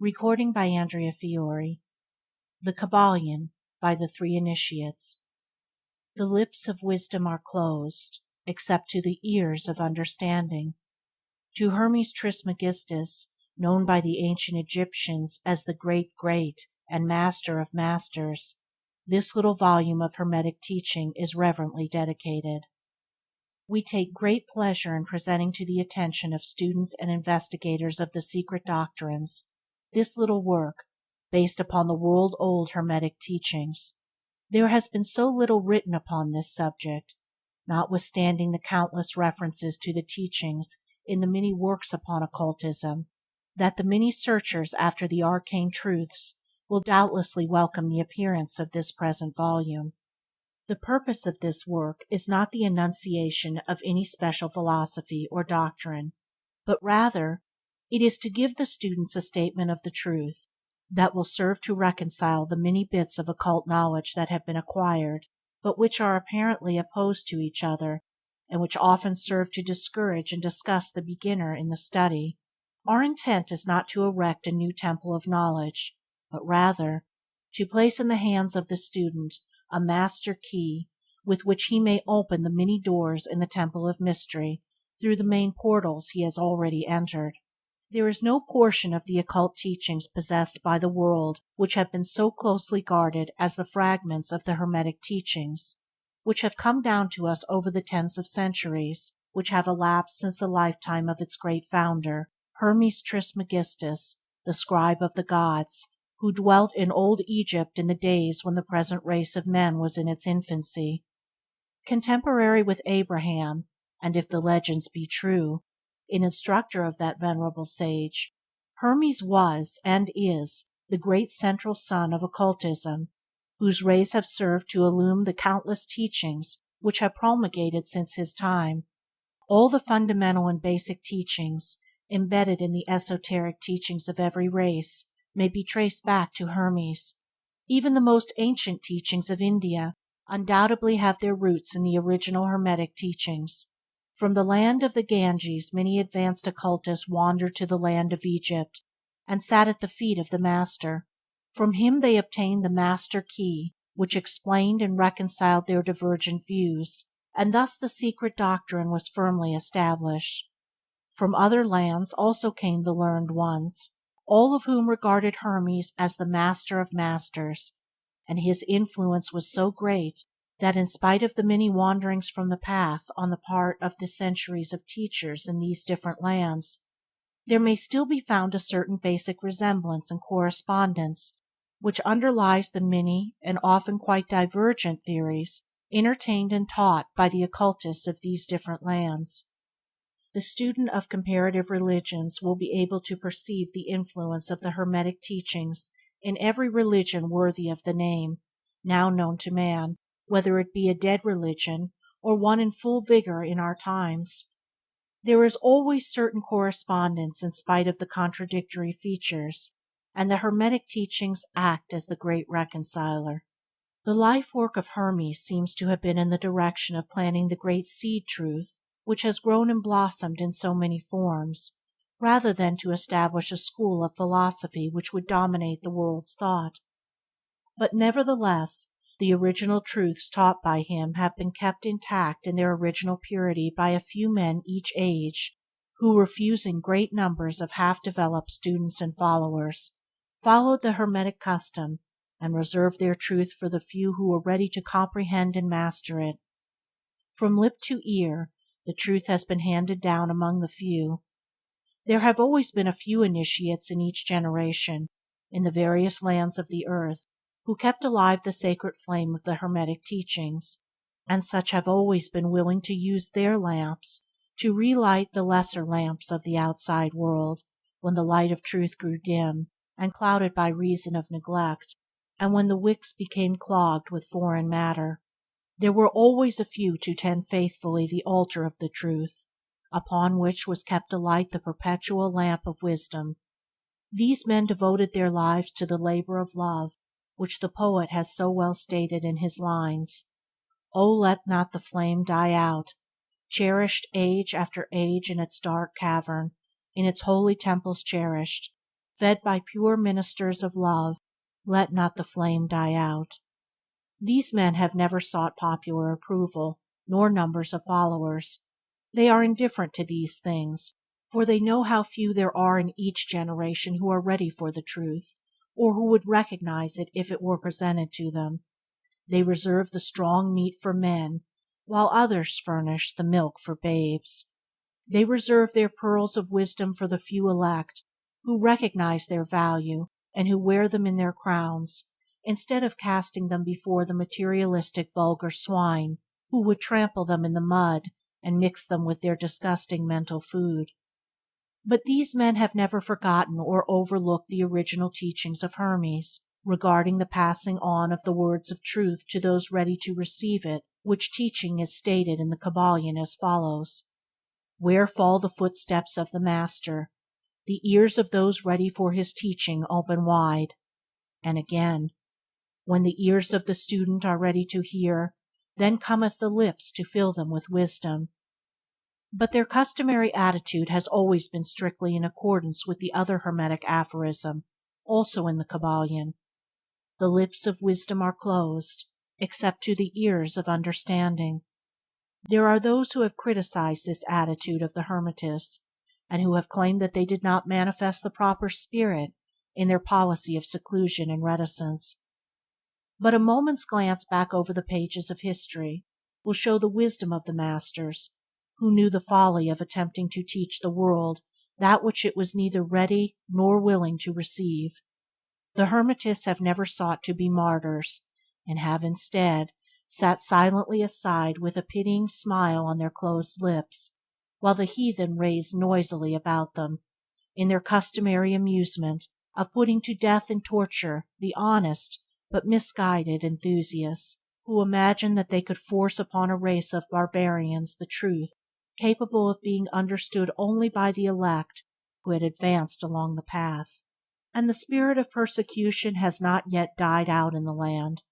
Recording by Andrea Fiore. The Kybalion by the Three Initiates. The lips of wisdom are closed, except to the ears of understanding. To Hermes Trismegistus, known by the ancient Egyptians as the Great and Master of Masters, this little volume of Hermetic teaching is reverently dedicated. We take great pleasure in presenting to the attention of students and investigators of the secret doctrines this little work, based upon the world-old Hermetic teachings. There has been so little written upon this subject, notwithstanding the countless references to the teachings in the many works upon occultism, that the many searchers after the arcane truths will doubtlessly welcome the appearance of this present volume. The purpose of this work is not the enunciation of any special philosophy or doctrine, but rather it is to give the students a statement of the truth that will serve to reconcile the many bits of occult knowledge that have been acquired, but which are apparently opposed to each other, and which often serve to discourage and disgust the beginner in the study. Our intent is not to erect a new temple of knowledge, but rather to place in the hands of the student a master key with which he may open the many doors in the temple of mystery through the main portals he has already entered. There is no portion of the occult teachings possessed by the world which have been so closely guarded as the fragments of the Hermetic teachings, which have come down to us over the tens of centuries which have elapsed since the lifetime of its great founder, Hermes Trismegistus, the scribe of the gods, who dwelt in old Egypt in the days when the present race of men was in its infancy. Contemporary with Abraham, and if the legends be true, an instructor of that venerable sage, Hermes was and is the great central sun of occultism, whose rays have served to illumine the countless teachings which have promulgated since his time. All the fundamental and basic teachings embedded in the esoteric teachings of every race may be traced back to Hermes. Even the most ancient teachings of India undoubtedly have their roots in the original Hermetic teachings. From the land of the Ganges many advanced occultists wandered to the land of Egypt, and sat at the feet of the Master. From him they obtained the Master Key, which explained and reconciled their divergent views, and thus the secret doctrine was firmly established. From other lands also came the learned ones, all of whom regarded Hermes as the Master of Masters, and his influence was so great that in spite of the many wanderings from the path on the part of the centuries of teachers in these different lands, there may still be found a certain basic resemblance and correspondence which underlies the many and often quite divergent theories entertained and taught by the occultists of these different lands. The student of comparative religions will be able to perceive the influence of the Hermetic teachings in every religion worthy of the name, now known to man, whether it be a dead religion or one in full vigor in our times. There is always certain correspondence in spite of the contradictory features, and the Hermetic teachings act as the great reconciler. The life work of Hermes seems to have been in the direction of planting the great seed truth which has grown and blossomed in so many forms, rather than to establish a school of philosophy which would dominate the world's thought. But nevertheless, the original truths taught by him have been kept intact in their original purity by a few men each age, who, refusing great numbers of half-developed students and followers, followed the Hermetic custom and reserved their truth for the few who were ready to comprehend and master it. From lip to ear, the truth has been handed down among the few. There have always been a few initiates in each generation, in the various lands of the earth, who kept alive the sacred flame of the Hermetic teachings, and such have always been willing to use their lamps to relight the lesser lamps of the outside world when the light of truth grew dim and clouded by reason of neglect, and when the wicks became clogged with foreign matter. There were always a few to tend faithfully the altar of the truth, upon which was kept alight the perpetual lamp of wisdom. These men devoted their lives to the labor of love, which the poet has so well stated in his lines: "O let not the flame die out, cherished age after age in its dark cavern, in its holy temples cherished, fed by pure ministers of love, let not the flame die out. These men have never sought popular approval, nor numbers of followers. They are indifferent to these things, for they know how few there are in each generation who are ready for the truth, or who would recognize it if it were presented to them. They reserve the strong meat for men, while others furnish the milk for babes. They reserve their pearls of wisdom for the few elect, who recognize their value and who wear them in their crowns, instead of casting them before the materialistic vulgar swine, who would trample them in the mud and mix them with their disgusting mental food. But these men have never forgotten or overlooked the original teachings of Hermes, regarding the passing on of the words of truth to those ready to receive it, which teaching is stated in the Kybalion as follows: Where fall the footsteps of the Master, the ears of those ready for his teaching open wide. And again, when the ears of the student are ready to hear, then cometh the lips to fill them with wisdom. But their customary attitude has always been strictly in accordance with the other Hermetic aphorism, also in the Kybalion: The lips of wisdom are closed, except to the ears of understanding. There are those who have criticized this attitude of the Hermetists, and who have claimed that they did not manifest the proper spirit in their policy of seclusion and reticence. But a moment's glance back over the pages of history will show the wisdom of the Masters, who knew the folly of attempting to teach the world that which it was neither ready nor willing to receive. The Hermetists have never sought to be martyrs, and have instead sat silently aside with a pitying smile on their closed lips, while the heathen raved noisily about them, in their customary amusement of putting to death and torture the honest but misguided enthusiasts, who imagined that they could force upon a race of barbarians the truth capable of being understood only by the elect who had advanced along the path. And the spirit of persecution has not yet died out in the land.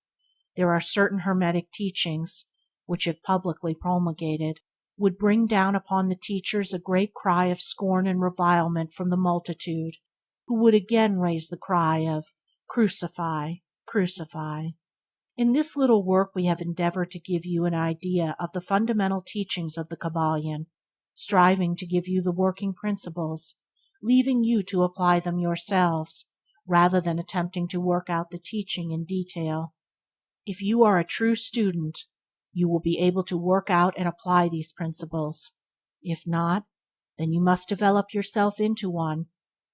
There are certain Hermetic teachings which, if publicly promulgated, would bring down upon the teachers a great cry of scorn and revilement from the multitude, who would again raise the cry of "Crucify, crucify." In this little work we have endeavored to give you an idea of the fundamental teachings of the Kybalion, striving to give you the working principles, leaving you to apply them yourselves, rather than attempting to work out the teaching in detail. If you are a true student, you will be able to work out and apply these principles. If not, then you must develop yourself into one,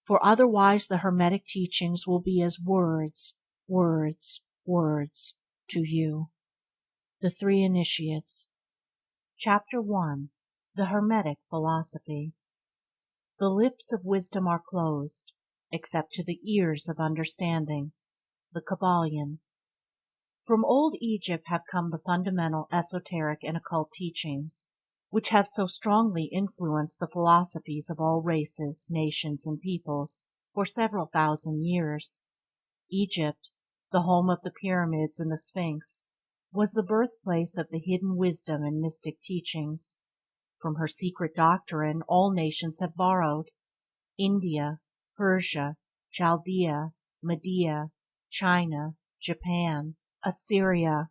for otherwise the Hermetic teachings will be as words, words, words to you. The Three Initiates. Chapter 1. The Hermetic Philosophy. The lips of wisdom are closed, except to the ears of understanding. The Kybalion. From old Egypt have come the fundamental esoteric and occult teachings, which have so strongly influenced the philosophies of all races, nations, and peoples for several thousand years. Egypt, the home of the pyramids and the Sphinx, was the birthplace of the hidden wisdom and mystic teachings. From her secret doctrine all nations have borrowed. India, Persia, Chaldea, Media, China, Japan, Assyria,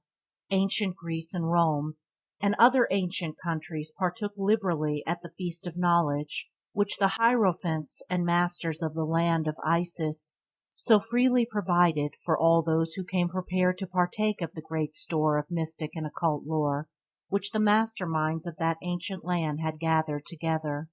ancient Greece and Rome, and other ancient countries partook liberally at the feast of knowledge, which the hierophants and masters of the land of Isis so freely provided for all those who came prepared to partake of the great store of mystic and occult lore which the master minds of that ancient land had gathered together.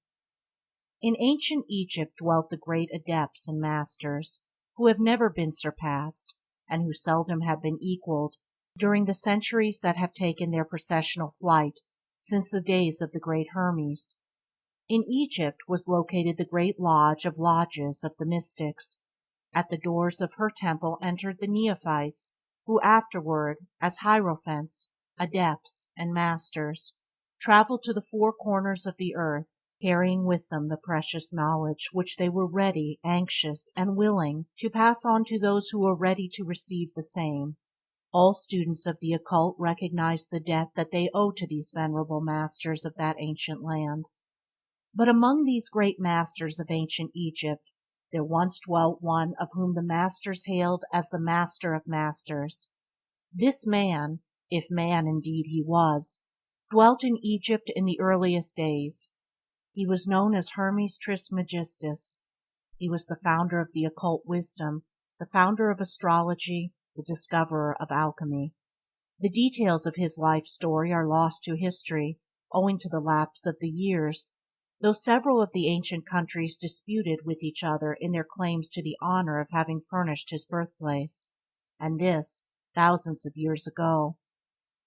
In ancient Egypt dwelt the great adepts and masters, who have never been surpassed, and who seldom have been equaled during the centuries that have taken their processional flight since the days of the great Hermes. In Egypt was located the great lodge of lodges of the mystics. At the doors of her temple entered the neophytes, who afterward, as hierophants, adepts, and masters, traveled to the four corners of the earth, carrying with them the precious knowledge which they were ready, anxious, and willing to pass on to those who were ready to receive the same. All students of the occult recognize the debt that they owe to these venerable masters of that ancient land. But among these great masters of ancient Egypt there once dwelt one of whom the masters hailed as the master of masters. This man, if man indeed he was, dwelt in Egypt in the earliest days. He was known as Hermes Trismegistus. He was the founder of the occult wisdom, the founder of astrology, the discoverer of alchemy. The details of his life story are lost to history, owing to the lapse of the years, though several of the ancient countries disputed with each other in their claims to the honor of having furnished his birthplace, and this thousands of years ago.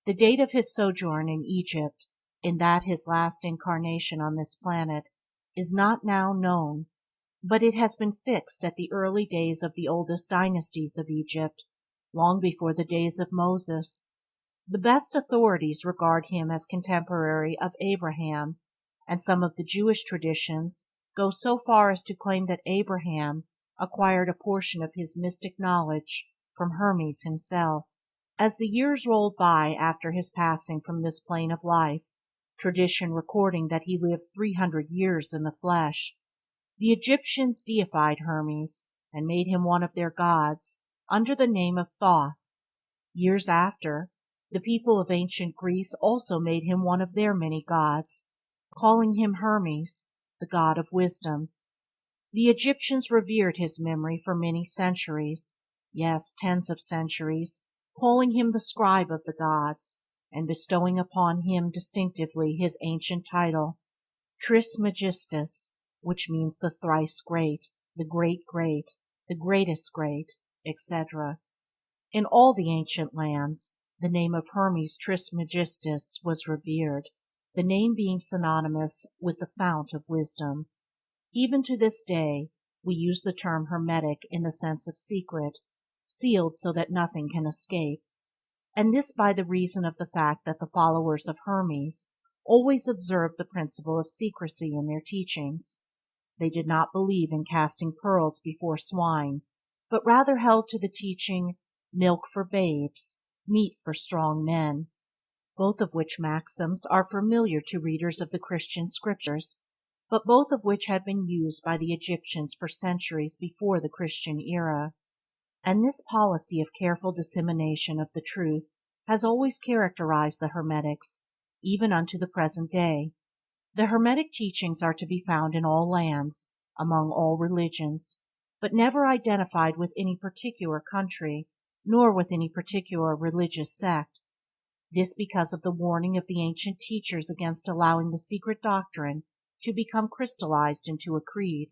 The date of his sojourn in Egypt, in that his last incarnation on this planet, is not now known, but it has been fixed at the early days of the oldest dynasties of Egypt, long before the days of Moses. The best authorities regard him as contemporary of Abraham, and some of the Jewish traditions go so far as to claim that Abraham acquired a portion of his mystic knowledge from Hermes himself. As the years rolled by after his passing from this plane of life, tradition recording that he lived 300 years in the flesh, the Egyptians deified Hermes and made him one of their gods under the name of Thoth. Years after, the people of ancient Greece also made him one of their many gods, calling him Hermes, the god of wisdom. The Egyptians revered his memory for many centuries, yes, tens of centuries, calling him the scribe of the gods, and bestowing upon him distinctively his ancient title, Trismegistus, which means the thrice great, the great, the greatest great, etc. In all the ancient lands, the name of Hermes Trismegistus was revered, the name being synonymous with the fount of wisdom. Even to this day, we use the term hermetic in the sense of secret, sealed so that nothing can escape, and this by the reason of the fact that the followers of Hermes always observed the principle of secrecy in their teachings. They did not believe in casting pearls before swine, but rather held to the teaching, milk for babes, meat for strong men, both of which maxims are familiar to readers of the Christian scriptures, but both of which had been used by the Egyptians for centuries before the Christian era. And this policy of careful dissemination of the truth has always characterized the Hermetics, even unto the present day. The Hermetic teachings are to be found in all lands, among all religions, but never identified with any particular country, nor with any particular religious sect. This because of the warning of the ancient teachers against allowing the secret doctrine to become crystallized into a creed.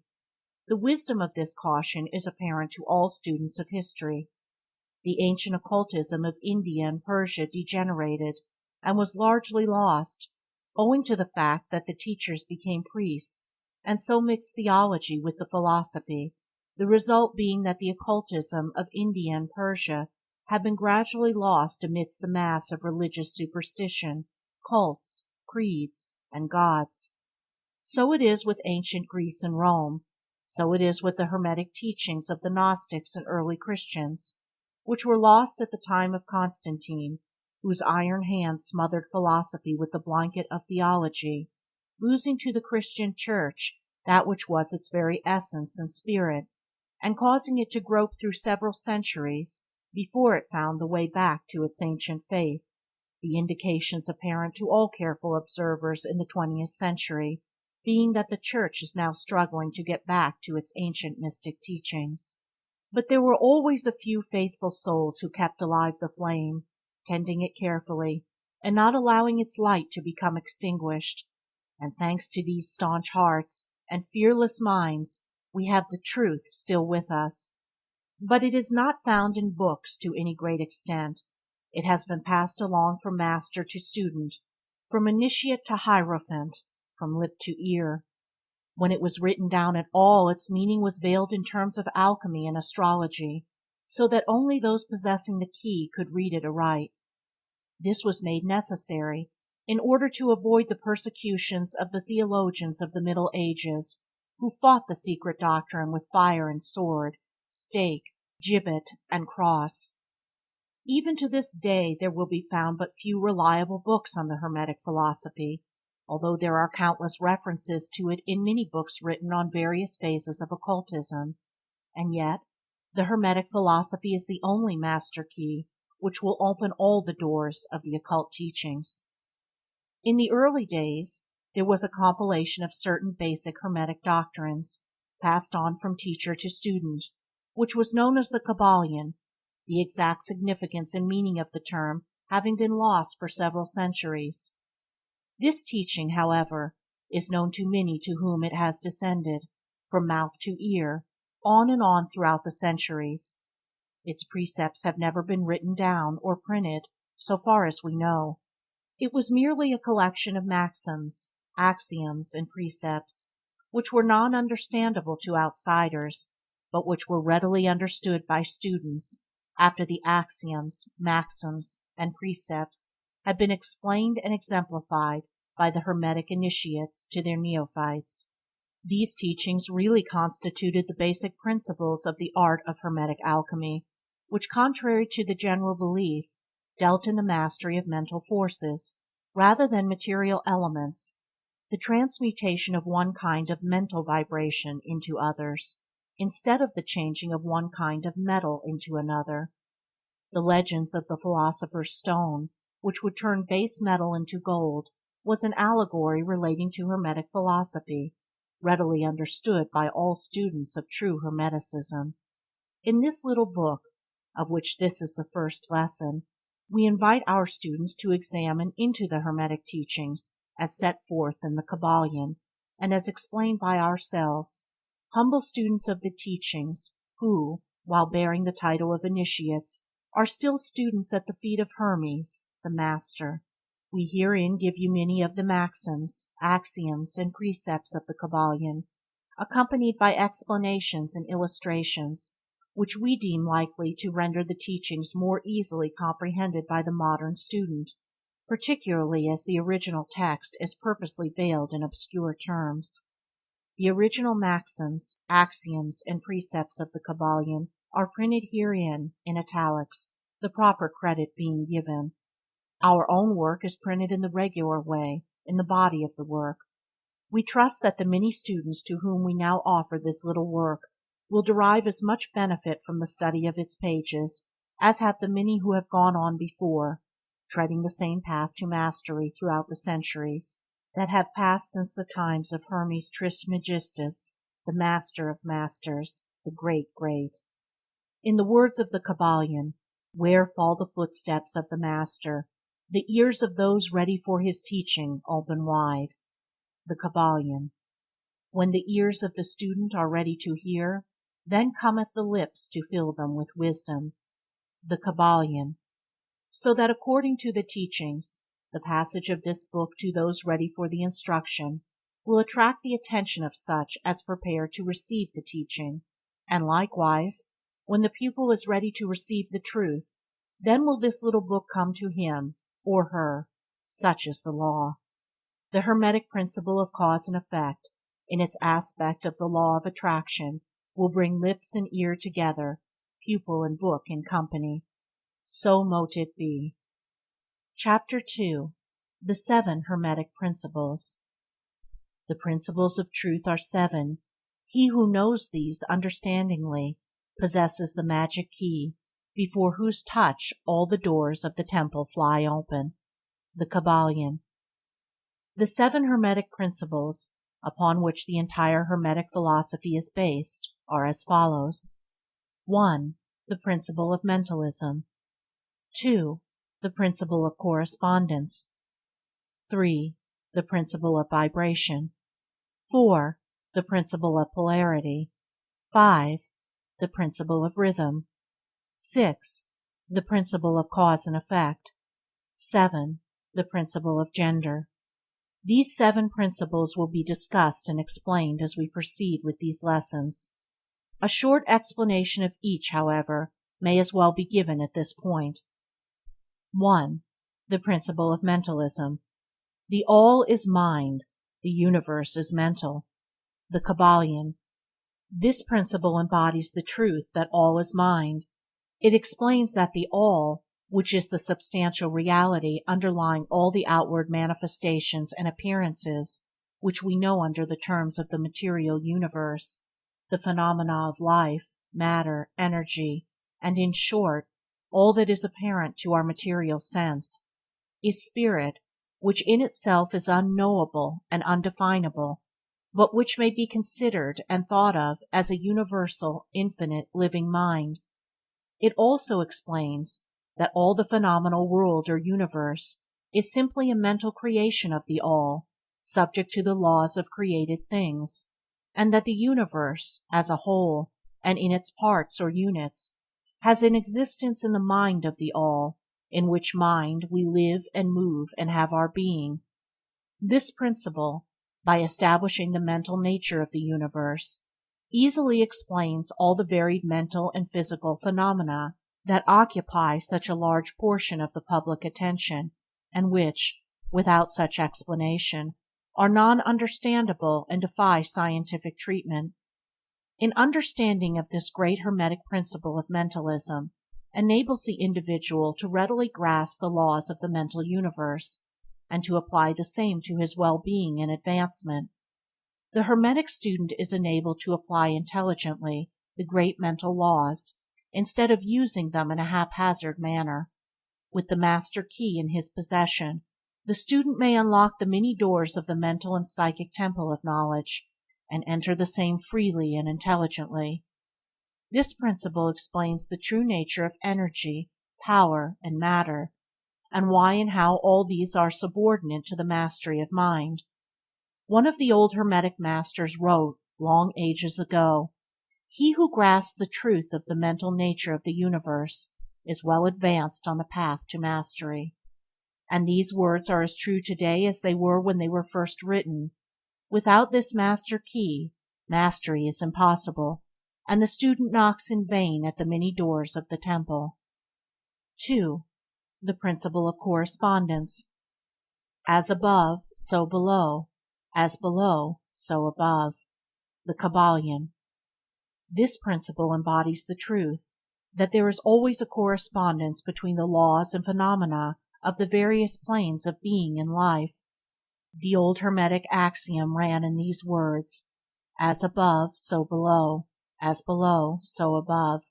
The wisdom of this caution is apparent to all students of history. The ancient occultism of India and Persia degenerated, and was largely lost, owing to the fact that the teachers became priests, and so mixed theology with the philosophy, the result being that the occultism of India and Persia had been gradually lost amidst the mass of religious superstition, cults, creeds, and gods. So it is with ancient Greece and Rome, so it is with the Hermetic teachings of the Gnostics and early Christians, which were lost at the time of Constantine, whose iron hand smothered philosophy with the blanket of theology, losing to the Christian Church that which was its very essence and spirit, and causing it to grope through several centuries before it found the way back to its ancient faith, the indications apparent to all careful observers in the 20th century being that the Church is now struggling to get back to its ancient mystic teachings. But there were always a few faithful souls who kept alive the flame, tending it carefully, and not allowing its light to become extinguished, and thanks to these staunch hearts and fearless minds we have the truth still with us. But it is not found in books to any great extent. It has been passed along from master to student, from initiate to hierophant, from lip to ear. When it was written down at all, its meaning was veiled in terms of alchemy and astrology, so that only those possessing the key could read it aright. This was made necessary in order to avoid the persecutions of the theologians of the Middle Ages, who fought the secret doctrine with fire and sword, stake, gibbet, and cross. Even to this day there will be found but few reliable books on the Hermetic philosophy, although there are countless references to it in many books written on various phases of occultism, and yet the Hermetic philosophy is the only master key which will open all the doors of the occult teachings. In the early days, there was a compilation of certain basic Hermetic doctrines, passed on from teacher to student, which was known as the Kybalion, the exact significance and meaning of the term having been lost for several centuries. This teaching, however, is known to many to whom it has descended, from mouth to ear, on and on throughout the centuries. Its precepts have never been written down or printed, so far as we know. It was merely a collection of maxims, axioms, and precepts, which were non-understandable to outsiders, but which were readily understood by students after the axioms, maxims, and precepts had been explained and exemplified by the Hermetic initiates to their neophytes. These teachings really constituted the basic principles of the art of Hermetic alchemy, which, contrary to the general belief, dealt in the mastery of mental forces rather than material elements, the transmutation of one kind of mental vibration into others, instead of the changing of one kind of metal into another. The legends of the philosopher's stone, which would turn base metal into gold, was an allegory relating to Hermetic philosophy, readily understood by all students of true Hermeticism. In this little book, of which this is the first lesson, we invite our students to examine into the Hermetic teachings as set forth in the Kybalion, and as explained by ourselves, humble students of the teachings, who, while bearing the title of initiates, are still students at the feet of Hermes, the Master. We herein give you many of the maxims, axioms, and precepts of the Kybalion, accompanied by explanations and illustrations, which we deem likely to render the teachings more easily comprehended by the modern student, particularly as the original text is purposely veiled in obscure terms. The original maxims, axioms, and precepts of the Kybalion are printed herein in italics, the proper credit being given. Our own work is printed in the regular way, in the body of the work. We trust that the many students to whom we now offer this little work will derive as much benefit from the study of its pages as have the many who have gone on before, treading the same path to mastery throughout the centuries that have passed since the times of Hermes Trismegistus, the Master of Masters, the Great. In the words of the Kybalion, where fall the footsteps of the Master, the ears of those ready for his teaching open wide. The Kybalion. When the ears of the student are ready to hear, then cometh the lips to fill them with wisdom. The Kybalion. So that according to the teachings, the passage of this book to those ready for the instruction will attract the attention of such as prepare to receive the teaching, and likewise, when the pupil is ready to receive the truth, then will this little book come to him or her. Such is the law. The Hermetic principle of cause and effect, in its aspect of the law of attraction, will bring lips and ear together, pupil and book in company. So mote it be. Chapter 2. The Seven Hermetic Principles. The principles of truth are seven. He who knows these understandingly possesses the magic key, before whose touch all the doors of the temple fly open. The Kybalion. The seven Hermetic Principles, upon which the entire Hermetic philosophy is based, are as follows. 1. The principle of Mentalism. 2. The principle of Correspondence. 3. The principle of Vibration. 4. The principle of Polarity. 5. The principle of Rhythm. 6. The principle of Cause and Effect. 7. The principle of Gender. These seven principles will be discussed and explained as we proceed with these lessons. A short explanation of each, however, may as well be given at this point. 1. The principle of Mentalism. The All is mind, the universe is mental. The Kybalion. This principle embodies the truth that all is mind. It explains that the All, which is the substantial reality underlying all the outward manifestations and appearances which we know under the terms of the material universe, the phenomena of life, matter, energy, and, in short, all that is apparent to our material sense, is spirit, which in itself is unknowable and undefinable, but which may be considered and thought of as a universal, infinite, living mind. It also explains that all the phenomenal world or universe is simply a mental creation of the All, subject to the laws of created things, and that the universe, as a whole, and in its parts or units, has an existence in the mind of the All, in which mind we live and move and have our being. This principle, by establishing the mental nature of the universe, easily explains all the varied mental and physical phenomena that occupy such a large portion of the public attention, and which, without such explanation, are non-understandable and defy scientific treatment. An understanding of this great Hermetic principle of Mentalism enables the individual to readily grasp the laws of the mental universe, and to apply the same to his well-being and advancement. The Hermetic student is enabled to apply intelligently the great mental laws, instead of using them in a haphazard manner. With the master key in his possession, the student may unlock the many doors of the mental and psychic temple of knowledge, and enter the same freely and intelligently. This principle explains the true nature of energy, power, and matter, and why and how all these are subordinate to the mastery of mind. One of the old Hermetic masters wrote, long ages ago, "He who grasps the truth of the mental nature of the universe is well advanced on the path to mastery." And these words are as true today as they were when they were first written. Without this master key, mastery is impossible, and the student knocks in vain at the many doors of the temple. 2. The principle of correspondence. As above, so below; as below, so above. The Kybalion. This principle embodies the truth that there is always a correspondence between the laws and phenomena of the various planes of being and life. The old Hermetic axiom ran in these words: "As above, so below; as below, so above,"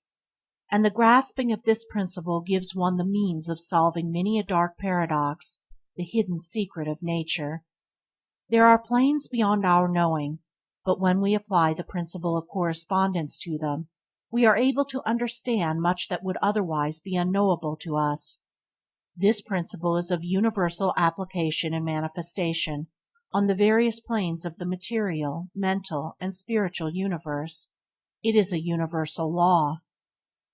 and the grasping of this principle gives one the means of solving many a dark paradox, the hidden secret of nature. There are planes beyond our knowing, but when we apply the principle of correspondence to them, we are able to understand much that would otherwise be unknowable to us. This principle is of universal application and manifestation on the various planes of the material, mental, and spiritual universe. It is a universal law.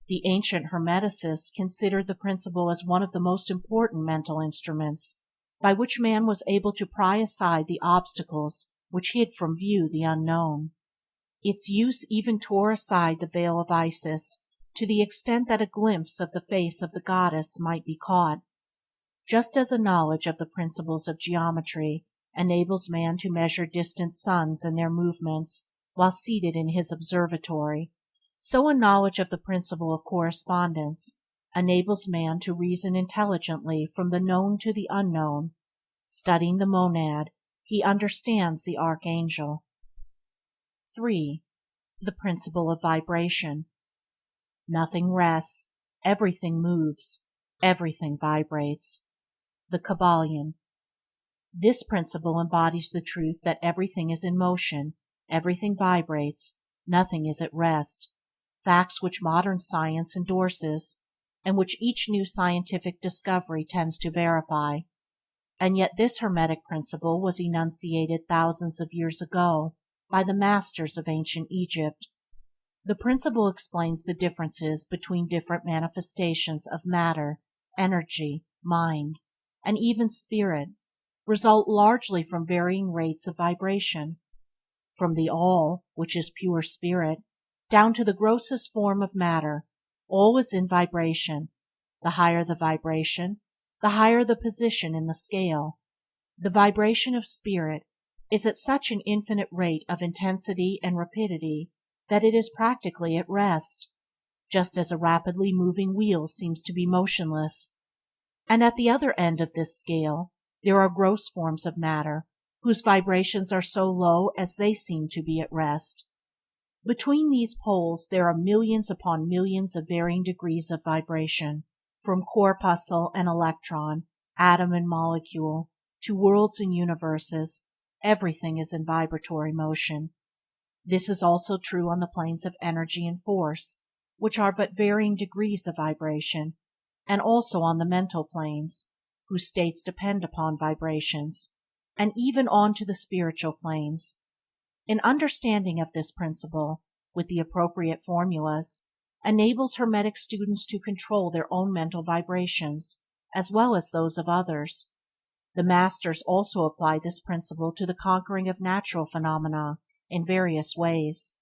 The ancient Hermeticists considered the principle as one of the most important mental instruments by which man was able to pry aside the obstacles which hid from view the unknown. Its use even tore aside the veil of Isis to the extent that a glimpse of the face of the goddess might be caught. Just as a knowledge of the principles of geometry enables man to measure distant suns and their movements while seated in his observatory, so a knowledge of the principle of correspondence enables man to reason intelligently from the known to the unknown. Studying the monad, he understands the archangel. 3. The principle of vibration. Nothing rests, everything moves, everything vibrates. The Kybalion. This principle embodies the truth that everything is in motion, everything vibrates, nothing is at rest, facts which modern science endorses, and which each new scientific discovery tends to verify. And yet this Hermetic principle was enunciated thousands of years ago by the masters of ancient Egypt. The principle explains the differences between different manifestations of matter, energy, mind, and even spirit, result largely from varying rates of vibration. From the All, which is pure spirit, down to the grossest form of matter, all is in vibration. The higher the vibration, the higher the position in the scale. The vibration of spirit is at such an infinite rate of intensity and rapidity that it is practically at rest, just as a rapidly moving wheel seems to be motionless, And at the other end of this scale there are gross forms of matter whose vibrations are so low as they seem to be at rest. Between these poles there are millions upon millions of varying degrees of vibration, from corpuscle and electron, atom and molecule, to worlds and universes. Everything is in vibratory motion. This is also true on the planes of energy and force, which are but varying degrees of vibration, and also on the mental planes, whose states depend upon vibrations, and even on to the spiritual planes. An understanding of this principle, with the appropriate formulas, enables Hermetic students to control their own mental vibrations as well as those of others. The Masters also apply this principle to the conquering of natural phenomena in various ways.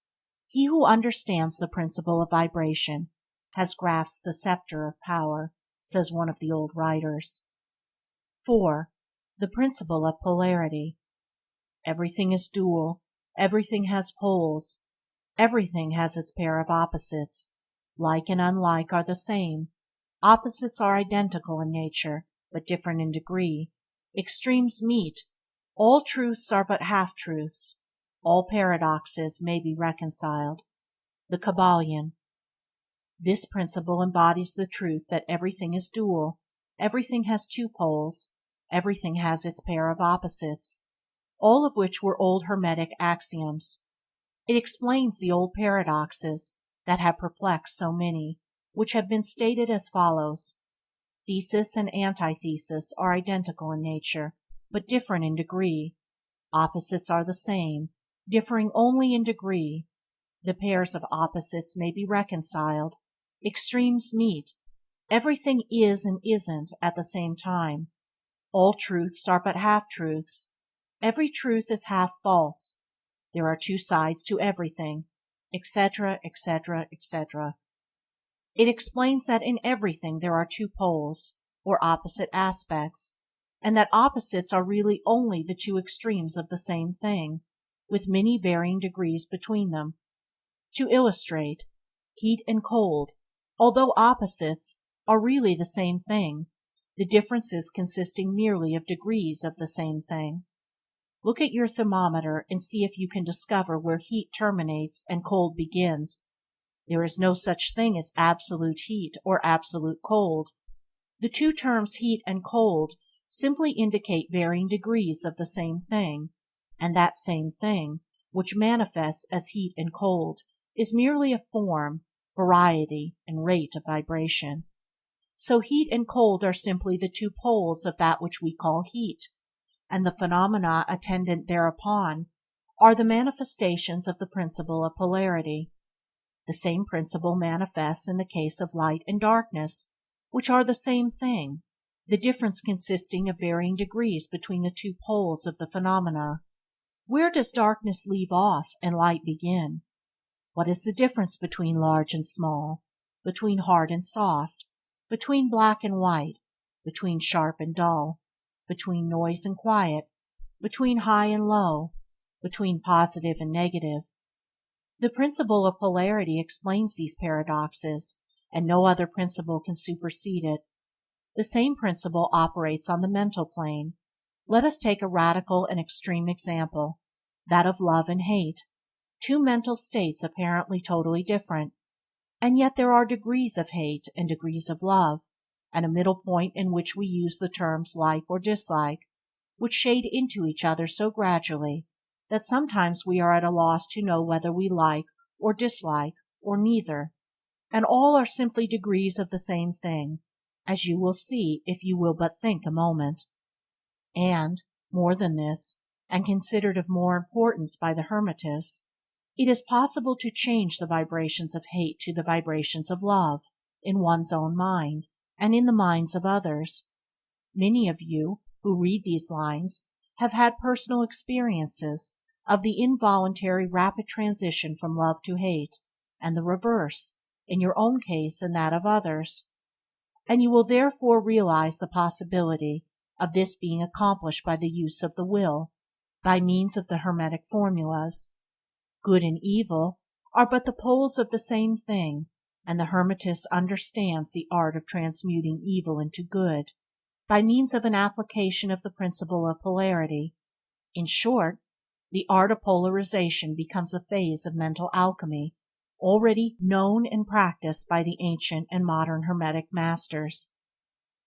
He who understands the principle of vibration has grasped the scepter of power, says one of the old writers. 4. The principle of polarity. Everything is dual, everything has poles, everything has its pair of opposites. Like and unlike are the same. Opposites are identical in nature, but different in degree. Extremes meet. All truths are but half-truths. All paradoxes may be reconciled. The Kybalion. This principle embodies the truth that everything is dual, everything has two poles, everything has its pair of opposites, all of which were old Hermetic axioms. It explains the old paradoxes that have perplexed so many, which have been stated as follows. Thesis and antithesis are identical in nature, but different in degree. Opposites are the same, differing only in degree. The pairs of opposites may be reconciled. Extremes meet. Everything is and isn't at the same time. All truths are but half-truths. Every truth is half false. There are two sides to everything, etc., etc., etc. It explains that in everything there are two poles, or opposite aspects, and that opposites are really only the two extremes of the same thing, with many varying degrees between them. To illustrate, heat and cold, although opposites, are really the same thing, the differences consisting merely of degrees of the same thing. Look at your thermometer and see if you can discover where heat terminates and cold begins. There is no such thing as absolute heat or absolute cold. The two terms heat and cold simply indicate varying degrees of the same thing, and that same thing, which manifests as heat and cold, is merely a form, variety, and rate of vibration. So heat and cold are simply the two poles of that which we call heat, and the phenomena attendant thereupon are the manifestations of the principle of polarity. The same principle manifests in the case of light and darkness, which are the same thing, the difference consisting of varying degrees between the two poles of the phenomena. Where does darkness leave off and light begin? What is the difference between large and small, between hard and soft, between black and white, between sharp and dull, between noise and quiet, between high and low, between positive and negative? The principle of polarity explains these paradoxes, and no other principle can supersede it. The same principle operates on the mental plane. Let us take a radical and extreme example, that of love and hate, two mental states apparently totally different, and yet there are degrees of hate and degrees of love, and a middle point in which we use the terms like or dislike, which shade into each other so gradually that sometimes we are at a loss to know whether we like or dislike or neither, and all are simply degrees of the same thing, as you will see if you will but think a moment. And, more than this, and considered of more importance by the Hermetists, it is possible to change the vibrations of hate to the vibrations of love, in one's own mind, and in the minds of others. Many of you, who read these lines, have had personal experiences of the involuntary rapid transition from love to hate, and the reverse, in your own case and that of others, and you will therefore realize the possibility of this being accomplished by the use of the will, by means of the Hermetic formulas. Good and evil are but the poles of the same thing, and the Hermetist understands the art of transmuting evil into good. by means of an application of the principle of polarity. In short, the art of polarization becomes a phase of mental alchemy already known and practiced by the ancient and modern Hermetic masters.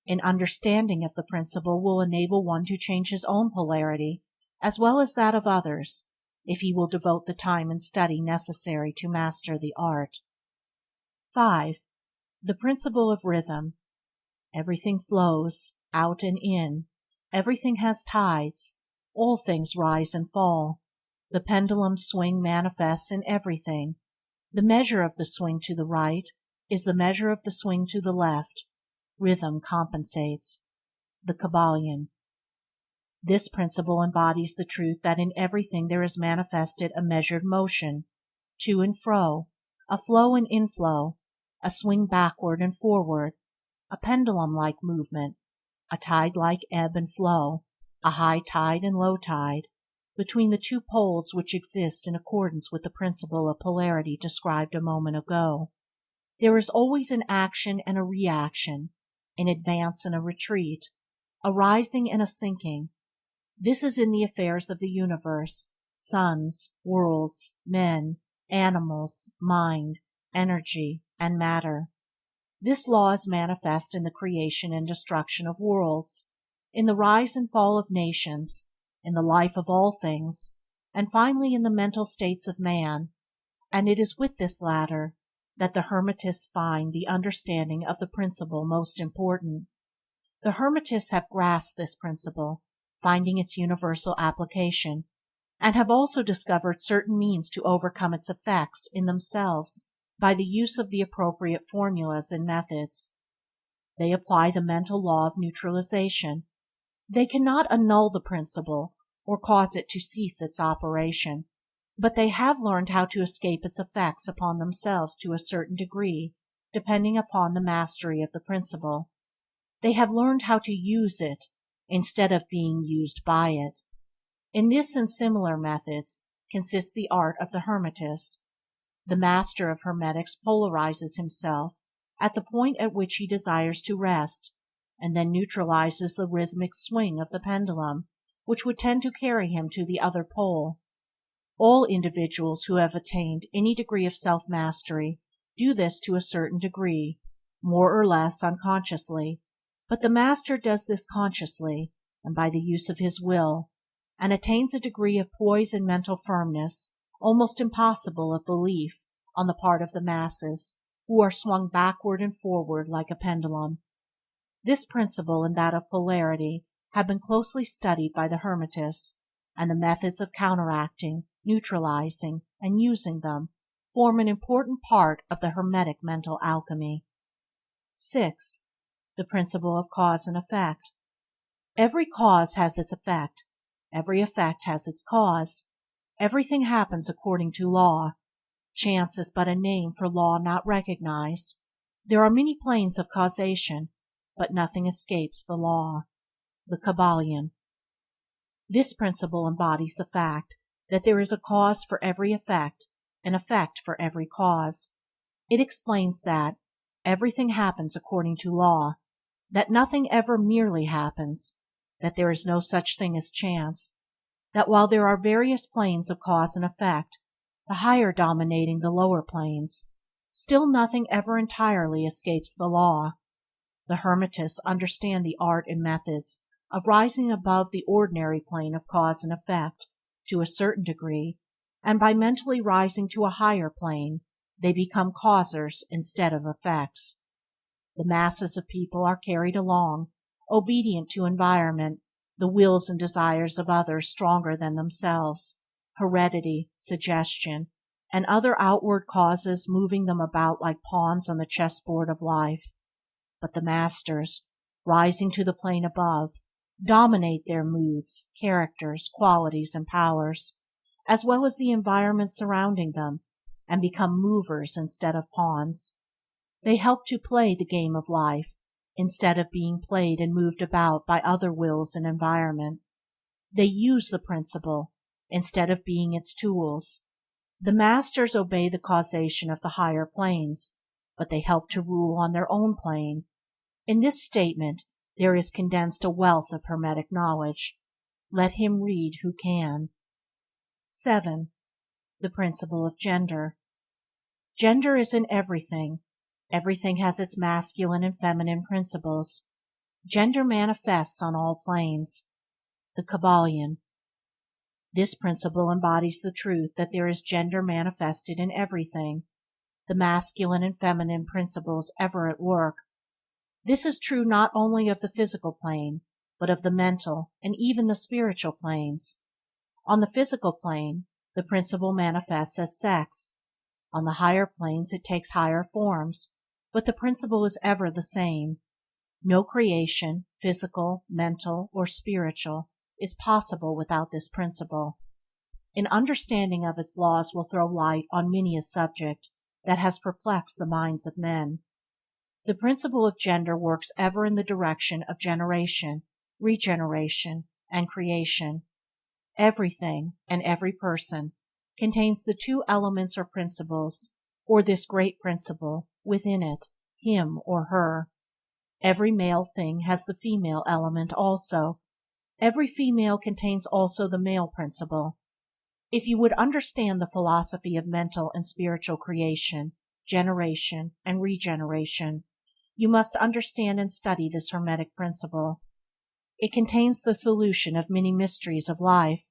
An understanding of the principle will enable one to change his own polarity as well as that of others, if he will devote the time and study necessary to master the art. 5. The principle of rhythm. Everything flows, out and in. Everything has tides. All things rise and fall. The pendulum swing manifests in everything. The measure of the swing to the right is the measure of the swing to the left. Rhythm compensates. The Kybalion. This principle embodies the truth that in everything there is manifested a measured motion, to and fro, a flow and inflow, a swing backward and forward, a pendulum-like movement, a tide-like ebb and flow, a high tide and low tide, between the two poles which exist in accordance with the principle of polarity described a moment ago. There is always an action and a reaction, an advance and a retreat, a rising and a sinking. This is in the affairs of the universe, suns, worlds, men, animals, mind, energy, and matter. This law is manifest in the creation and destruction of worlds, in the rise and fall of nations, in the life of all things, and finally in the mental states of man, and it is with this latter that the Hermetists find the understanding of the principle most important. The Hermetists have grasped this principle, finding its universal application, and have also discovered certain means to overcome its effects in themselves by the use of the appropriate formulas and methods. They apply the mental law of neutralization. They cannot annul the principle or cause it to cease its operation, but they have learned how to escape its effects upon themselves to a certain degree, depending upon the mastery of the principle. They have learned how to use it instead of being used by it. In this and similar methods consists the art of the Hermetists. The master of Hermetics polarizes himself at the point at which he desires to rest, and then neutralizes the rhythmic swing of the pendulum, which would tend to carry him to the other pole. All individuals who have attained any degree of self-mastery do this to a certain degree, more or less unconsciously, but the master does this consciously and by the use of his will, and attains a degree of poise and mental firmness almost impossible of belief on the part of the masses, who are swung backward and forward like a pendulum. This principle and that of polarity have been closely studied by the Hermetists, and the methods of counteracting, neutralizing, and using them form an important part of the Hermetic mental alchemy. 6. The principle of cause and effect. Every cause has its effect. Every effect has its cause. Everything happens according to law. Chance is but a name for law not recognized. There are many planes of causation, but nothing escapes the law. The Kybalion. This principle embodies the fact that there is a cause for every effect, an effect for every cause. It explains that everything happens according to law, that nothing ever merely happens, that there is no such thing as chance, that while there are various planes of cause and effect, the higher dominating the lower planes, still nothing ever entirely escapes the law. The Hermetists understand the art and methods of rising above the ordinary plane of cause and effect to a certain degree, and by mentally rising to a higher plane, they become causers instead of effects. The masses of people are carried along, obedient to environment, the wills and desires of others stronger than themselves, heredity, suggestion, and other outward causes moving them about like pawns on the chessboard of life. But the masters, rising to the plane above, dominate their moods, characters, qualities, and powers, as well as the environment surrounding them, and become movers instead of pawns. They help to play the game of life, instead of being played and moved about by other wills and environment. They use the principle, instead of being its tools. The masters obey the causation of the higher planes, but they help to rule on their own plane. In this statement, There is condensed a wealth of Hermetic knowledge. Let him read who can. 7. The Principle of Gender. Gender is in everything. Everything has its masculine and feminine principles. Gender manifests on all planes. The Kybalion. This principle embodies the truth that there is gender manifested in everything, the masculine and feminine principles ever at work. This is true not only of the physical plane, but of the mental and even the spiritual planes. On the physical plane, the principle manifests as sex. On the higher planes it takes higher forms, but the principle is ever the same. No creation, physical, mental, or spiritual, is possible without this principle. An understanding of its laws will throw light on many a subject that has perplexed the minds of men. The principle of gender works ever in the direction of generation, regeneration, and creation. Everything and every person contains the two elements or principles, or this great principle, within it, him or her. Every male thing has the female element also. Every female contains also the male principle. If you would understand the philosophy of mental and spiritual creation, generation, and regeneration, you must understand and study this Hermetic principle. It contains the solution of many mysteries of life.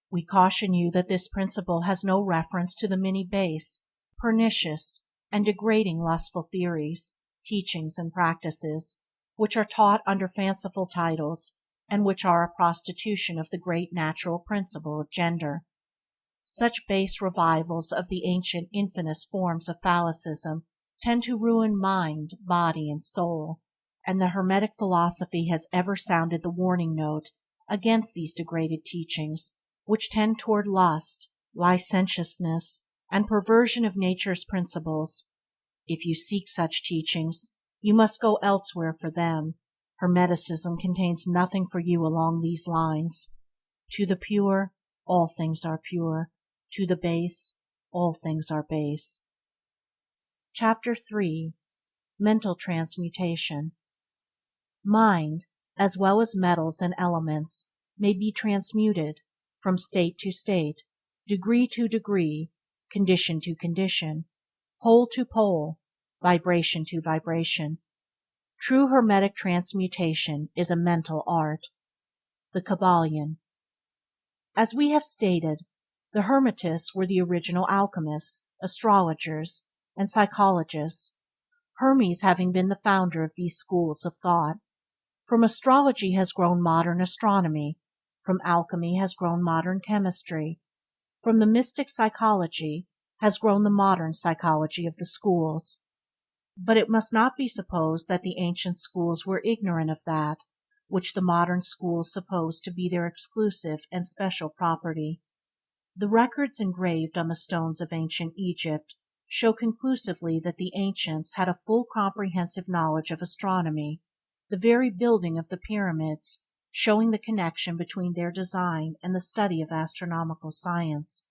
We caution you that this principle has no reference to the many base, pernicious, and degrading lustful theories, teachings, and practices, which are taught under fanciful titles, and which are a prostitution of the great natural principle of gender. Such base revivals of the ancient infamous forms of phallicism tend to ruin mind, body, and soul, and the Hermetic philosophy has ever sounded the warning note against these degraded teachings, which tend toward lust, licentiousness, and perversion of nature's principles. If you seek such teachings, you must go elsewhere for them. Hermeticism contains nothing for you along these lines. To the pure, all things are pure. To the base, all things are base. Chapter 3. Mental Transmutation. Mind, as well as metals and elements, may be transmuted from state to state, degree to degree, condition to condition, pole to pole, vibration to vibration. True Hermetic transmutation is a mental art. The Kybalion. As we have stated, the Hermetists were the original alchemists, astrologers, and psychologists, Hermes having been the founder of these schools of thought. From astrology has grown modern astronomy, from alchemy has grown modern chemistry, from the mystic psychology has grown the modern psychology of the schools. But it must not be supposed that the ancient schools were ignorant of that, which the modern schools suppose to be their exclusive and special property. The records engraved on the stones of ancient Egypt show conclusively that the ancients had a full comprehensive knowledge of astronomy, the very building of the pyramids showing the connection between their design and the study of astronomical science.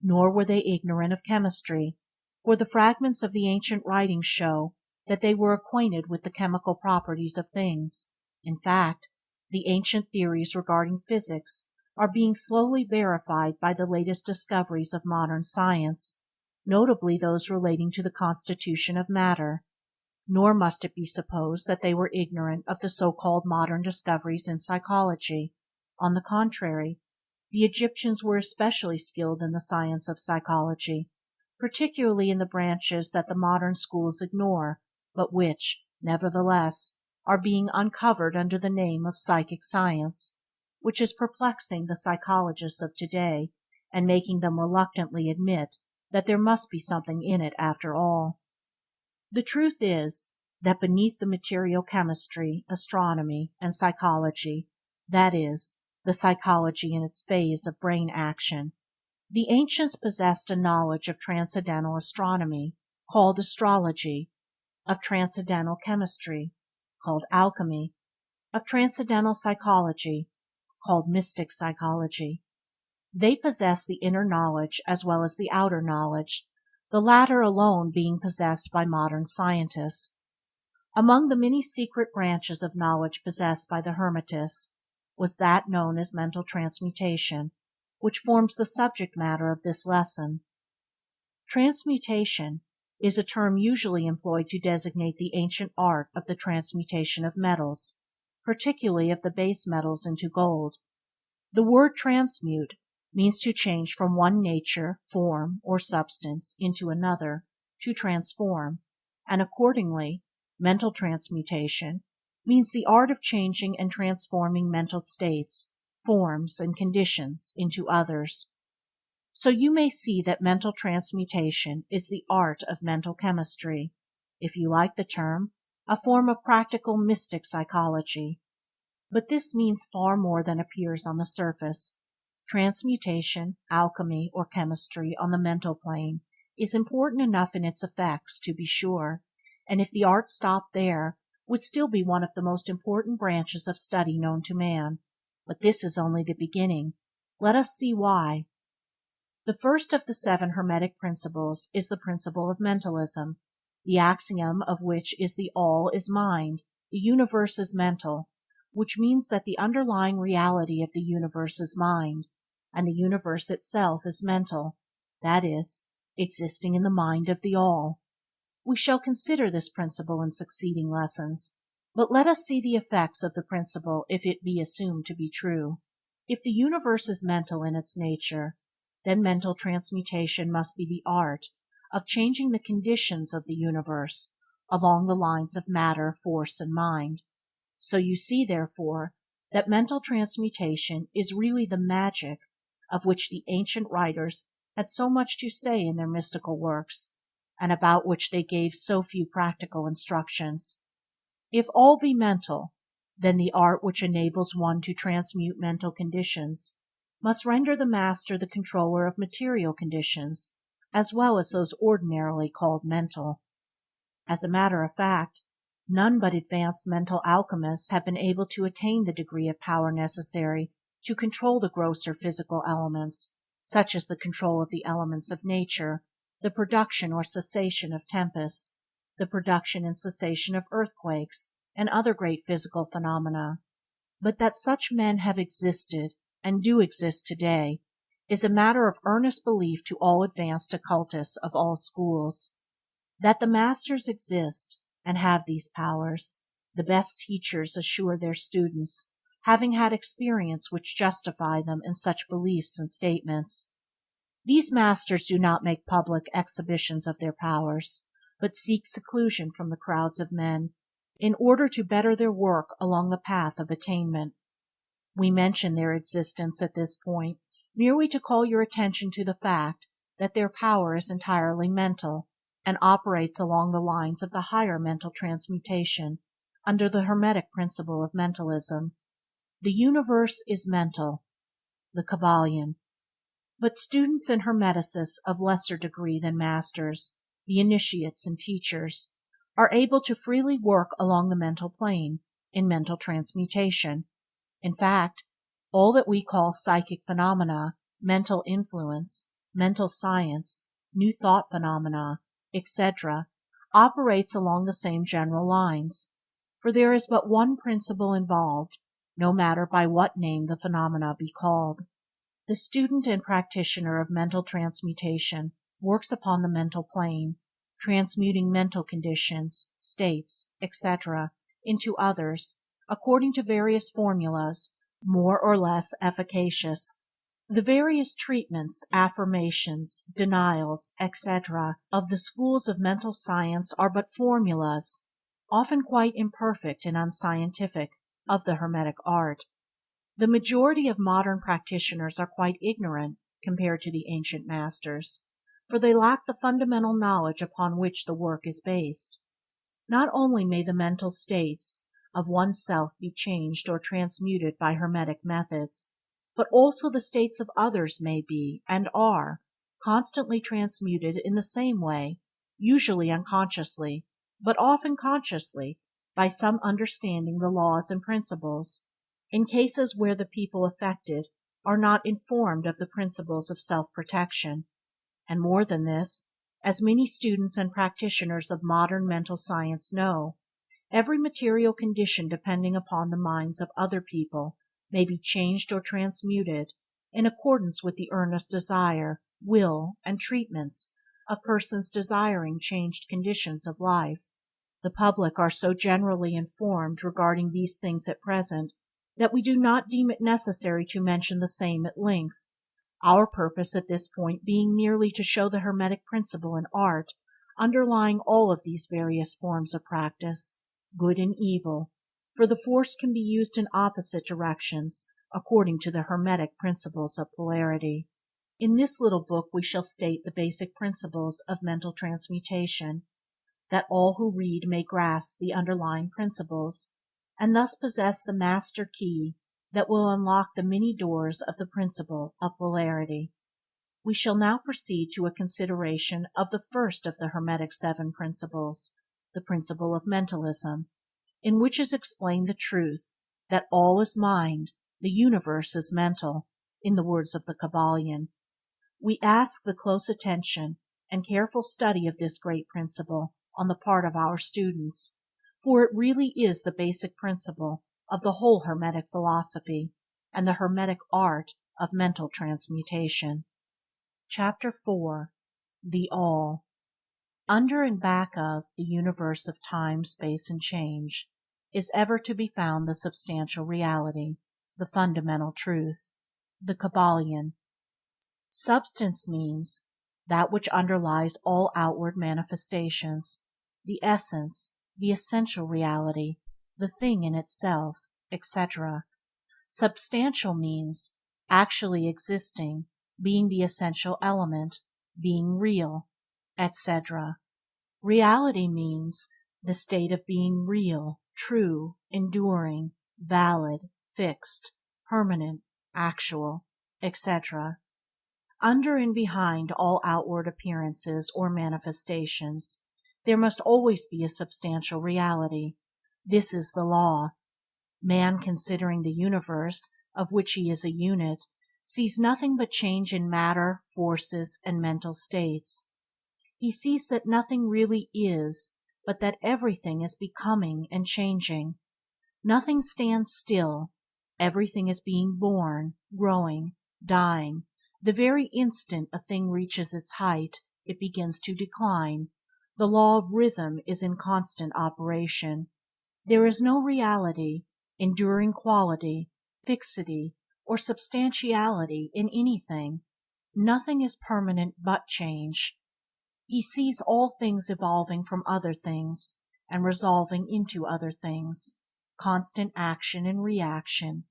Nor were they ignorant of chemistry, for the fragments of the ancient writings show that they were acquainted with the chemical properties of things. In fact, the ancient theories regarding physics are being slowly verified by the latest discoveries of modern science, notably those relating to the constitution of matter. Nor must it be supposed that they were ignorant of the so-called modern discoveries in psychology. On the contrary, the Egyptians were especially skilled in the science of psychology, particularly in the branches that the modern schools ignore, but which, nevertheless, are being uncovered under the name of psychic science, which is perplexing the psychologists of today and making them reluctantly admit that there must be something in it after all. The truth is that beneath the material chemistry, astronomy, and psychology, that is, the psychology in its phase of brain action, the ancients possessed a knowledge of transcendental astronomy, called astrology, of transcendental chemistry, called alchemy, of transcendental psychology, called mystic psychology. They possess the inner knowledge as well as the outer knowledge, the latter alone being possessed by modern scientists. Among the many secret branches of knowledge possessed by the Hermetists was that known as mental transmutation, which forms the subject matter of this lesson. Transmutation is a term usually employed to designate the ancient art of the transmutation of metals, particularly of the base metals into gold. The word transmute means to change from one nature, form, or substance into another, to transform, and accordingly, mental transmutation means the art of changing and transforming mental states, forms, and conditions into others. So you may see that mental transmutation is the art of mental chemistry, if you like the term, a form of practical mystic psychology. But this means far more than appears on the surface. Transmutation, alchemy, or chemistry on the mental plane is important enough in its effects, to be sure, and if the art stopped there, would still be one of the most important branches of study known to man. But this is only the beginning. Let us see why. The first of the 7 Hermetic Principles is the principle of Mentalism, the axiom of which is the all is mind, the universe is mental, which means that the underlying reality of the universe is mind, and the universe itself is mental, that is, existing in the mind of the all. We shall consider this principle in succeeding lessons, but let us see the effects of the principle if it be assumed to be true. If the universe is mental in its nature, then mental transmutation must be the art of changing the conditions of the universe along the lines of matter, force, and mind. So you see, therefore, that mental transmutation is really the magic of which the ancient writers had so much to say in their mystical works, and about which they gave so few practical instructions. If all be mental, then the art which enables one to transmute mental conditions must render the master the controller of material conditions, as well as those ordinarily called mental. As a matter of fact, none but advanced mental alchemists have been able to attain the degree of power necessary to control the grosser physical elements, such as the control of the elements of nature, the production or cessation of tempests, the production and cessation of earthquakes, and other great physical phenomena. But that such men have existed, and do exist today, is a matter of earnest belief to all advanced occultists of all schools. That the masters exist, and have these powers, the best teachers assure their students, having had experience which justify them in such beliefs and statements. These masters do not make public exhibitions of their powers, but seek seclusion from the crowds of men, in order to better their work along the path of attainment. We mention their existence at this point merely to call your attention to the fact that their power is entirely mental, and operates along the lines of the higher mental transmutation under the Hermetic principle of Mentalism. The universe is mental. The Kybalion. But students and Hermeticists of lesser degree than masters, the initiates and teachers, are able to freely work along the mental plane, in mental transmutation. In fact, all that we call psychic phenomena, mental influence, mental science, new thought phenomena, etc., operates along the same general lines, for there is but one principle involved, no matter by what name the phenomena be called. The student and practitioner of mental transmutation works upon the mental plane, transmuting mental conditions, states, etc., into others, according to various formulas, more or less efficacious. The various treatments, affirmations, denials, etc., of the schools of mental science are but formulas, often quite imperfect and unscientific, of the Hermetic art. The majority of modern practitioners are quite ignorant compared to the ancient masters, for they lack the fundamental knowledge upon which the work is based. Not only may the mental states of oneself be changed or transmuted by Hermetic methods, but also the states of others may be, and are, constantly transmuted in the same way, usually unconsciously, but often consciously, by some understanding the laws and principles, in cases where the people affected are not informed of the principles of self-protection. And more than this, as many students and practitioners of modern mental science know, Every material condition depending upon the minds of other people may be changed or transmuted in accordance with the earnest desire, will, and treatments of persons desiring changed conditions of life. The public are so generally informed regarding these things at present that we do not deem it necessary to mention the same at length, our purpose at this point being merely to show the Hermetic principle in art underlying all of these various forms of practice, good and evil, for the force can be used in opposite directions according to the Hermetic principles of polarity. In this little book we shall state the basic principles of mental transmutation, that all who read may grasp the underlying principles, and thus possess the master key that will unlock the many doors of the principle of polarity. We shall now proceed to a consideration of the first of the Hermetic Seven Principles, the principle of Mentalism, in which is explained the truth that all is mind, the universe is mental, in the words of the Kybalion. We ask the close attention and careful study of this great principle on the part of our students, for it really is the basic principle of the whole Hermetic philosophy and the Hermetic art of mental transmutation. Chapter 4. The All. Under and back of the universe of time, space, and change is ever to be found the substantial reality, the fundamental truth. The Kybalion. Substance means that which underlies all outward manifestations, the essence, the essential reality, the thing in itself, etc. Substantial means actually existing, being the essential element, being real, etc. Reality means the state of being real, true, enduring, valid, fixed, permanent, actual, etc. Under and behind all outward appearances or manifestations, there must always be a substantial reality. This is the law. Man, considering the universe, of which he is a unit, sees nothing but change in matter, forces, and mental states. He sees that nothing really is, but that everything is becoming and changing. Nothing stands still. Everything is being born, growing, dying. The very instant a thing reaches its height, it begins to decline. The law of rhythm is in constant operation. There is no reality, enduring quality, fixity, or substantiality in anything. Nothing is permanent but change. He sees all things evolving from other things and resolving into other things, constant action and reaction,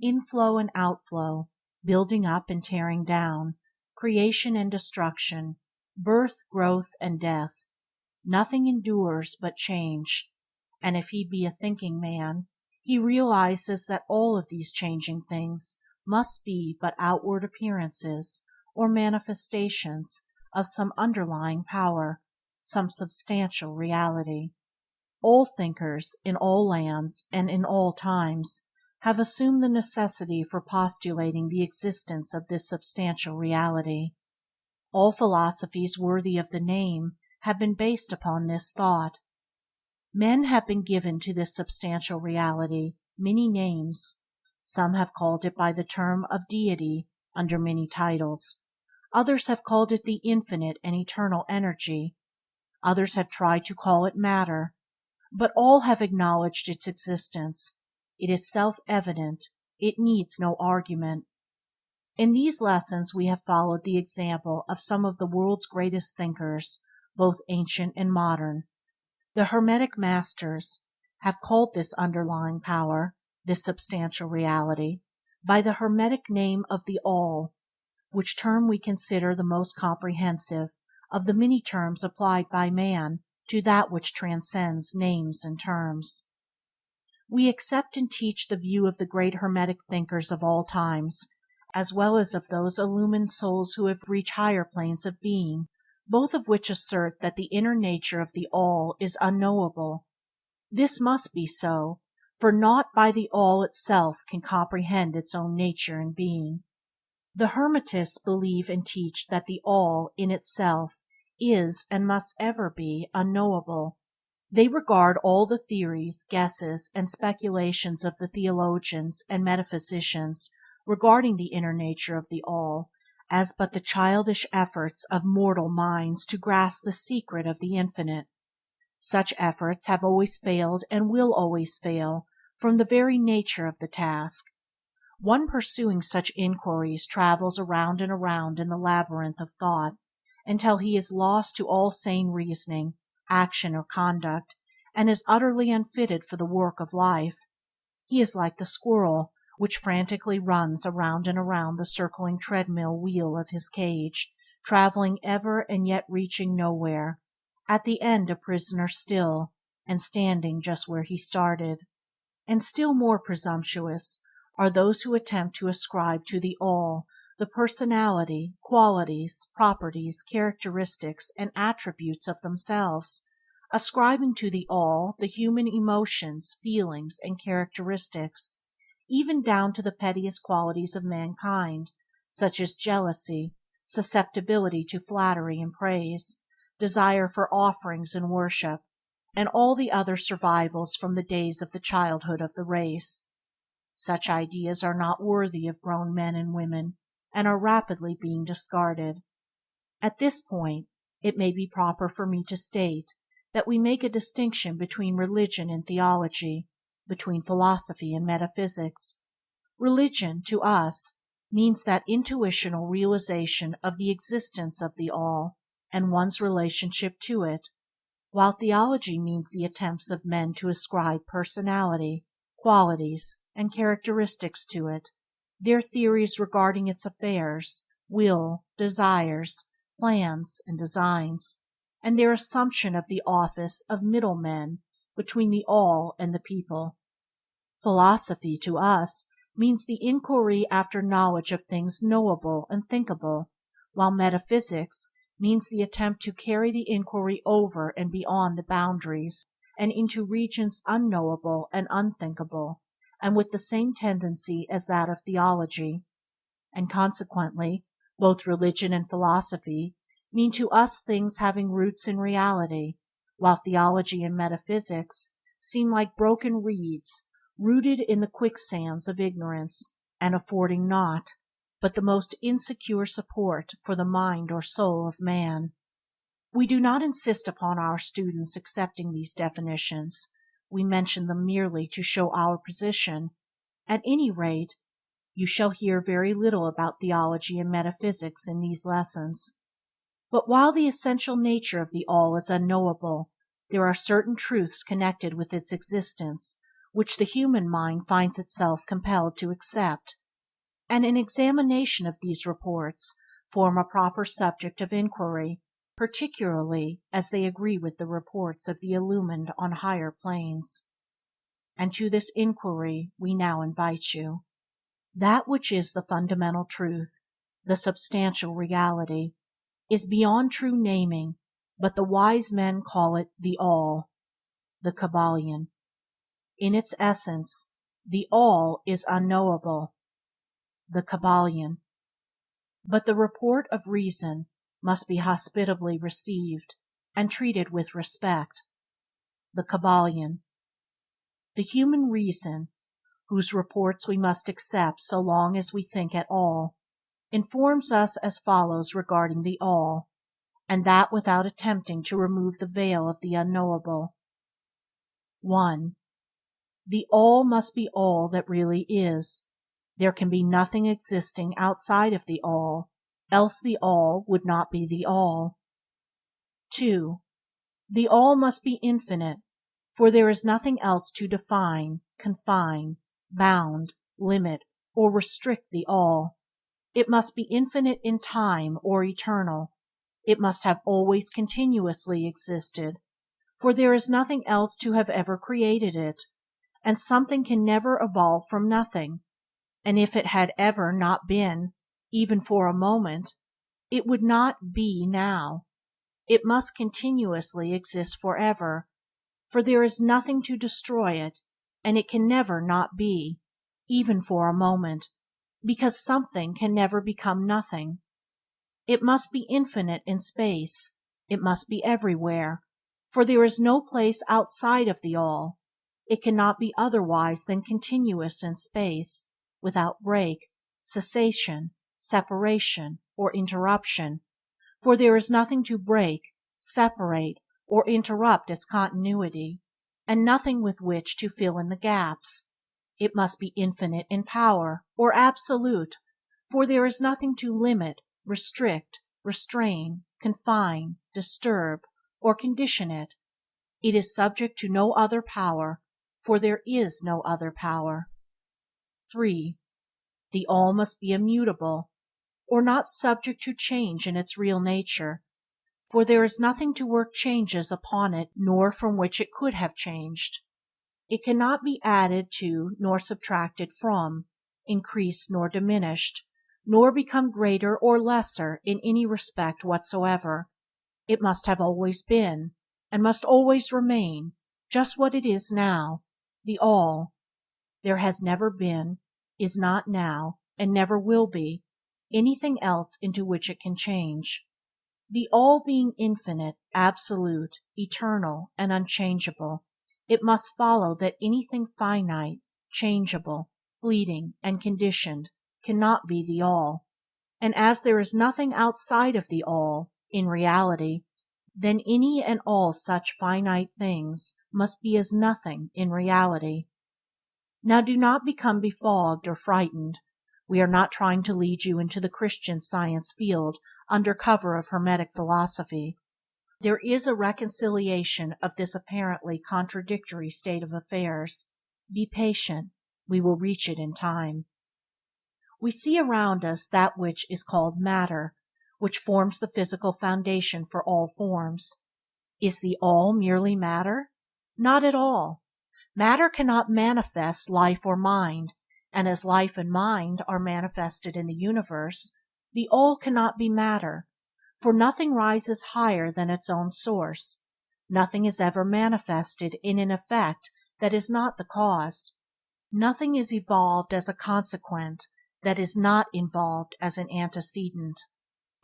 inflow and outflow, building up and tearing down, creation and destruction, birth, growth, and death. Nothing endures but change, and if he be a thinking man, he realizes that all of these changing things must be but outward appearances or manifestations of some underlying power, some substantial reality. All thinkers, in all lands and in all times, have assumed the necessity for postulating the existence of this substantial reality. All philosophies worthy of the name have been based upon this thought. Men have been given to this substantial reality many names. Some have called it by the term of deity under many titles. Others have called it the infinite and eternal energy. Others have tried to call it matter, but all have acknowledged its existence. It is self-evident. It needs no argument. In these lessons we have followed the example of some of the world's greatest thinkers, both ancient and modern. The Hermetic Masters have called this underlying power, this substantial reality, by the Hermetic name of the All, which term we consider the most comprehensive of the many terms applied by man to that which transcends names and terms. We accept and teach the view of the great Hermetic thinkers of all times, as well as of those illumined souls who have reached higher planes of being, both of which assert that the inner nature of the All is unknowable. This must be so, for naught by the All itself can comprehend its own nature and being. The Hermetists believe and teach that the All, in itself, is and must ever be unknowable. They regard all the theories, guesses, and speculations of the theologians and metaphysicians regarding the inner nature of the All as but the childish efforts of mortal minds to grasp the secret of the Infinite. Such efforts have always failed and will always fail from the very nature of the task. One pursuing such inquiries travels around and around in the labyrinth of thought until he is lost to all sane reasoning, action, or conduct, and is utterly unfitted for the work of life. He is like the squirrel which frantically runs around and around the circling treadmill wheel of his cage, traveling ever and yet reaching nowhere, at the end a prisoner still, and standing just where he started. And still more presumptuous are those who attempt to ascribe to the All the personality, qualities, properties, characteristics, and attributes of themselves, ascribing to the All the human emotions, feelings, and characteristics, even down to the pettiest qualities of mankind, such as jealousy, susceptibility to flattery and praise, desire for offerings and worship, and all the other survivals from the days of the childhood of the race. Such ideas are not worthy of grown men and women, and are rapidly being discarded. At this point it may be proper for me to state that we make a distinction between religion and theology, between philosophy and metaphysics. Religion, to us, means that intuitional realization of the existence of the All and one's relationship to it, while theology means the attempts of men to ascribe personality, qualities, and characteristics to it, their theories regarding its affairs, will, desires, plans, and designs, and their assumption of the office of middlemen between the All and the people. Philosophy, to us, means the inquiry after knowledge of things knowable and thinkable, while metaphysics means the attempt to carry the inquiry over and beyond the boundaries and into regions unknowable and unthinkable, and with the same tendency as that of theology. And consequently, both religion and philosophy mean to us things having roots in reality, while theology and metaphysics seem like broken reeds rooted in the quicksands of ignorance, and affording naught but the most insecure support for the mind or soul of man. We do not insist upon our students accepting these definitions, we mention them merely to show our position. At any rate, you shall hear very little about theology and metaphysics in these lessons. But while the essential nature of the All is unknowable, there are certain truths connected with its existence which the human mind finds itself compelled to accept, and an examination of these reports form a proper subject of inquiry, particularly as they agree with the reports of the illumined on higher planes. And to this inquiry we now invite you. That which is the fundamental truth, the substantial reality, is beyond true naming, but the wise men call it the All, the Kybalion. In its essence, the All is unknowable, the Kybalion. But the report of reason must be hospitably received and treated with respect, the Kybalion. The human reason, whose reports we must accept so long as we think at all, informs us as follows regarding the All, and that without attempting to remove the veil of the unknowable. 1. The All must be all that really is. There can be nothing existing outside of the All, else the All would not be the All. 2. The All must be infinite, for there is nothing else to define, confine, bound, limit, or restrict the All. It must be infinite in time or eternal. It must have always continuously existed, for there is nothing else to have ever created it, and something can never evolve from nothing, and if it had ever not been, even for a moment, it would not be now. It must continuously exist forever, for there is nothing to destroy it, and it can never not be, even for a moment, because something can never become nothing. It must be infinite in space. It must be everywhere, For there is no place outside of the All. It cannot be otherwise than continuous in space, without break, cessation, separation, or interruption, for there is nothing to break, separate, or interrupt its continuity, and nothing with which to fill in the gaps. It must be infinite in power, or absolute, for there is nothing to limit, restrict, restrain, confine, disturb, or condition it. It is subject to no other power, for there is no other power. 3. The All must be immutable, or not subject to change in its real nature, for there is nothing to work changes upon it nor from which it could have changed. It cannot be added to nor subtracted from, increased nor diminished, nor become greater or lesser in any respect whatsoever. It must have always been, and must always remain, just what it is now, the All. There has never been, is not now, and never will be, anything else into which it can change. The All being infinite, absolute, eternal, and unchangeable, it must follow that anything finite, changeable, fleeting, and conditioned cannot be the All. And as there is nothing outside of the All, in reality, then any and all such finite things must be as nothing in reality. Now do not become befogged or frightened. We are not trying to lead you into the Christian Science field under cover of Hermetic philosophy. There is a reconciliation of this apparently contradictory state of affairs. Be patient, we will reach it in time. We see around us that which is called matter, which forms the physical foundation for all forms. Is the All merely matter? Not at all. Matter cannot manifest life or mind, and as life and mind are manifested in the universe, the All cannot be matter, for nothing rises higher than its own source. Nothing is ever manifested in an effect that is not the cause. Nothing is evolved as a consequent that is not involved as an antecedent.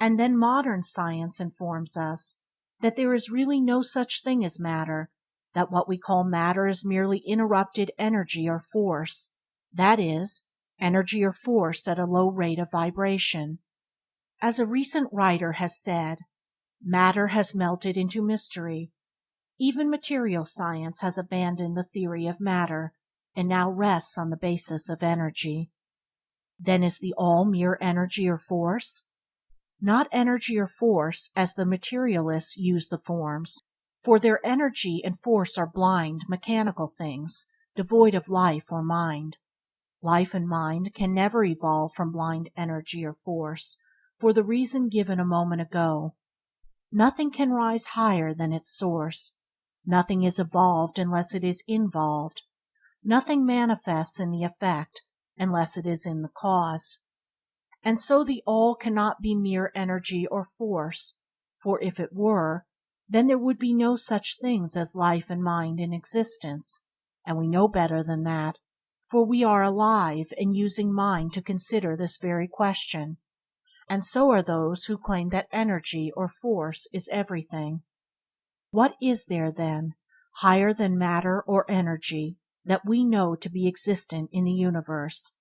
And then modern science informs us that there is really no such thing as matter, that what we call matter is merely interrupted energy or force, that is, energy or force at a low rate of vibration. As a recent writer has said, matter has melted into mystery. Even material science has abandoned the theory of matter, and now rests on the basis of energy. Then is the All mere energy or force? Not energy or force as the materialists use the forms, for their energy and force are blind, mechanical things, devoid of life or mind. Life and mind can never evolve from blind energy or force, for the reason given a moment ago. Nothing can rise higher than its source. Nothing is evolved unless it is involved. Nothing manifests in the effect unless it is in the cause. And so the All cannot be mere energy or force, for if it were, then there would be no such things as life and mind in existence, and we know better than that, for we are alive and using mind to consider this very question, and so are those who claim that energy or force is everything. What is there, then, higher than matter or energy that we know to be existent in the universe?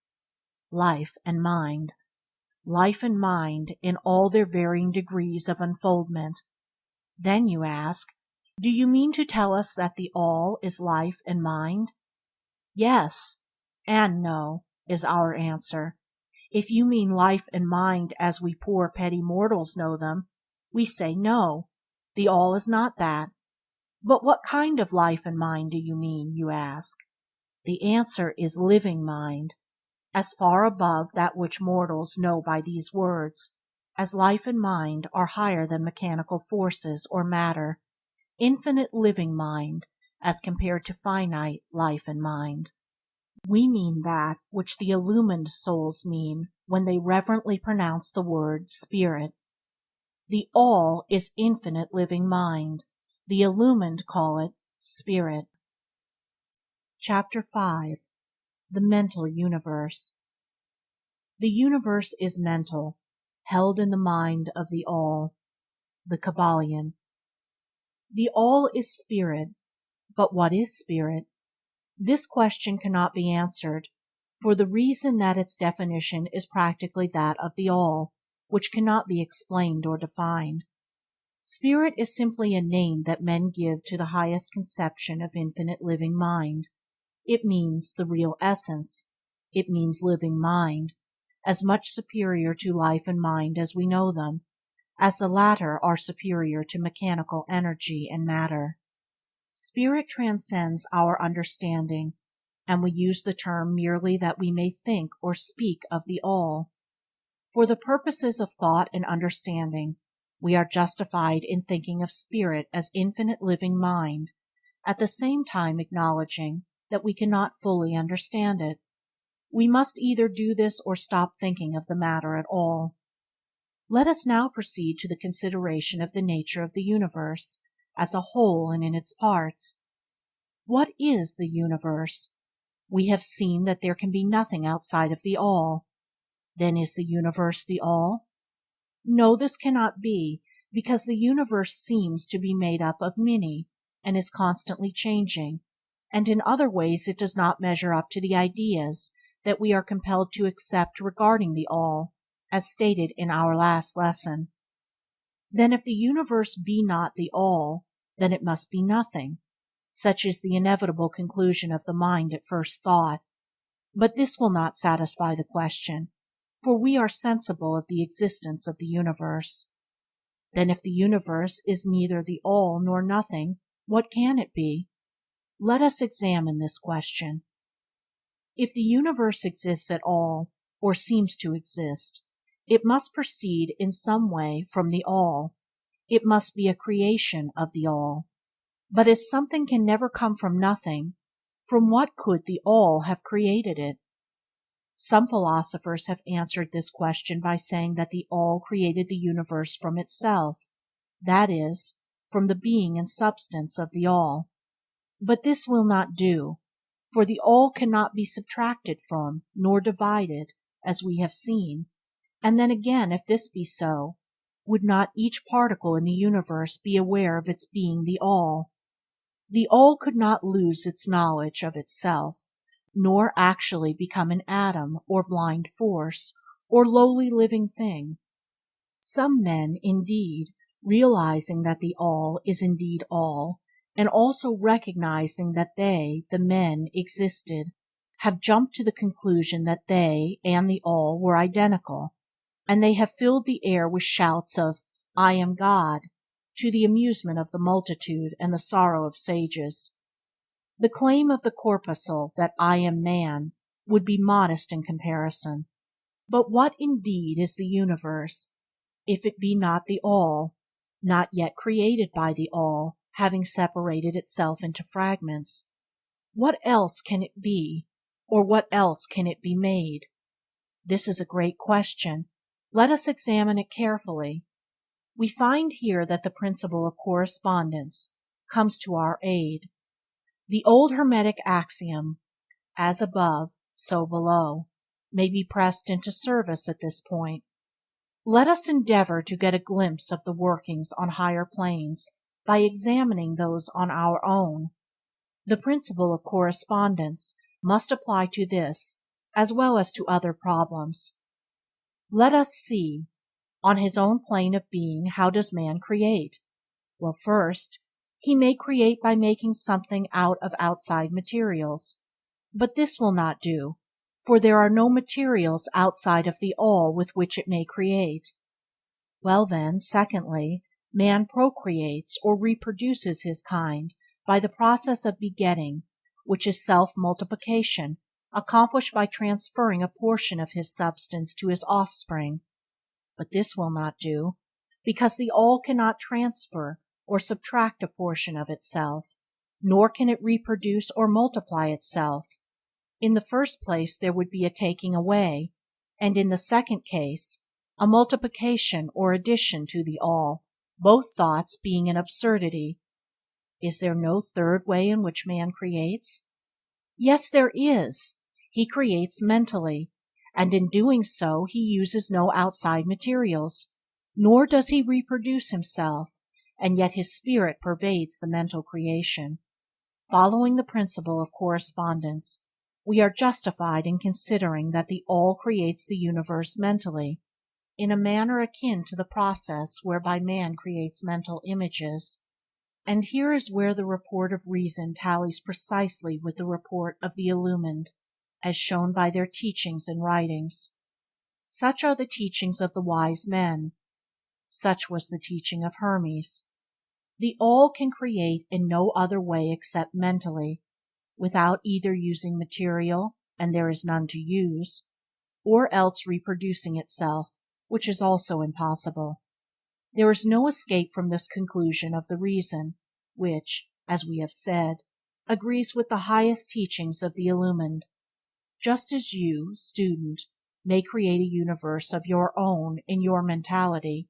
Life and mind. Life and mind in all their varying degrees of unfoldment. Then you ask, do you mean to tell us that the All is life and mind? Yes and no is our answer. If you mean life and mind as we poor petty mortals know them, we say no, the All is not that. But what kind of life and mind do you mean, you ask? The answer is living mind, as far above that which mortals know by these words, as life and mind are higher than mechanical forces or matter, infinite living mind as compared to finite life and mind. We mean that which the illumined souls mean when they reverently pronounce the word Spirit. The All is infinite living mind. The illumined call it Spirit. Chapter 5. The Mental Universe. The universe is mental, held in the mind of the All. The Kybalion. The All is Spirit, but what is Spirit? This question cannot be answered, for the reason that its definition is practically that of the All, which cannot be explained or defined. Spirit is simply a name that men give to the highest conception of infinite living mind. It means the real essence. It means living mind, as much superior to life and mind as we know them, as the latter are superior to mechanical energy and matter. Spirit transcends our understanding, and we use the term merely that we may think or speak of the All. For the purposes of thought and understanding, we are justified in thinking of Spirit as infinite living mind, at the same time acknowledging that we cannot fully understand it. We must either do this or stop thinking of the matter at all. Let us now proceed to the consideration of the nature of the universe, as a whole and in its parts. What is the universe? We have seen that there can be nothing outside of the All. Then is the universe the All? No, this cannot be, because the universe seems to be made up of many, and is constantly changing, and in other ways it does not measure up to the ideas that we are compelled to accept regarding the All, as stated in our last lesson. Then if the universe be not the All, then it must be nothing. Such is the inevitable conclusion of the mind at first thought. But this will not satisfy the question, for we are sensible of the existence of the universe. Then if the universe is neither the All nor nothing, what can it be? Let us examine this question. If the universe exists at all, or seems to exist, it must proceed in some way from the All. It must be a creation of the All. But as something can never come from nothing, from what could the All have created it? Some philosophers have answered this question by saying that the All created the universe from itself, that is, from the being and substance of the All. But this will not do, for the All cannot be subtracted from, nor divided, as we have seen. And then again, if this be so, would not each particle in the universe be aware of its being the All? The All could not lose its knowledge of itself, nor actually become an atom, or blind force, or lowly living thing. Some men, indeed, realizing that the All is indeed All, and also recognizing that they, the men, existed, have jumped to the conclusion that they and the All were identical, and they have filled the air with shouts of "I am God," to the amusement of the multitude and the sorrow of sages. The claim of the corpuscle that "I am man" would be modest in comparison. But what indeed is the universe, if it be not the All, not yet created by the All, having separated itself into fragments? What else can it be, or what else can it be made? This is a great question. Let us examine it carefully. We find here that the principle of correspondence comes to our aid. The old Hermetic axiom, "as above, so below," may be pressed into service at this point. Let us endeavor to get a glimpse of the workings on higher planes by examining those on our own. The principle of correspondence must apply to this as well as to other problems. Let us see, on his own plane of being, how does man create? Well, first, he may create by making something out of outside materials. But this will not do, for there are no materials outside of the All with which it may create. Well then, secondly, man procreates or reproduces his kind by the process of begetting, which is self-multiplication, accomplished by transferring a portion of his substance to his offspring. But this will not do, because the All cannot transfer or subtract a portion of itself, nor can it reproduce or multiply itself. In the first place there would be a taking away, and in the second case, a multiplication or addition to the All, both thoughts being an absurdity. Is there no third way in which man creates? Yes, there is. He creates mentally, and in doing so he uses no outside materials, nor does he reproduce himself, and yet his spirit pervades the mental creation. Following the principle of correspondence, we are justified in considering that the All creates the universe mentally, in a manner akin to the process whereby man creates mental images. And here is where the report of reason tallies precisely with the report of the illumined, as shown by their teachings and writings. Such are the teachings of the wise men. Such was the teaching of Hermes. The All can create in no other way except mentally, without either using material, and there is none to use, or else reproducing itself, which is also impossible. There is no escape from this conclusion of the reason, which, as we have said, agrees with the highest teachings of the illumined. Just as you, student, may create a universe of your own in your mentality,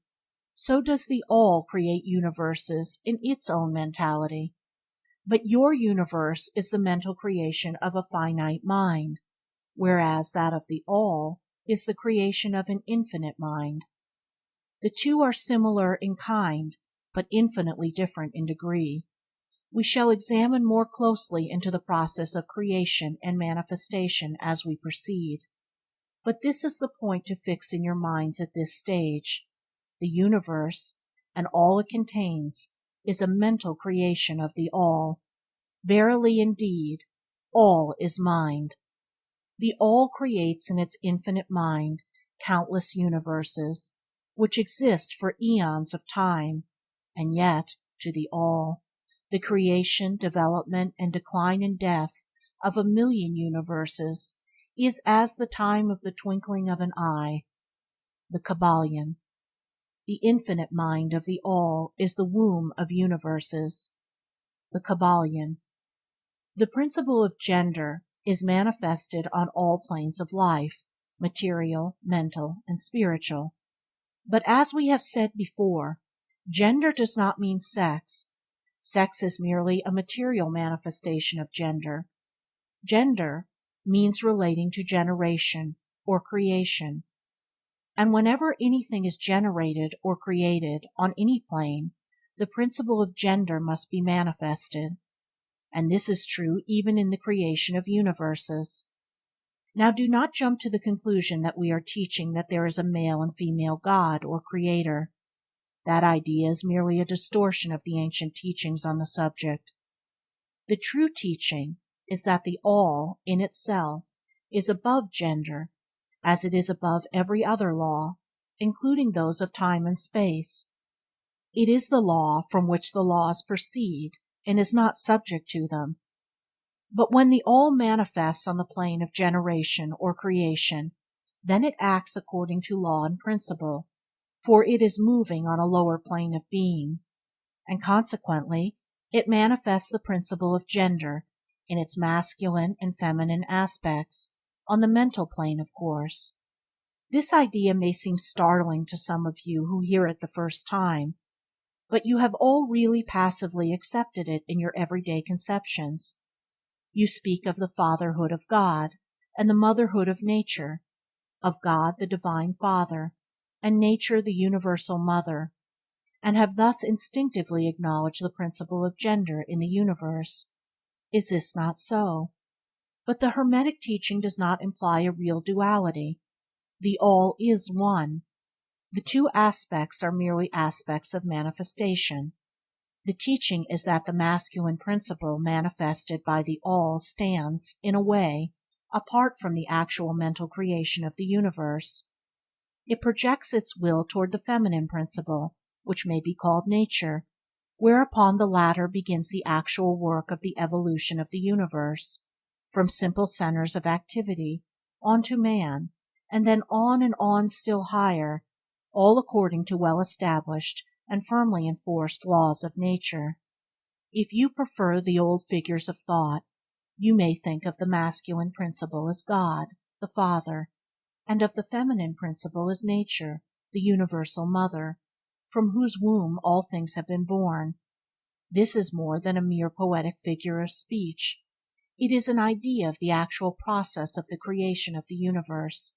so does the All create universes in its own mentality. But your universe is the mental creation of a finite mind, whereas that of the All is the creation of an infinite mind. The two are similar in kind, but infinitely different in degree. We shall examine more closely into the process of creation and manifestation as we proceed. But this is the point to fix in your minds at this stage. The universe, and all it contains, is a mental creation of the All. Verily indeed, all is mind. The All creates in its infinite mind countless universes, which exist for eons of time, and yet, to the All, the creation, development, and decline and death of 1,000,000 universes is as the time of the twinkling of an eye. The Kybalion. The infinite mind of the All is the womb of universes. The Kybalion. The principle of gender is manifested on all planes of life, material, mental, and spiritual. But as we have said before, gender does not mean sex. Sex is merely a material manifestation of gender. Gender means relating to generation or creation. And whenever anything is generated or created on any plane, the principle of gender must be manifested. And this is true even in the creation of universes. Now do not jump to the conclusion that we are teaching that there is a male and female God or Creator. That idea is merely a distortion of the ancient teachings on the subject. The true teaching is that the All, in itself, is above gender, as it is above every other law, including those of time and space. It is the law from which the laws proceed, and is not subject to them. But when the All manifests on the plane of generation or creation, then it acts according to law and principle, for it is moving on a lower plane of being, and consequently it manifests the principle of gender in its masculine and feminine aspects, on the mental plane, of course. This idea may seem startling to some of you who hear it the first time, but you have all really passively accepted it in your everyday conceptions. You speak of the fatherhood of God and the motherhood of nature, of God the Divine Father, and nature the Universal Mother, and have thus instinctively acknowledged the principle of gender in the universe. Is this not so? But the Hermetic teaching does not imply a real duality. The All is one. The two aspects are merely aspects of manifestation. The teaching is that the masculine principle manifested by the All stands, in a way, apart from the actual mental creation of the universe. It projects its will toward the feminine principle, which may be called nature, whereupon the latter begins the actual work of the evolution of the universe, from simple centers of activity, on to man, and then on and on still higher, all according to well-established and firmly enforced laws of nature. If you prefer the old figures of thought, you may think of the masculine principle as God, the Father, and of the feminine principle as Nature, the Universal Mother, from whose womb all things have been born. This is more than a mere poetic figure of speech. It is an idea of the actual process of the creation of the universe.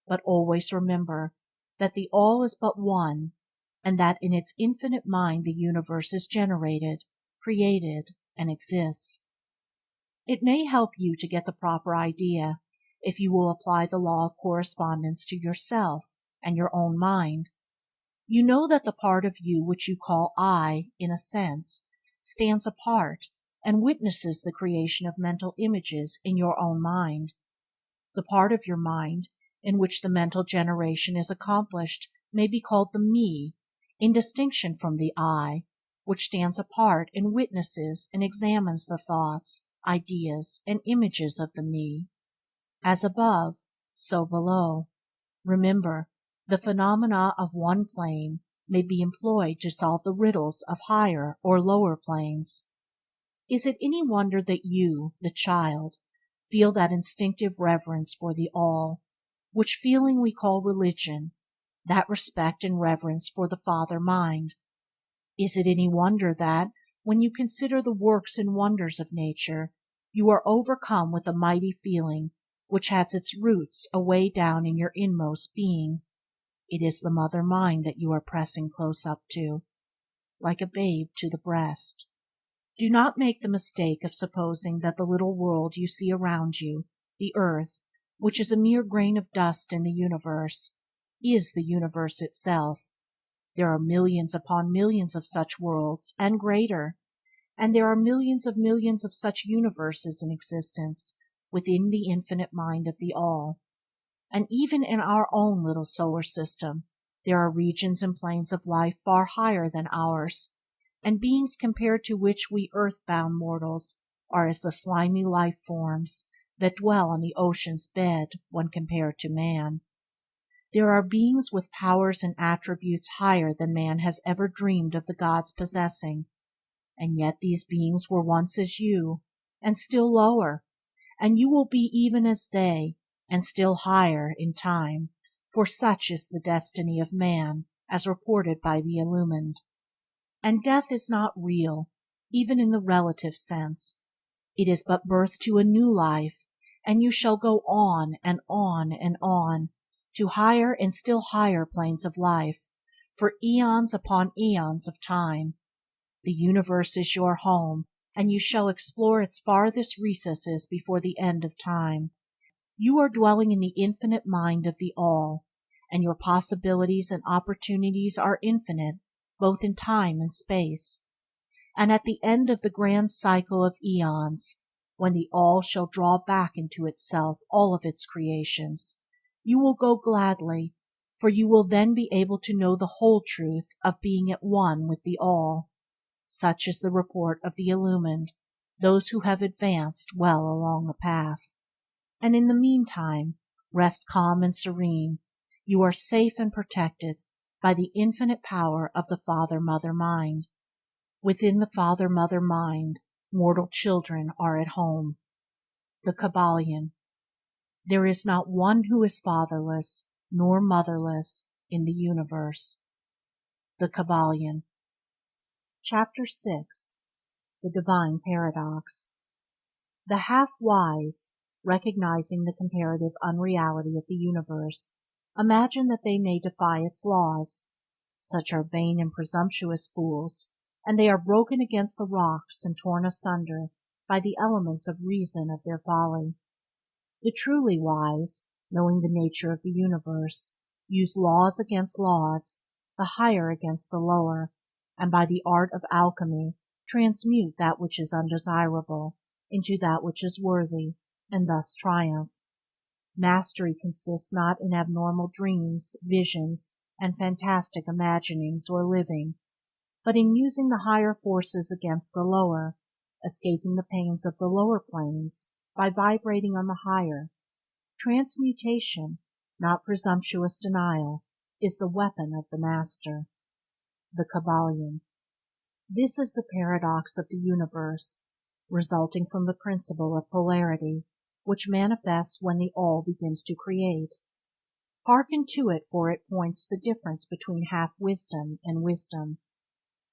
But always remember that the All is but one, and that in its infinite mind the universe is generated, created, and exists. It may help you to get the proper idea if you will apply the law of correspondence to yourself and your own mind. You know that the part of you which you call I, in a sense, stands apart and witnesses the creation of mental images in your own mind. The part of your mind in which the mental generation is accomplished may be called the Me, in distinction from the I, which stands apart and witnesses and examines the thoughts, ideas, and images of the Me. As above, so below. Remember, the phenomena of one plane may be employed to solve the riddles of higher or lower planes. Is it any wonder that you, the child, feel that instinctive reverence for the All, which feeling we call religion, that respect and reverence for the Father Mind? Is it any wonder that, when you consider the works and wonders of nature, you are overcome with a mighty feeling which has its roots away down in your inmost being? It is the Mother Mind that you are pressing close up to, like a babe to the breast. Do not make the mistake of supposing that the little world you see around you, the earth, which is a mere grain of dust in the universe, is the universe itself. There are millions upon millions of such worlds, and greater, and there are millions of such universes in existence within the infinite mind of the All. And even in our own little solar system there are regions and planes of life far higher than ours, and beings compared to which we earth-bound mortals are as the slimy life forms that dwell on the ocean's bed when compared to man. There are beings with powers and attributes higher than man has ever dreamed of the gods possessing, and yet these beings were once as you, and still lower, and you will be even as they, and still higher in time, for such is the destiny of man, as reported by the illumined. And death is not real, even in the relative sense. It is but birth to a new life, and you shall go on and on and on, to higher and still higher planes of life, for eons upon eons of time. The universe is your home, and you shall explore its farthest recesses before the end of time. You are dwelling in the infinite mind of the All, and your possibilities and opportunities are infinite, both in time and space. And at the end of the grand cycle of eons, when the All shall draw back into itself all of its creations, you will go gladly, for you will then be able to know the whole truth of being at one with the All. Such is the report of the illumined, those who have advanced well along the path. And in the meantime, rest calm and serene. You are safe and protected by the infinite power of the Father-Mother Mind. Within the Father-Mother Mind, mortal children are at home. The Kybalion. There is not one who is fatherless nor motherless in the universe. The Kybalion. Chapter 6. The Divine Paradox. The half-wise, recognizing the comparative unreality of the universe, imagine that they may defy its laws. Such are vain and presumptuous fools, and they are broken against the rocks and torn asunder by the elements of reason of their folly. The truly wise, knowing the nature of the universe, use laws against laws, the higher against the lower, and by the art of alchemy transmute that which is undesirable into that which is worthy, and thus triumph. Mastery consists not in abnormal dreams, visions, and fantastic imaginings or living, but in using the higher forces against the lower, escaping the pains of the lower planes by vibrating on the higher. Transmutation, not presumptuous denial, is the weapon of the master. The Kybalion. This is the paradox of the universe, resulting from the principle of polarity, which manifests when the All begins to create. Hearken to it, for it points the difference between half-wisdom and wisdom.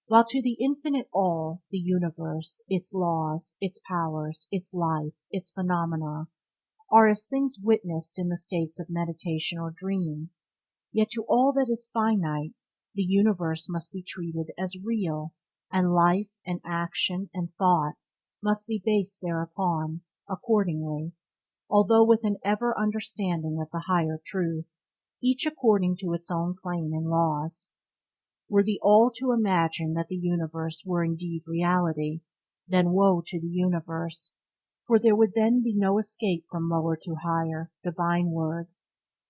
While to the infinite All, the universe, its laws, its powers, its life, its phenomena, are as things witnessed in the states of meditation or dream, yet to all that is finite, the universe must be treated as real, and life and action and thought must be based thereupon, accordingly, although with an ever understanding of the higher truth, each according to its own plane and laws. Were the all to imagine that the universe were indeed reality, then woe to the universe, for there would then be no escape from lower to higher, divine word.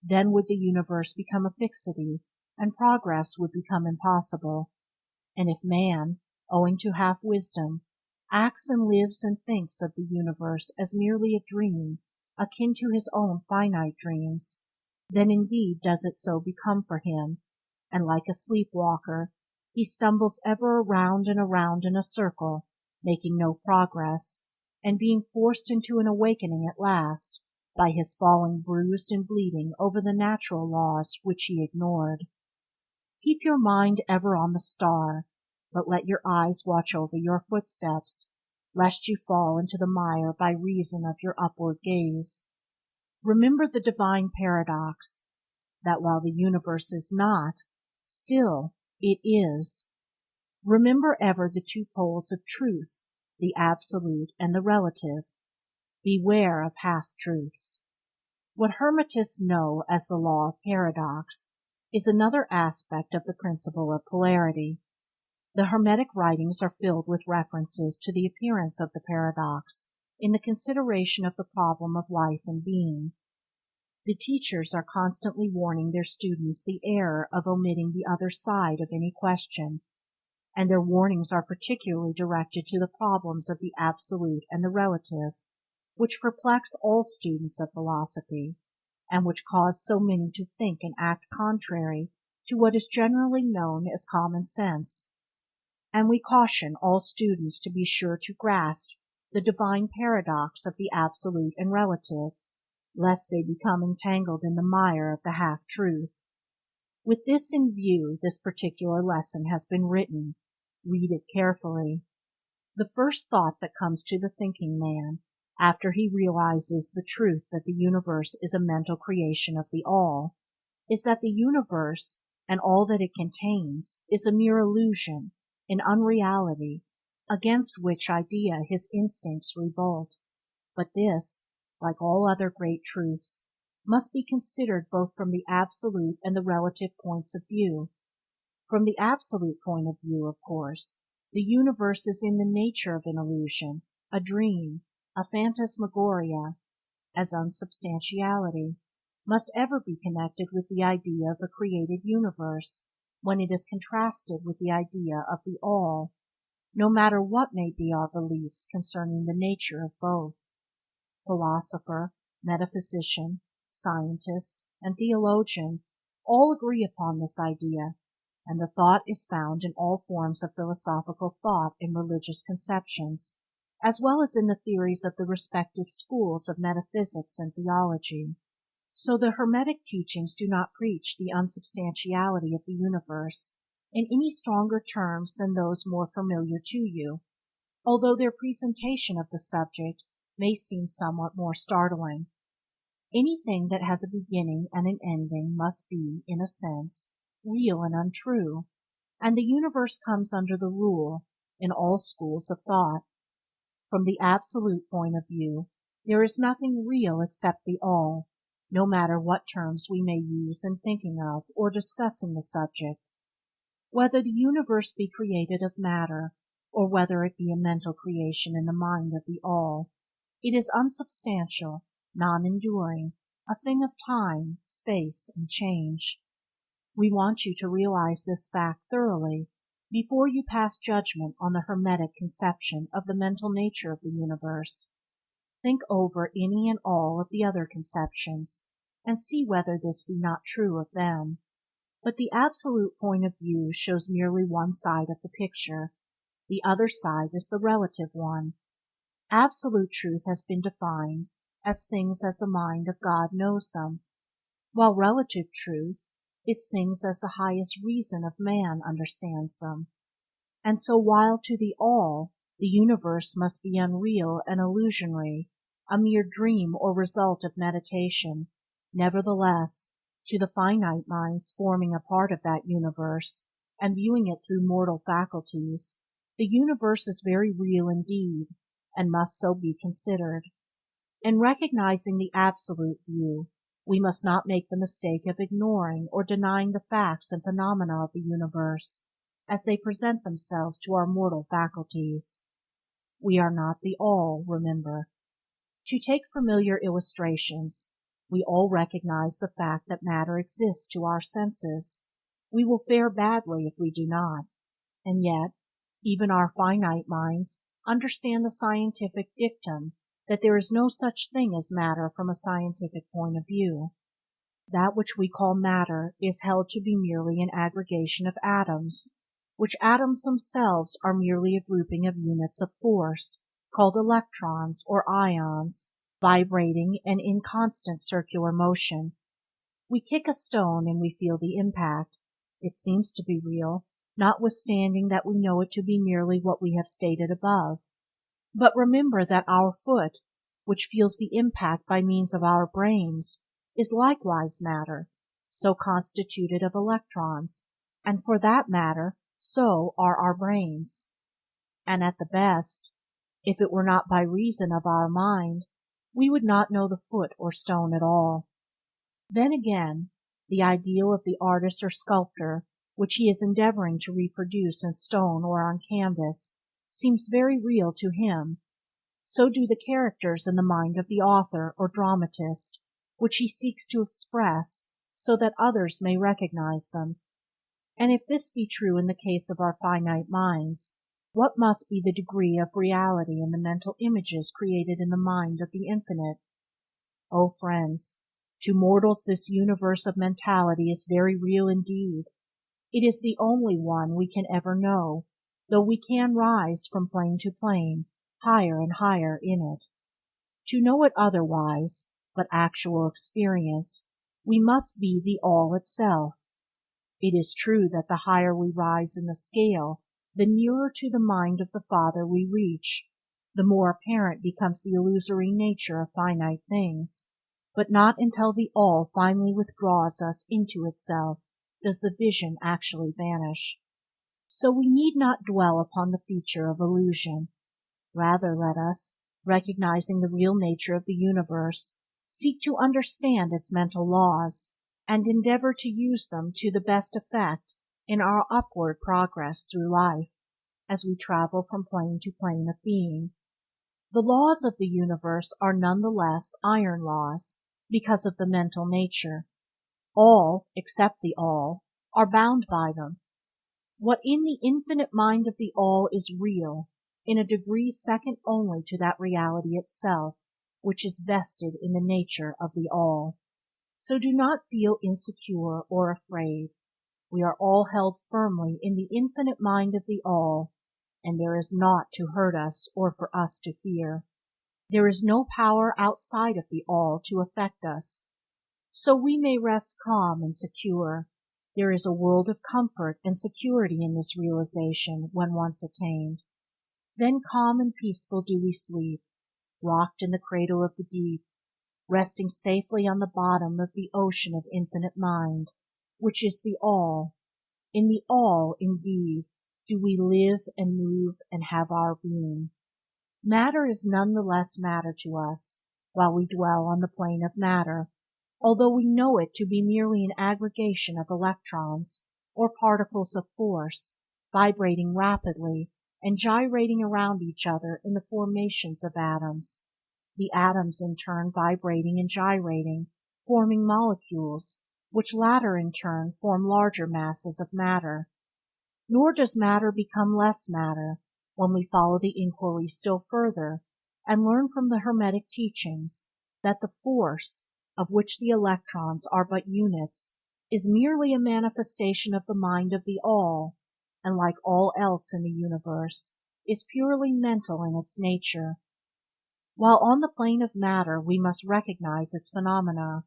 Then would the universe become a fixity, and progress would become impossible. And if man, owing to half-wisdom, acts and lives and thinks of the universe as merely a dream, akin to his own finite dreams, then indeed does it so become for him, and like a sleep-walker, he stumbles ever around and around in a circle, making no progress, and being forced into an awakening at last, by his falling bruised and bleeding over the natural laws which he ignored. Keep your mind ever on the star, but let your eyes watch over your footsteps, lest you fall into the mire by reason of your upward gaze. Remember the divine paradox, that while the universe is not, still it is. Remember ever the two poles of truth, the absolute and the relative. Beware of half-truths. What Hermetists know as the law of paradox is another aspect of the principle of polarity. The Hermetic writings are filled with references to the appearance of the paradox in the consideration of the problem of life and being. The teachers are constantly warning their students the error of omitting the other side of any question, and their warnings are particularly directed to the problems of the absolute and the relative, which perplex all students of philosophy, and which cause so many to think and act contrary to what is generally known as common sense. And we caution all students to be sure to grasp the divine paradox of the absolute and relative, lest they become entangled in the mire of the half-truth. With this in view, this particular lesson has been written. Read it carefully. The first thought that comes to the thinking man, after he realizes the truth that the universe is a mental creation of the All, is that the universe and all that it contains is a mere illusion, an unreality, against which idea his instincts revolt. But this, like all other great truths, must be considered both from the absolute and the relative points of view. From the absolute point of view, of course, the universe is in the nature of an illusion, a dream, a phantasmagoria, as unsubstantiality, must ever be connected with the idea of a created universe, when it is contrasted with the idea of the All, no matter what may be our beliefs concerning the nature of both. Philosopher, metaphysician, scientist, and theologian all agree upon this idea, and the thought is found in all forms of philosophical thought and religious conceptions, as well as in the theories of the respective schools of metaphysics and theology. So the Hermetic teachings do not preach the unsubstantiality of the universe in any stronger terms than those more familiar to you, although their presentation of the subject may seem somewhat more startling. Anything that has a beginning and an ending must be, in a sense, real and untrue, and the universe comes under the rule in all schools of thought. From the absolute point of view, there is nothing real except the All, no matter what terms we may use in thinking of or discussing the subject. Whether the universe be created of matter, or whether it be a mental creation in the mind of the All, it is unsubstantial, non-enduring, a thing of time, space, and change. We want you to realize this fact thoroughly before you pass judgment on the Hermetic conception of the mental nature of the universe. Think over any and all of the other conceptions, and see whether this be not true of them. But the absolute point of view shows merely one side of the picture. The other side is the relative one. Absolute truth has been defined as things as the mind of God knows them, while relative truth is things as the highest reason of man understands them. And so while to the All the universe must be unreal and illusionary, a mere dream or result of meditation, nevertheless, to the finite minds forming a part of that universe, and viewing it through mortal faculties, the universe is very real indeed, and must so be considered. In recognizing the absolute view, we must not make the mistake of ignoring or denying the facts and phenomena of the universe as they present themselves to our mortal faculties. We are not the All, remember. To take familiar illustrations, we all recognize the fact that matter exists to our senses. We will fare badly if we do not, and yet even our finite minds understand the scientific dictum that there is no such thing as matter from a scientific point of view. That which we call matter is held to be merely an aggregation of atoms, which atoms themselves are merely a grouping of units of force, called electrons or ions, vibrating and in constant circular motion. We kick a stone and we feel the impact. It seems to be real, notwithstanding that we know it to be merely what we have stated above. But remember that our foot, which feels the impact by means of our brains, is likewise matter, so constituted of electrons, and for that matter, so are our brains. And at the best, if it were not by reason of our mind, we would not know the foot or stone at all. Then again, the ideal of the artist or sculptor, which he is endeavoring to reproduce in stone or on canvas, seems very real to him. So do the characters in the mind of the author or dramatist, which he seeks to express so that others may recognize them. And if this be true in the case of our finite minds, what must be the degree of reality in the mental images created in the mind of the Infinite? O friends, to mortals this universe of mentality is very real indeed. It is the only one we can ever know, though we can rise from plane to plane, higher and higher in it. To know it otherwise, but actual experience, we must be the All itself. It is true that the higher we rise in the scale, the nearer to the mind of the Father we reach, the more apparent becomes the illusory nature of finite things, but not until the All finally withdraws us into itself does the vision actually vanish. So we need not dwell upon the feature of illusion. Rather let us, recognizing the real nature of the universe, seek to understand its mental laws, and endeavor to use them to the best effect in our upward progress through life, as we travel from plane to plane of being. The laws of the universe are none the less iron laws because of the mental nature. All, except the All, are bound by them. What in the infinite mind of the All is real, in a degree second only to that reality itself, which is vested in the nature of the All. So do not feel insecure or afraid. We are all held firmly in the infinite mind of the All, and there is naught to hurt us or for us to fear. There is no power outside of the All to affect us. So we may rest calm and secure. There is a world of comfort and security in this realization when once attained. Then calm and peaceful do we sleep, rocked in the cradle of the deep, resting safely on the bottom of the ocean of infinite mind, which is the All. In the All, indeed, do we live and move and have our being. Matter is none the less matter to us, while we dwell on the plane of matter, although we know it to be merely an aggregation of electrons, or particles of force, vibrating rapidly and gyrating around each other in the formations of atoms, the atoms in turn vibrating and gyrating, forming molecules, which latter in turn form larger masses of matter. Nor does matter become less matter when we follow the inquiry still further and learn from the Hermetic teachings that the force, of which the electrons are but units, is merely a manifestation of the mind of the All, and like all else in the universe, is purely mental in its nature. While on the plane of matter we must recognize its phenomena,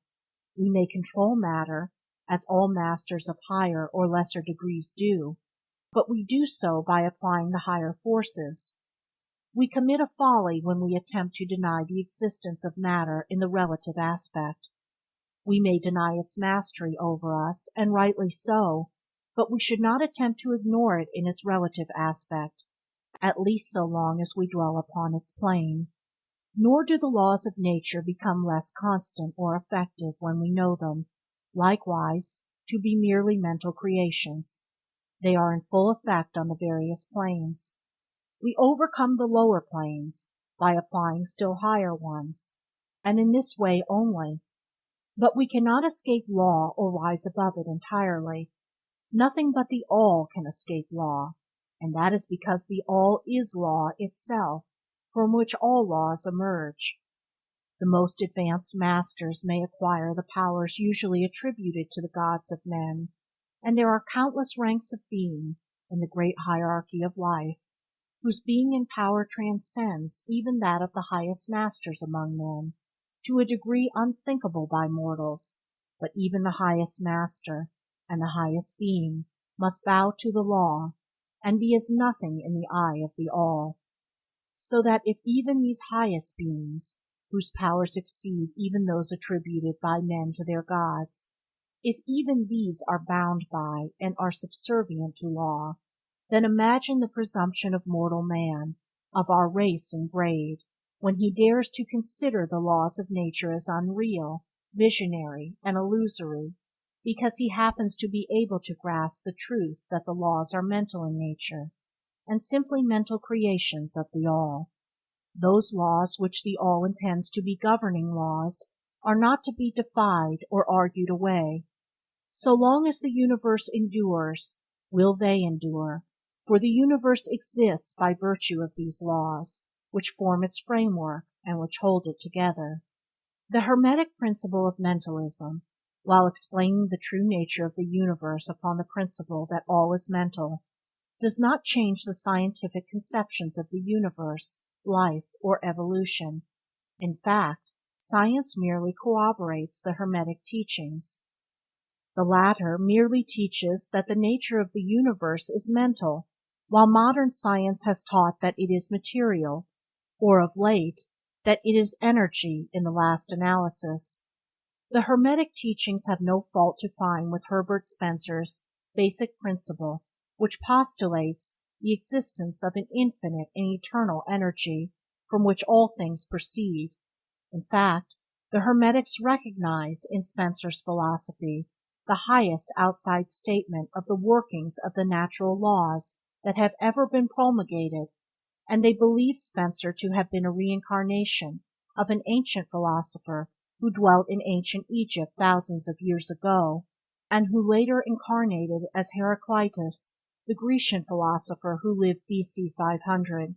we may control matter, as all masters of higher or lesser degrees do, but we do so by applying the higher forces. We commit a folly when we attempt to deny the existence of matter in the relative aspect. We may deny its mastery over us, and rightly so, but we should not attempt to ignore it in its relative aspect, at least so long as we dwell upon its plane. Nor do the laws of nature become less constant or effective when we know them, likewise, to be merely mental creations. They are in full effect on the various planes. We overcome the lower planes by applying still higher ones, and in this way only. But we cannot escape law or rise above it entirely. Nothing but the All can escape law, and that is because the All is law itself, from which all laws emerge. The most advanced masters may acquire the powers usually attributed to the gods of men, and there are countless ranks of being in the great hierarchy of life, whose being and power transcends even that of the highest masters among men, to a degree unthinkable by mortals, but even the highest master and the highest being must bow to the law, and be as nothing in the eye of the All. So that if even these highest beings, whose powers exceed even those attributed by men to their gods, if even these are bound by and are subservient to law, then imagine the presumption of mortal man, of our race and grade, when he dares to consider the laws of nature as unreal, visionary, and illusory, because he happens to be able to grasp the truth that the laws are mental in nature, and simply mental creations of the All. Those laws which the All intends to be governing laws are not to be defied or argued away. So long as the universe endures, will they endure, for the universe exists by virtue of these laws, which form its framework and which hold it together. The Hermetic principle of Mentalism, while explaining the true nature of the universe upon the principle that all is mental, does not change the scientific conceptions of the universe, life, or evolution. In fact, science merely corroborates the Hermetic teachings. The latter merely teaches that the nature of the universe is mental, while modern science has taught that it is material, or of late, that it is energy in the last analysis. The Hermetic teachings have no fault to find with Herbert Spencer's basic principle, which postulates the existence of an infinite and eternal energy from which all things proceed. In fact, the Hermetics recognize in Spencer's philosophy the highest outside statement of the workings of the natural laws that have ever been promulgated, and they believe Spencer to have been a reincarnation of an ancient philosopher who dwelt in ancient Egypt thousands of years ago, and who later incarnated as Heraclitus, the Grecian philosopher who lived BC 500.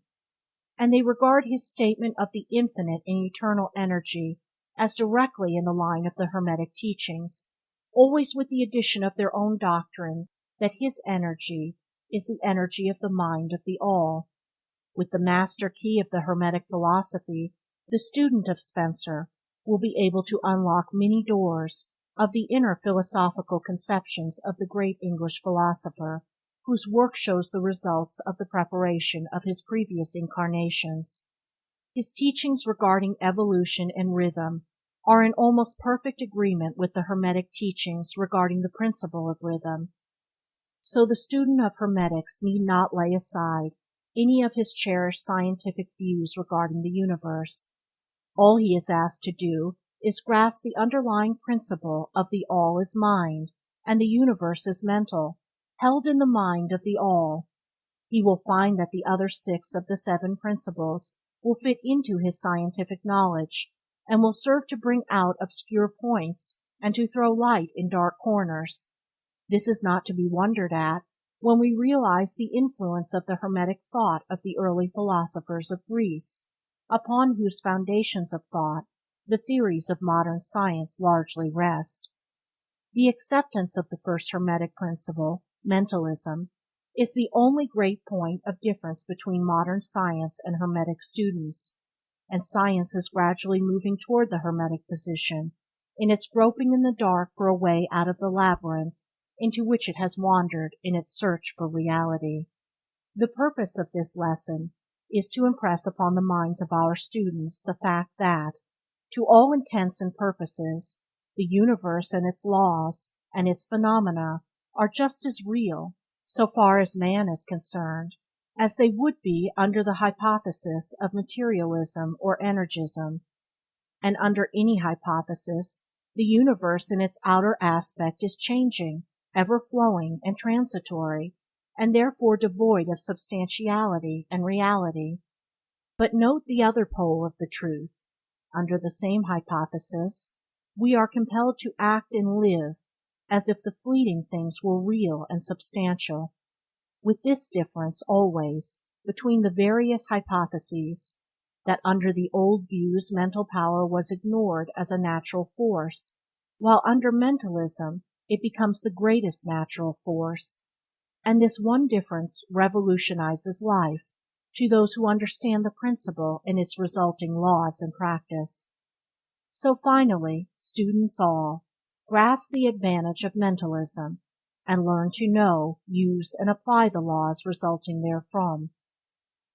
And they regard his statement of the infinite and eternal energy as directly in the line of the Hermetic teachings, always with the addition of their own doctrine that his energy is the energy of the mind of the All. With the master key of the Hermetic philosophy, the student of Spencer will be able to unlock many doors of the inner philosophical conceptions of the great English philosopher, whose work shows the results of the preparation of his previous incarnations. His teachings regarding evolution and rhythm are in almost perfect agreement with the Hermetic teachings regarding the principle of rhythm. So the student of Hermetics need not lay aside any of his cherished scientific views regarding the universe. All he is asked to do is grasp the underlying principle of the All is mind and the universe is mental, held in the mind of the All. He will find that the other 6 of the 7 principles will fit into his scientific knowledge, and will serve to bring out obscure points and to throw light in dark corners. This is not to be wondered at when we realize the influence of the Hermetic thought of the early philosophers of Greece, upon whose foundations of thought the theories of modern science largely rest. The acceptance of the first Hermetic principle, Mentalism, is the only great point of difference between modern science and Hermetic students, and science is gradually moving toward the Hermetic position in its groping in the dark for a way out of the labyrinth into which it has wandered in its search for reality. The purpose of this lesson is to impress upon the minds of our students the fact that, to all intents and purposes, the universe and its laws and its phenomena are just as real, so far as man is concerned, as they would be under the hypothesis of materialism or energism. And under any hypothesis, the universe in its outer aspect is changing, ever-flowing, and transitory, and therefore devoid of substantiality and reality. But note the other pole of the truth. Under the same hypothesis, we are compelled to act and live as if the fleeting things were real and substantial, with this difference always between the various hypotheses, that under the old views mental power was ignored as a natural force, while under mentalism it becomes the greatest natural force, and this one difference revolutionizes life to those who understand the principle and its resulting laws and practice. So finally, students all, grasp the advantage of mentalism and learn to know, use, and apply the laws resulting therefrom.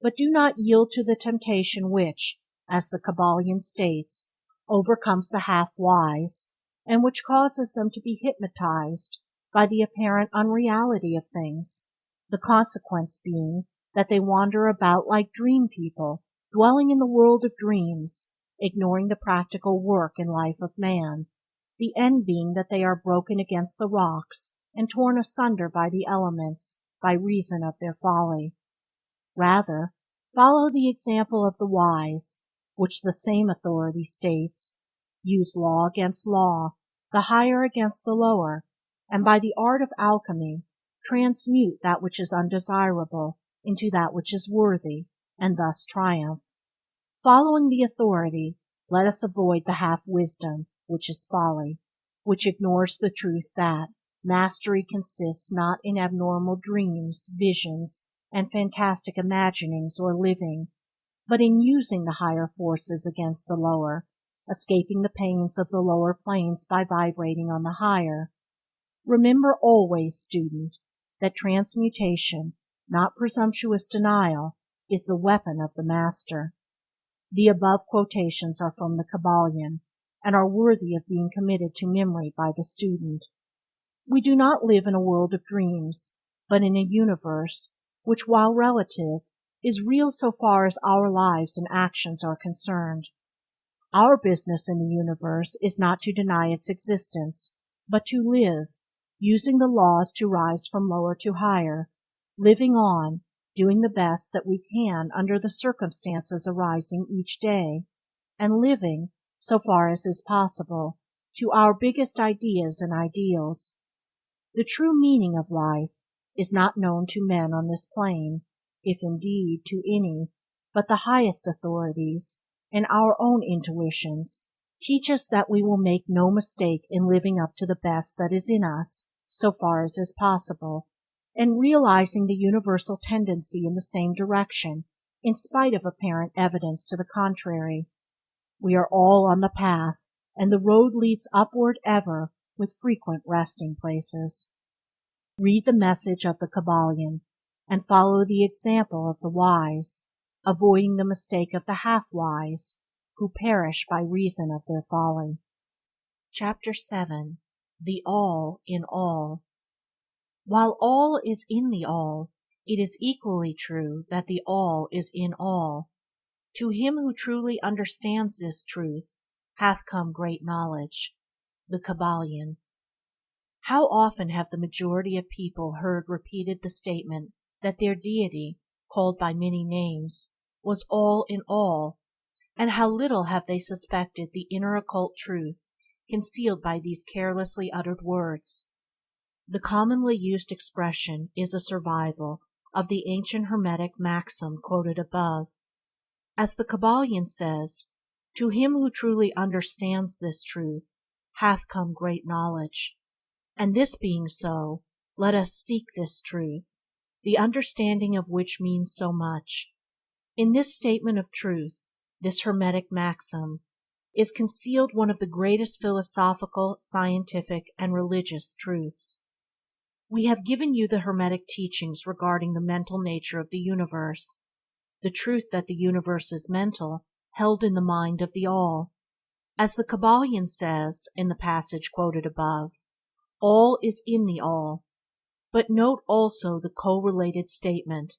But do not yield to the temptation which, as the Kybalion states, overcomes the half-wise, and which causes them to be hypnotized by the apparent unreality of things, the consequence being that they wander about like dream people, dwelling in the world of dreams, ignoring the practical work and life of man, the end being that they are broken against the rocks and torn asunder by the elements by reason of their folly. Rather, follow the example of the wise, which the same authority states, use law against law, the higher against the lower, and by the art of alchemy transmute that which is undesirable into that which is worthy, and thus triumph. Following the authority, let us avoid the half-wisdom, which is folly, which ignores the truth that mastery consists not in abnormal dreams, visions, and fantastic imaginings or living, but in using the higher forces against the lower, escaping the pains of the lower planes by vibrating on the higher. Remember always, student, that transmutation, not presumptuous denial, is the weapon of the master. The above quotations are from the Kybalion, and are worthy of being committed to memory by the student. We do not live in a world of dreams, but in a universe which, while relative, is real so far as our lives and actions are concerned. Our business in the universe is not to deny its existence, but to live, using the laws to rise from lower to higher, living on, doing the best that we can under the circumstances arising each day, and living, so far as is possible, to our biggest ideas and ideals. The true meaning of life is not known to men on this plane, if indeed to any, but the highest authorities, and our own intuitions, teach us that we will make no mistake in living up to the best that is in us, so far as is possible, and realizing the universal tendency in the same direction, in spite of apparent evidence to the contrary. We are all on the path, and the road leads upward ever, with frequent resting places. Read the message of the Kybalion, and follow the example of the wise, avoiding the mistake of the half-wise, who perish by reason of their folly. Chapter 7. The All in All. While all is in the all, it is equally true that the all is in all. To him who truly understands this truth hath come great knowledge. The Kybalion. How often have the majority of people heard repeated the statement that their deity, called by many names, was all in all, and how little have they suspected the inner occult truth concealed by these carelessly uttered words. The commonly used expression is a survival of the ancient Hermetic maxim quoted above. As the Kybalion says, to him who truly understands this truth hath come great knowledge. And this being so, let us seek this truth, the understanding of which means so much. In this statement of truth, this Hermetic maxim, is concealed one of the greatest philosophical, scientific, and religious truths. We have given you the Hermetic teachings regarding the mental nature of the universe, the truth that the universe is mental, held in the mind of the All. As the Kybalion says in the passage quoted above, all is in the all, But note also the correlated statement,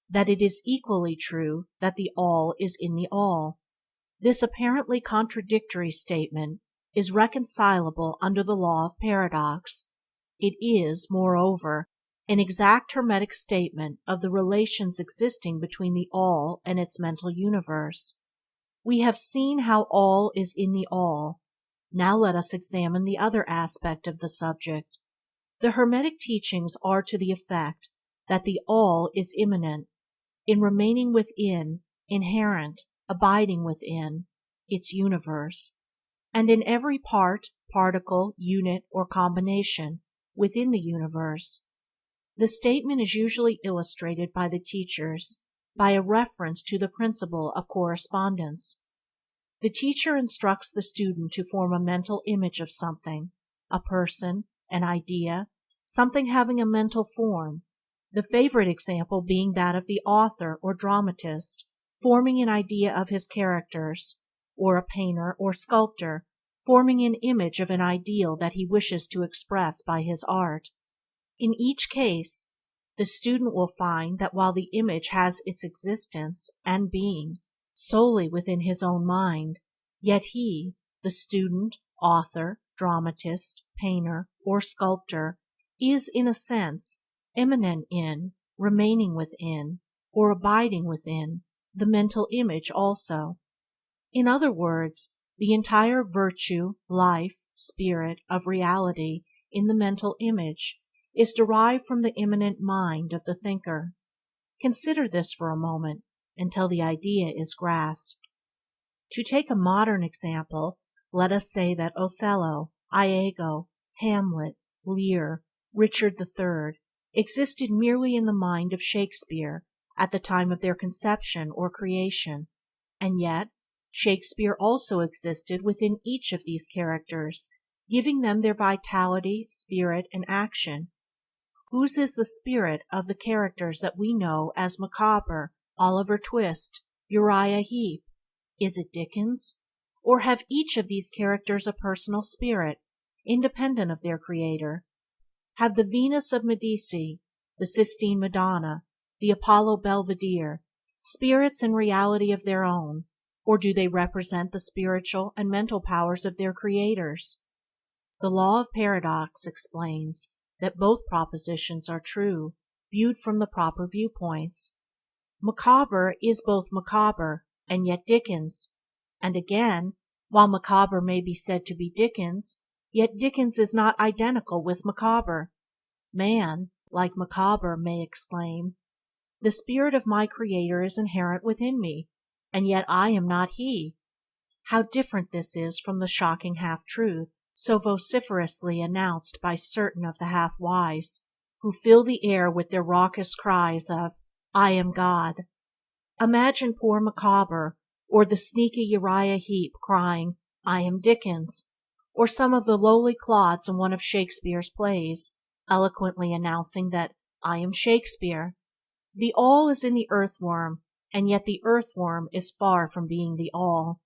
that it is equally true that the All is in the All. This apparently contradictory statement is reconcilable under the law of paradox. It is, moreover, an exact Hermetic statement of the relations existing between the All and its mental universe. We have seen how All is in the All. Now let us examine the other aspect of the subject. The Hermetic teachings are to the effect that the All is immanent, in remaining within, inherent, abiding within, its universe, and in every part, particle, unit, or combination within the universe. The statement is usually illustrated by the teachers by a reference to the principle of correspondence. The teacher instructs the student to form a mental image of something, a person, an idea, something having a mental form, the favorite example being that of the author or dramatist forming an idea of his characters, or a painter or sculptor forming an image of an ideal that he wishes to express by his art. In each case, the student will find that while the image has its existence and being solely within his own mind, yet he, the student, author, dramatist, painter, or sculptor, is, in a sense, immanent in, remaining within, or abiding within, the mental image also. In other words, the entire virtue, life, spirit of reality in the mental image is derived from the immanent mind of the thinker. Consider this for a moment, until the idea is grasped. To take a modern example, let us say that Othello, Iago, Hamlet, Lear, Richard III existed merely in the mind of Shakespeare at the time of their conception or creation, and yet Shakespeare also existed within each of these characters, giving them their vitality, spirit, and action. Whose is the spirit of the characters that we know as Micawber, Oliver Twist, Uriah Heep? Is it Dickens? Or have each of these characters a personal spirit, independent of their creator? Have the Venus of Medici, the Sistine Madonna, the Apollo Belvedere, spirits and reality of their own, or do they represent the spiritual and mental powers of their creators? The law of paradox explains that both propositions are true, viewed from the proper viewpoints. Micawber is both Micawber and yet Dickens, and again, while Micawber may be said to be Dickens, yet Dickens is not identical with Micawber. Man, like Micawber, may exclaim, "The spirit of my Creator is inherent within me, and yet I am not He." How different this is from the shocking half-truth, so vociferously announced by certain of the half-wise, who fill the air with their raucous cries of, "I am God." Imagine poor Micawber, or the sneaky Uriah Heep crying, "I am Dickens," or some of the lowly clods in one of Shakespeare's plays, eloquently announcing that "I am Shakespeare." The All is in the earthworm, and yet the earthworm is far from being the All.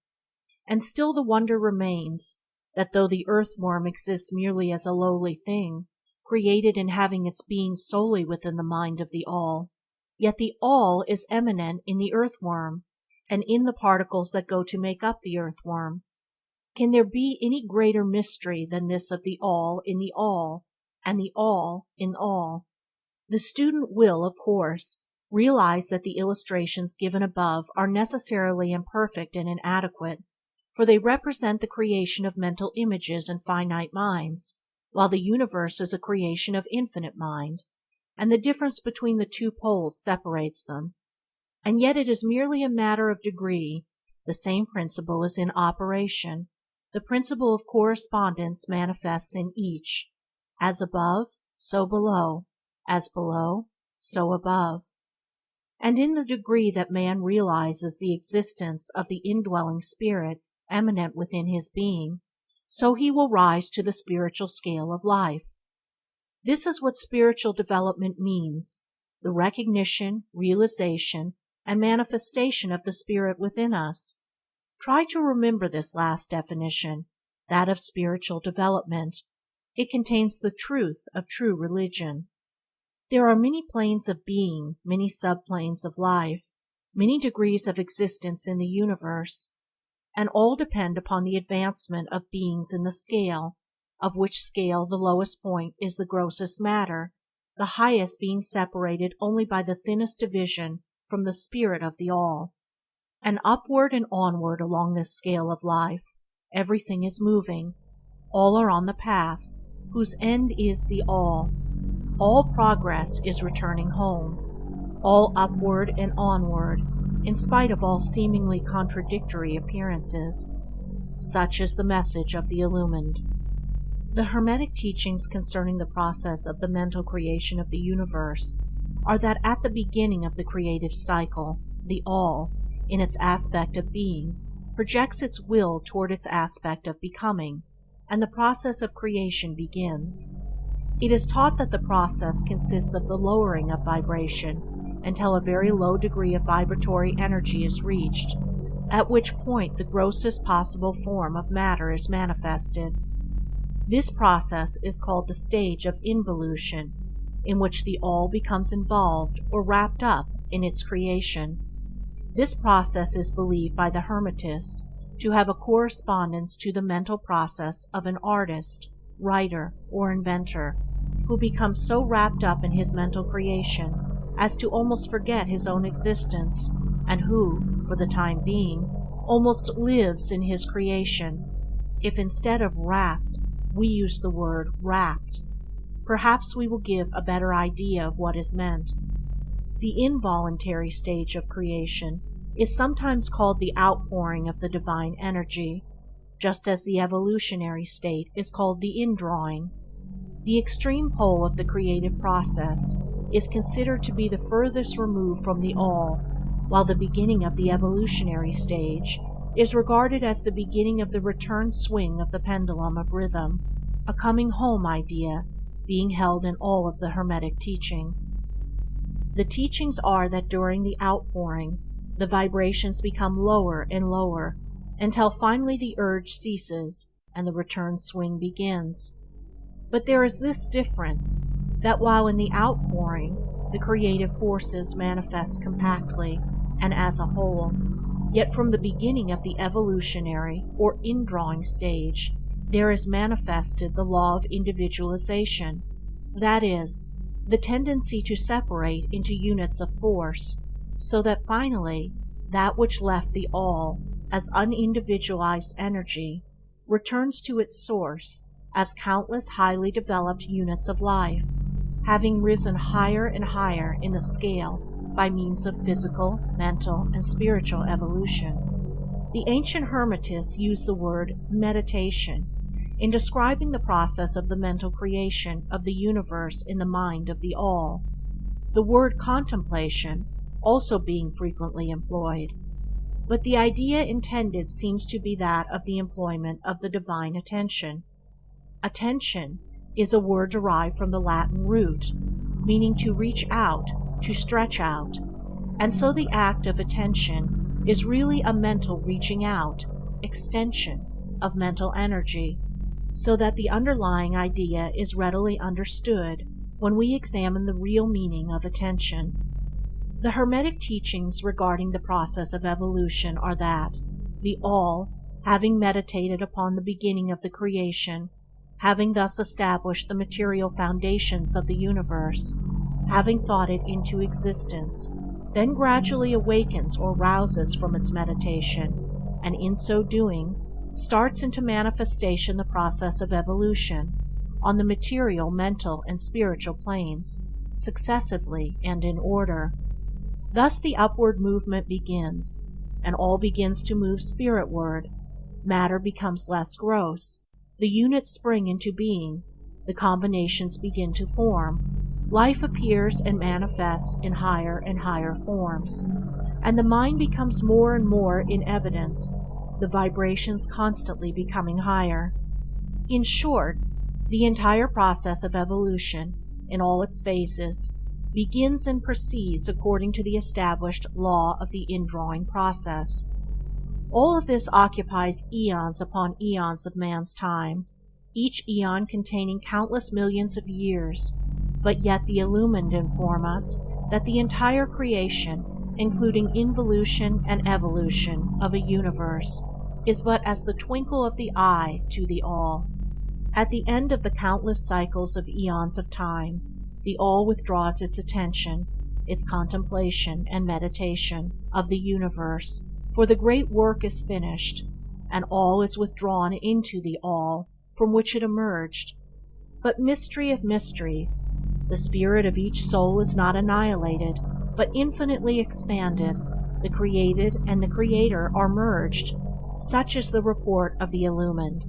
And still the wonder remains that though the earthworm exists merely as a lowly thing, created and having its being solely within the mind of the All, yet the All is immanent in the earthworm, and in the particles that go to make up the earthworm. Can there be any greater mystery than this of the All in the All, and the All in all? The student will, of course, realize that the illustrations given above are necessarily imperfect and inadequate, for they represent the creation of mental images in finite minds, while the universe is a creation of infinite mind, and the difference between the two poles separates them. And yet it is merely a matter of degree. The same principle is in operation. The principle of correspondence manifests in each. As above, so below; as below, so above. And in the degree that man realizes the existence of the indwelling spirit immanent within his being, so he will rise to the spiritual scale of life. This is what spiritual development means: the recognition, realization, and manifestation of the spirit within us. Try to remember this last definition, that of spiritual development. It contains the truth of true religion. There are many planes of being, many subplanes of life, many degrees of existence in the universe, and all depend upon the advancement of beings in the scale, of which scale the lowest point is the grossest matter, the highest being separated only by the thinnest division from the spirit of the All. And upward and onward along this scale of life, everything is moving. All are on the path, whose end is the All. All progress is returning home. All upward and onward, in spite of all seemingly contradictory appearances. Such is the message of the Illumined. The Hermetic teachings concerning the process of the mental creation of the universe are that at the beginning of the creative cycle, the All, in its aspect of being, projects its will toward its aspect of becoming, and the process of creation begins. It is taught that the process consists of the lowering of vibration until a very low degree of vibratory energy is reached, at which point the grossest possible form of matter is manifested. This process is called the stage of involution, in which the All becomes involved or wrapped up in its creation. This process is believed by the Hermetists to have a correspondence to the mental process of an artist, writer, or inventor, who becomes so wrapped up in his mental creation as to almost forget his own existence, and who, for the time being, almost lives in his creation. If instead of wrapped, we use the word wrapped, perhaps we will give a better idea of what is meant. The involuntary stage of creation is sometimes called the outpouring of the divine energy, just as the evolutionary state is called the indrawing. The extreme pole of the creative process is considered to be the furthest removed from the All, while the beginning of the evolutionary stage is regarded as the beginning of the return swing of the pendulum of rhythm, a coming home idea being held in all of the Hermetic teachings. The teachings are that during the outpouring, the vibrations become lower and lower until finally the urge ceases and the return swing begins. But there is this difference, that while in the outpouring the creative forces manifest compactly and as a whole, yet from the beginning of the evolutionary or indrawing stage there is manifested the law of individualization, that is, the tendency to separate into units of force, so that finally that which left the All as unindividualized energy returns to its source as countless highly developed units of life, having risen higher and higher in the scale by means of physical, mental, and spiritual evolution. The ancient Hermetists used the word meditation in describing the process of the mental creation of the universe in the mind of the All, the word contemplation also being frequently employed, but the idea intended seems to be that of the employment of the divine attention. Attention is a word derived from the Latin root, meaning to reach out, to stretch out, and so the act of attention is really a mental reaching out, extension of mental energy, so that the underlying idea is readily understood when we examine the real meaning of attention. The Hermetic teachings regarding the process of evolution are that the All, having meditated upon the beginning of the creation, having thus established the material foundations of the universe, having thought it into existence, then gradually awakens or rouses from its meditation, and in so doing starts into manifestation the process of evolution on the material, mental, and spiritual planes, successively and in order. Thus the upward movement begins, and all begins to move spiritward. Matter becomes less gross, the units spring into being, the combinations begin to form, life appears and manifests in higher and higher forms, and the mind becomes more and more in evidence, the vibrations constantly becoming higher. In short, the entire process of evolution, in all its phases, begins and proceeds according to the established law of the indrawing process. All of this occupies eons upon eons of man's time, each eon containing countless millions of years, but yet the illumined inform us that the entire creation, including involution and evolution of a universe, is but as the twinkle of the eye to the All. At the end of the countless cycles of eons of time, the All withdraws its attention, its contemplation and meditation of the universe, for the great work is finished, and all is withdrawn into the All from which it emerged. But mystery of mysteries, the spirit of each soul is not annihilated, but infinitely expanded. The created and the Creator are merged. Such is the report of the illumined.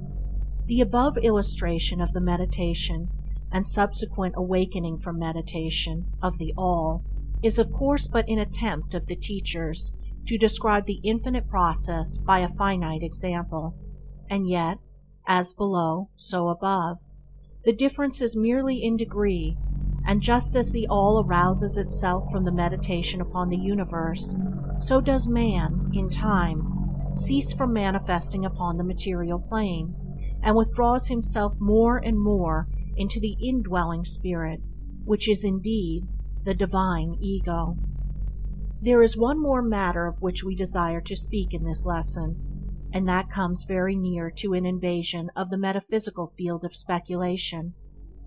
The above illustration of the meditation and subsequent awakening from meditation of the All is of course but an attempt of the teachers to describe the infinite process by a finite example, and yet, as below, so above. The difference is merely in degree, and just as the All arouses itself from the meditation upon the universe, so does man, in time, cease from manifesting upon the material plane, and withdraws himself more and more into the indwelling spirit, which is indeed the divine ego. There is one more matter of which we desire to speak in this lesson, and that comes very near to an invasion of the metaphysical field of speculation,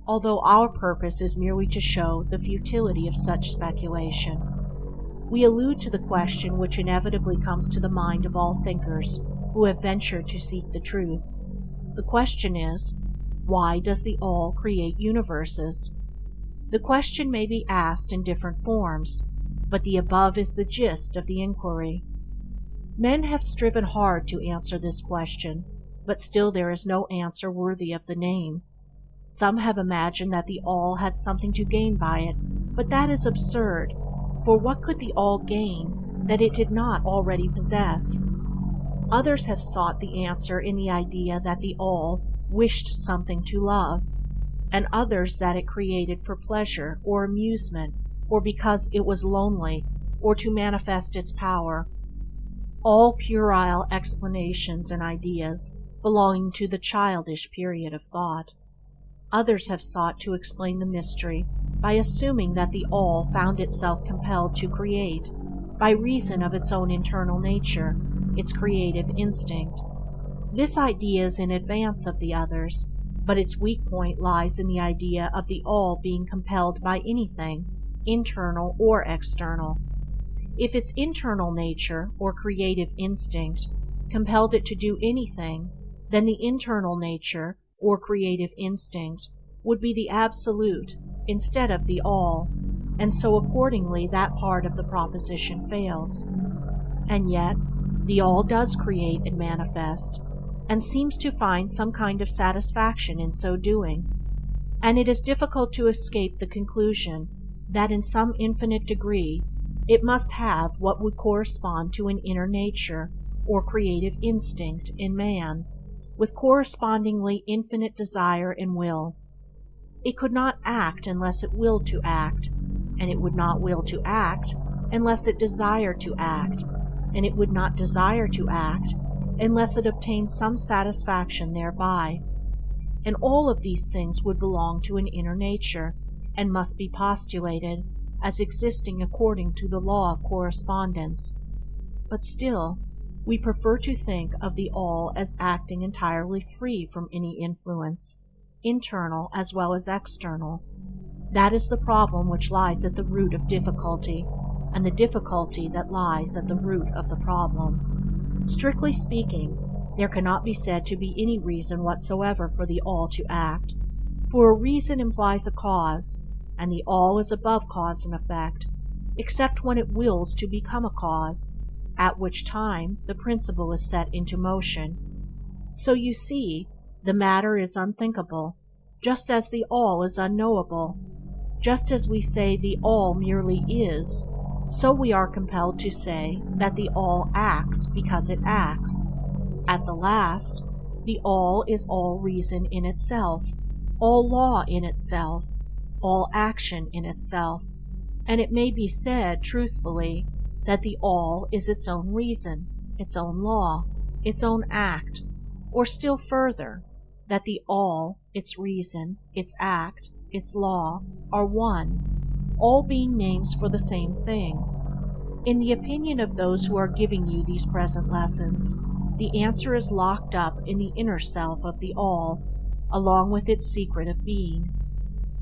although our purpose is merely to show the futility of such speculation. We allude to the question which inevitably comes to the mind of all thinkers who have ventured to seek the truth. The question is, why does the All create universes? The question may be asked in different forms, but the above is the gist of the inquiry. Men have striven hard to answer this question, but still there is no answer worthy of the name. Some have imagined that the All had something to gain by it, but that is absurd, for what could the All gain that it did not already possess? Others have sought the answer in the idea that the All wished something to love, and others that it created for pleasure or amusement, or because it was lonely, or to manifest its power. All puerile explanations and ideas belonging to the childish period of thought. Others have sought to explain the mystery by assuming that the All found itself compelled to create by reason of its own internal nature, its creative instinct. This idea is in advance of the others, but its weak point lies in the idea of the All being compelled by anything, internal or external. If its internal nature or creative instinct compelled it to do anything, then the internal nature or creative instinct would be the absolute instead of the All, and so accordingly that part of the proposition fails. And yet, the All does create and manifest, and seems to find some kind of satisfaction in so doing, and it is difficult to escape the conclusion that in some infinite degree it must have what would correspond to an inner nature or creative instinct in man, with correspondingly infinite desire and will. It could not act unless it willed to act, and it would not will to act unless it desired to act, and it would not desire to act unless it obtained some satisfaction thereby. And all of these things would belong to an inner nature, and must be postulated as existing according to the law of correspondence. But still, we prefer to think of the All as acting entirely free from any influence, internal as well as external. That is the problem which lies at the root of difficulty, and the difficulty that lies at the root of the problem. Strictly speaking, there cannot be said to be any reason whatsoever for the All to act, for a reason implies a cause, and the All is above cause and effect, except when it wills to become a cause, at which time the principle is set into motion. So you see, the matter is unthinkable, just as the All is unknowable. Just as we say the All merely is, so we are compelled to say that the All acts because it acts. At the last, the All is all reason in itself, all law in itself, all action in itself, and it may be said truthfully that the All is its own reason, its own law, its own act, or still further, that the All, its reason, its act, its law, are one, all being names for the same thing. In the opinion of those who are giving you these present lessons, the answer is locked up in the inner self of the All, along with its secret of being.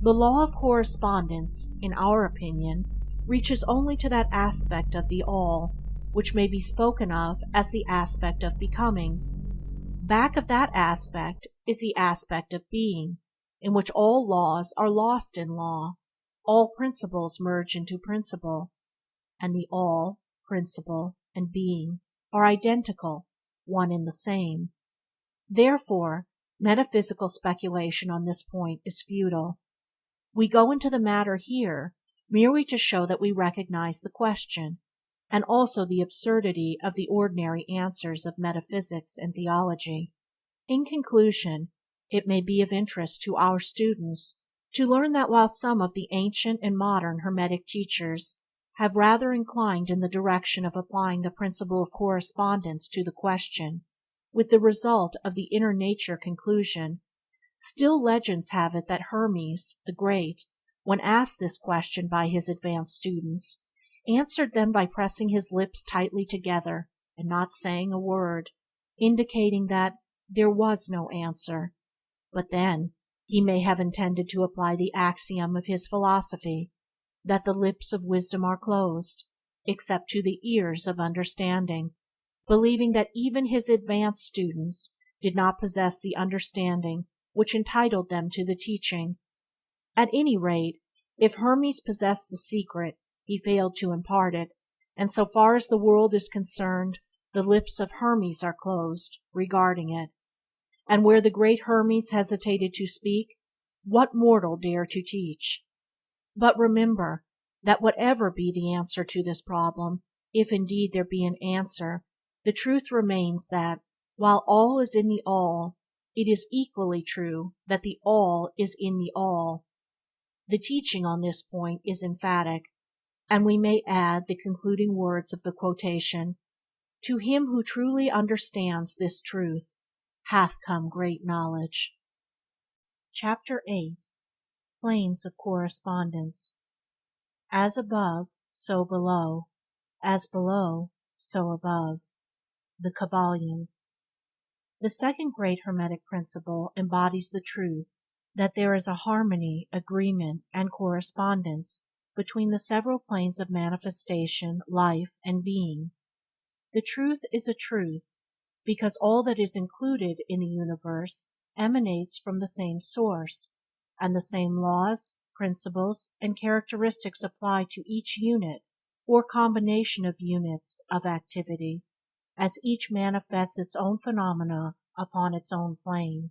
The law of correspondence, in our opinion, reaches only to that aspect of the All which may be spoken of as the aspect of becoming. Back of that aspect is the aspect of being, in which all laws are lost in law, all principles merge into principle, and the All, principle, and being are identical, one and the same. Therefore, metaphysical speculation on this point is futile. We go into the matter here merely to show that we recognize the question, and also the absurdity of the ordinary answers of metaphysics and theology. In conclusion, it may be of interest to our students to learn that while some of the ancient and modern Hermetic teachers have rather inclined in the direction of applying the principle of correspondence to the question, with the result of the inner nature conclusion, still legends have it that Hermes the Great, when asked this question by his advanced students, answered them by pressing his lips tightly together and not saying a word, indicating that there was no answer. But then he may have intended to apply the axiom of his philosophy, that the lips of wisdom are closed, except to the ears of understanding, believing that even his advanced students did not possess the understanding which entitled them to the teaching. At any rate, if Hermes possessed the secret, he failed to impart it, and so far as the world is concerned, the lips of Hermes are closed regarding it. And where the great Hermes hesitated to speak, what mortal dare to teach? But remember that whatever be the answer to this problem, if indeed there be an answer, the truth remains that, while all is in the All, it is equally true that the All is in the All. The teaching on this point is emphatic, and we may add the concluding words of the quotation: "To him who truly understands this truth hath come great knowledge." Chapter 8. Planes of Correspondence. As above, so below; as below, so above. The Kybalion. The second great Hermetic principle embodies the truth that there is a harmony, agreement, and correspondence between the several planes of manifestation, life, and being. The truth is a truth because all that is included in the universe emanates from the same source, and the same laws, principles, and characteristics apply to each unit or combination of units of activity, as each manifests its own phenomena upon its own plane.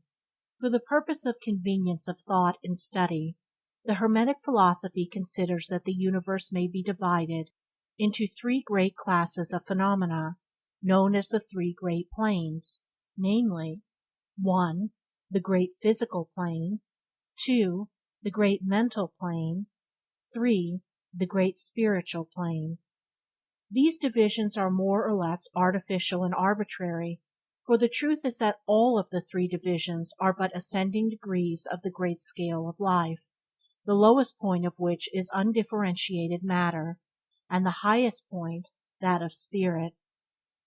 For the purpose of convenience of thought and study, the Hermetic philosophy considers that the universe may be divided into three great classes of phenomena, known as the three great planes, namely, 1. The great physical plane, 2. The great mental plane, 3. The great spiritual plane. These divisions are more or less artificial and arbitrary, for the truth is that all of the three divisions are but ascending degrees of the great scale of life, the lowest point of which is undifferentiated matter, and the highest point that of spirit.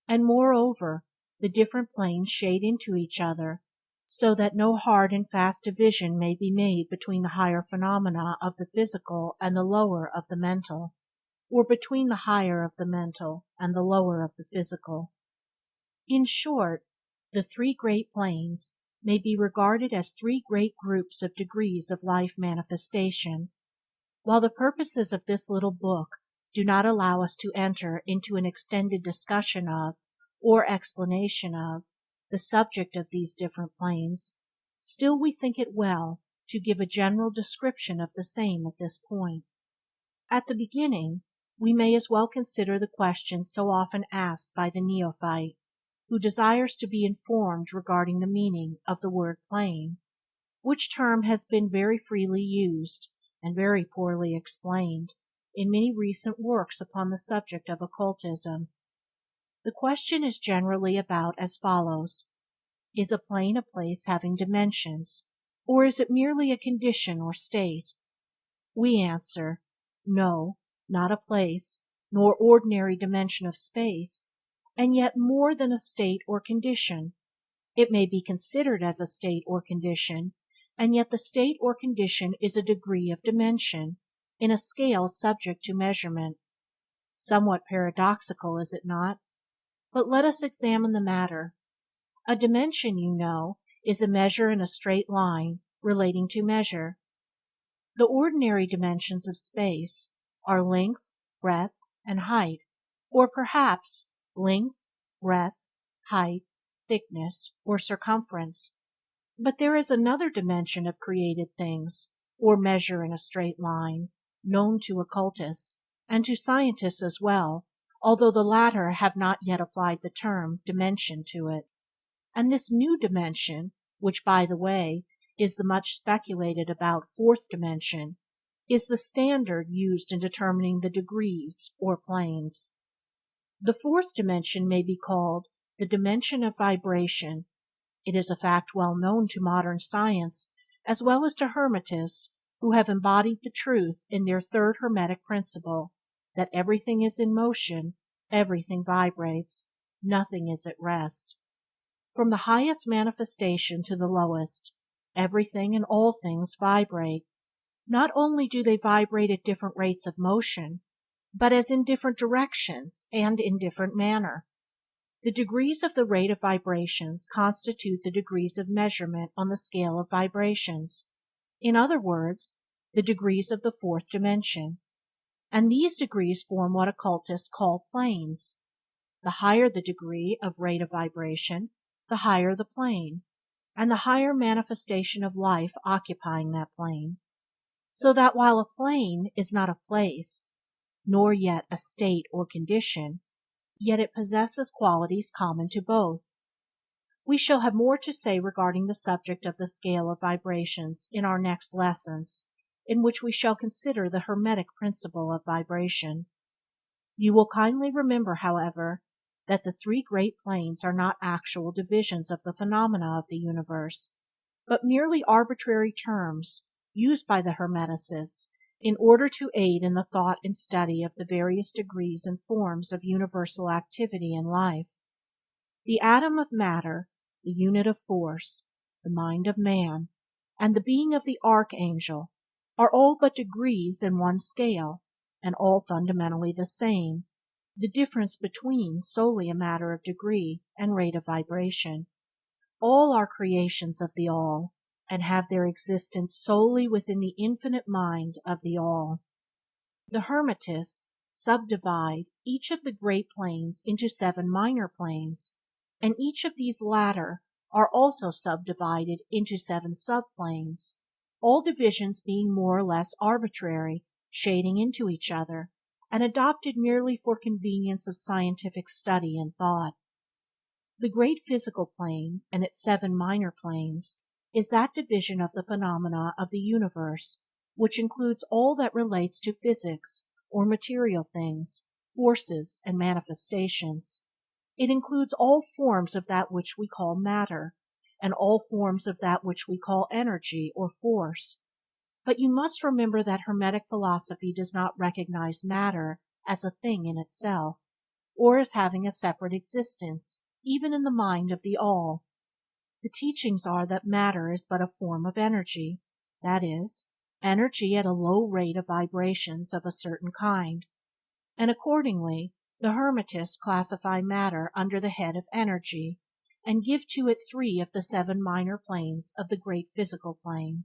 And moreover, the different planes shade into each other, so that no hard and fast division may be made between the higher phenomena of the physical and the lower of the mental, or between the higher of the mental and the lower of the physical. In short, the three great planes may be regarded as three great groups of degrees of life manifestation. While the purposes of this little book do not allow us to enter into an extended discussion of, or explanation of, the subject of these different planes, still we think it well to give a general description of the same at this point. At the beginning, we may as well consider the question so often asked by the neophyte, who desires to be informed regarding the meaning of the word plane, which term has been very freely used, and very poorly explained, in many recent works upon the subject of occultism. The question is generally about as follows: Is a plane a place having dimensions, Or is it merely a condition or state? We answer, no, not a place, nor ordinary dimension of space, and yet more than a state or condition. It may be considered as a state or condition, and yet the state or condition is a degree of dimension, in a scale subject to measurement. Somewhat paradoxical, is it not? But let us examine the matter. A dimension, you know, is a measure in a straight line, relating to measure. The ordinary dimensions of space are length, breadth, and height, or perhaps length, breadth, height, thickness, or circumference. But there is another dimension of created things, or measure in a straight line, known to occultists, and to scientists as well, although the latter have not yet applied the term dimension to it. And this new dimension, which, by the way, is the much speculated about fourth dimension, is the standard used in determining the degrees or planes. The fourth dimension may be called the dimension of vibration. It is a fact well known to modern science as well as to Hermetists, who have embodied the truth in their third Hermetic principle, that everything is in motion, everything vibrates, nothing is at rest. From the highest manifestation to the lowest, everything and all things vibrate. Not only do they vibrate at different rates of motion, but as in different directions and in different manner. The degrees of the rate of vibrations constitute the degrees of measurement on the scale of vibrations. In other words, the degrees of the fourth dimension. And these degrees form what occultists call planes. The higher the degree of rate of vibration, the higher the plane, and the higher manifestation of life occupying that plane. So that while a plane is not a place, nor yet a state or condition, yet it possesses qualities common to both. We shall have more to say regarding the subject of the scale of vibrations in our next lessons, in which we shall consider the Hermetic principle of vibration. You will kindly remember, however, that the three great planes are not actual divisions of the phenomena of the universe, but merely arbitrary terms used by the Hermeticists in order to aid in the thought and study of the various degrees and forms of universal activity in life. The atom of matter, the unit of force, the mind of man, and the being of the archangel are all but degrees in one scale, and all fundamentally the same, the difference between solely a matter of degree and rate of vibration. All are creations of the All, and have their existence solely within the infinite mind of the All. The Hermetists subdivide each of the great planes into 7 minor planes, and each of these latter are also subdivided into 7 subplanes, all divisions being more or less arbitrary, shading into each other, and adopted merely for convenience of scientific study and thought. The great physical plane and its 7 minor planes is that division of the phenomena of the universe which includes all that relates to physics or material things, forces, and manifestations. It includes all forms of that which we call matter, and all forms of that which we call energy or force. But you must remember that Hermetic philosophy does not recognize matter as a thing in itself, or as having a separate existence, even in the mind of the All. The teachings are that matter is but a form of energy, that is, energy at a low rate of vibrations of a certain kind, and accordingly the Hermetists classify matter under the head of energy, and give to it 3 of the 7 minor planes of the great physical plane.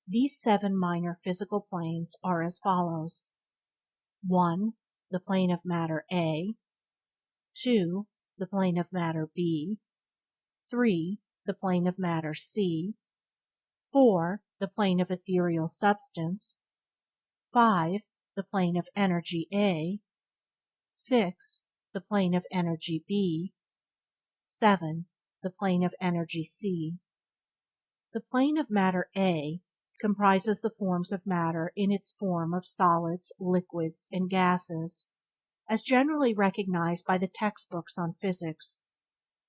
These 7 minor physical planes are as follows: 1. The plane of matter A. 2. The plane of matter B. 3. The plane of matter C. 4. The plane of ethereal substance. 5. The plane of energy A. 6. The plane of energy B. 7. The plane of energy C. The plane of matter A comprises the forms of matter in its form of solids, liquids, and gases, as generally recognized by the textbooks on physics.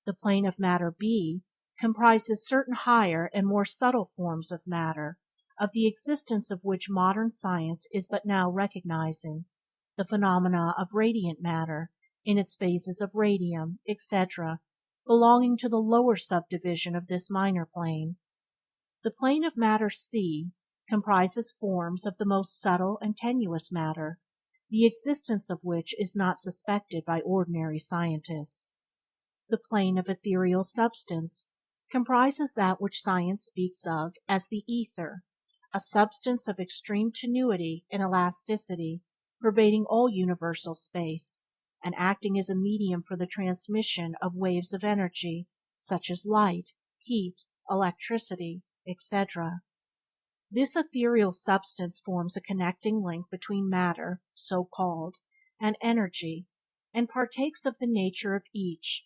The plane of matter B comprises certain higher and more subtle forms of matter, of the existence of which modern science is but now recognizing, the phenomena of radiant matter, in its phases of radium, etc., belonging to the lower subdivision of this minor plane. The plane of matter C comprises forms of the most subtle and tenuous matter, the existence of which is not suspected by ordinary scientists. The plane of ethereal substance comprises that which science speaks of as the ether, a substance of extreme tenuity and elasticity, pervading all universal space, and acting as a medium for the transmission of waves of energy, such as light, heat, electricity, etc. This ethereal substance forms a connecting link between matter, so called, and energy, and partakes of the nature of each.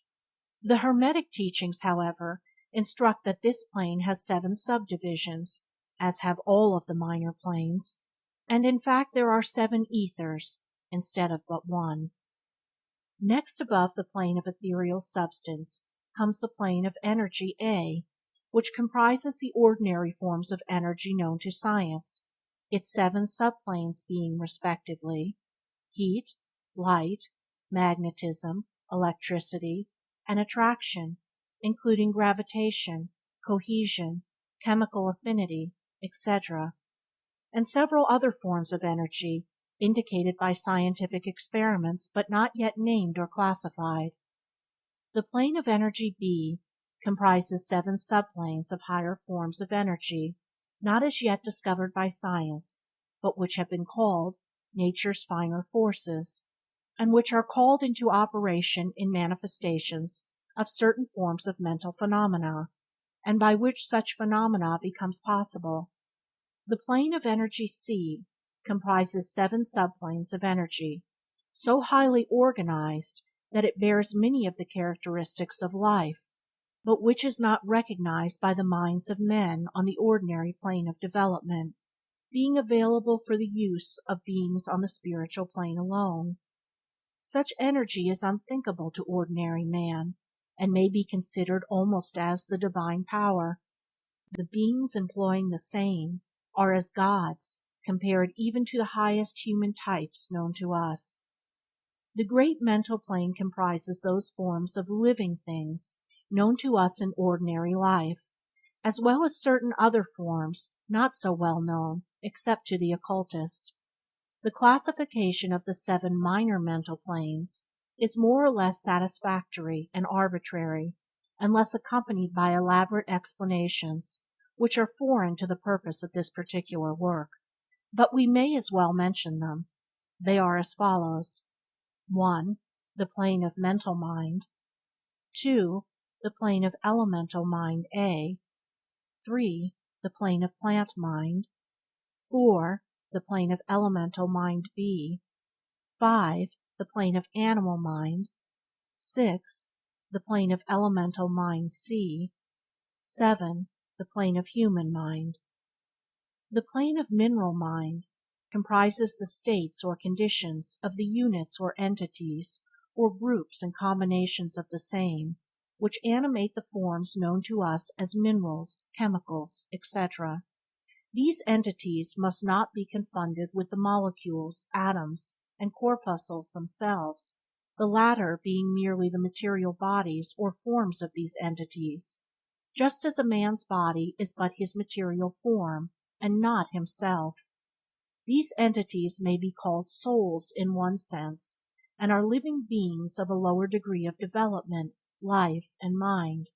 The Hermetic teachings, however, instruct that this plane has 7 subdivisions, as have all of the minor planes, and in fact there are 7 ethers, instead of but 1. Next above the plane of ethereal substance comes the plane of energy A, which comprises the ordinary forms of energy known to science, its 7 subplanes being respectively heat, light, magnetism, electricity, and attraction, including gravitation, cohesion, chemical affinity, etc., and several other forms of energy indicated by scientific experiments but not yet named or classified. The plane of energy B comprises 7 subplanes of higher forms of energy, not as yet discovered by science, but which have been called nature's finer forces, and which are called into operation in manifestations of certain forms of mental phenomena, and by which such phenomena becomes possible. The plane of energy C comprises 7 subplanes of energy, so highly organized that it bears many of the characteristics of life, but which is not recognized by the minds of men on the ordinary plane of development, being available for the use of beings on the spiritual plane alone. Such energy is unthinkable to ordinary man, and may be considered almost as the divine power. The beings employing the same are as gods compared even to the highest human types known to us. The great mental plane comprises those forms of living things known to us in ordinary life, as well as certain other forms not so well known except to the occultist. The classification of the 7 minor mental planes is more or less satisfactory and arbitrary, unless accompanied by elaborate explanations, which are foreign to the purpose of this particular work, but we may as well mention them. They are as follows: 1. The plane of mental mind. 2. The plane of elemental mind A. 3. The plane of plant mind. 4. The plane of elemental mind B. 5. The plane of animal mind. 6. The plane of elemental mind C. 7. The plane of human mind. The plane of mineral mind comprises the states or conditions of the units or entities, or groups and combinations of the same, which animate the forms known to us as minerals, chemicals, etc. These entities must not be confounded with the molecules, atoms, and corpuscles themselves, the latter being merely the material bodies or forms of these entities, just as a man's body is but his material form, and not himself. These entities may be called souls in one sense, and are living beings of a lower degree of development, life, and mind,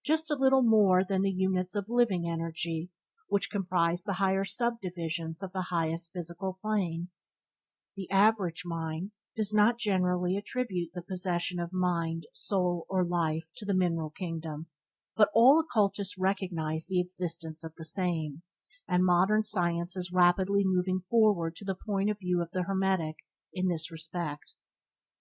just a little more than the units of living energy, which comprise the higher subdivisions of the highest physical plane. The average mind does not generally attribute the possession of mind, soul, or life to the mineral kingdom, but all occultists recognize the existence of the same, and modern science is rapidly moving forward to the point of view of the Hermetic in this respect.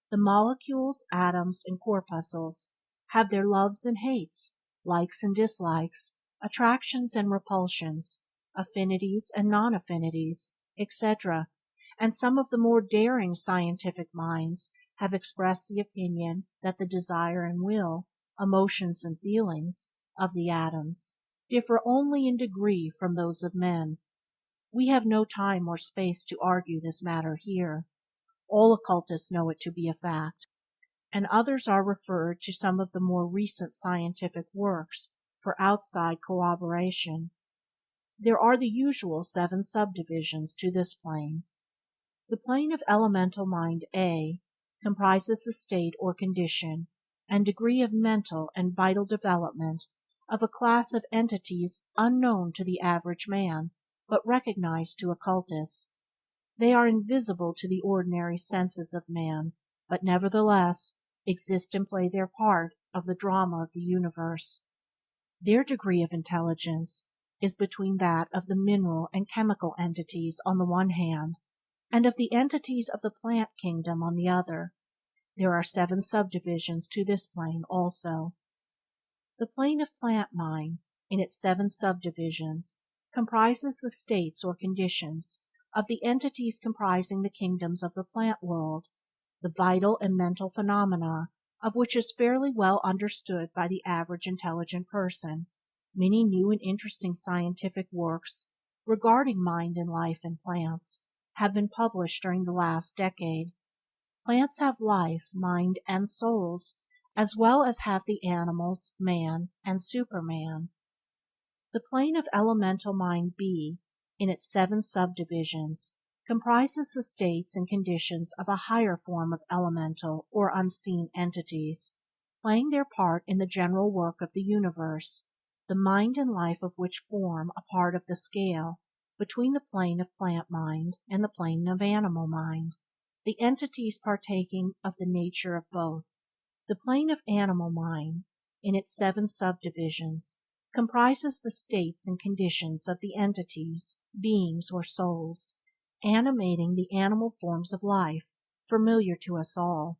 The molecules, atoms, and corpuscles have their loves and hates, likes and dislikes, attractions and repulsions, affinities and non-affinities, etc., and some of the more daring scientific minds have expressed the opinion that the desire and will, emotions and feelings, of the atoms differ only in degree from those of men. We have no time or space to argue this matter here. All occultists know it to be a fact, and others are referred to some of the more recent scientific works for outside corroboration. There are the usual 7 subdivisions to this plane. The plane of elemental mind A comprises the state or condition and degree of mental and vital development of a class of entities unknown to the average man, but recognized to occultists. They are invisible to the ordinary senses of man, but nevertheless exist and play their part of the drama of the universe. Their degree of intelligence is between that of the mineral and chemical entities on the one hand, and of the entities of the plant kingdom on the other. There are 7 subdivisions to this plane also. The plane of plant mind, in its 7 subdivisions, comprises the states or conditions of the entities comprising the kingdoms of the plant world, the vital and mental phenomena of which is fairly well understood by the average intelligent person. Many new and interesting scientific works regarding mind and life in plants have been published during the last decade. Plants have life, mind, and souls, as well as have the animals, man, and Superman. The plane of elemental mind B, in its 7 subdivisions, comprises the states and conditions of a higher form of elemental or unseen entities, playing their part in the general work of the universe, the mind and life of which form a part of the scale between the plane of plant mind and the plane of animal mind, the entities partaking of the nature of both. The plane of animal mind, in its 7 subdivisions, comprises the states and conditions of the entities, beings or souls, animating the animal forms of life, familiar to us all.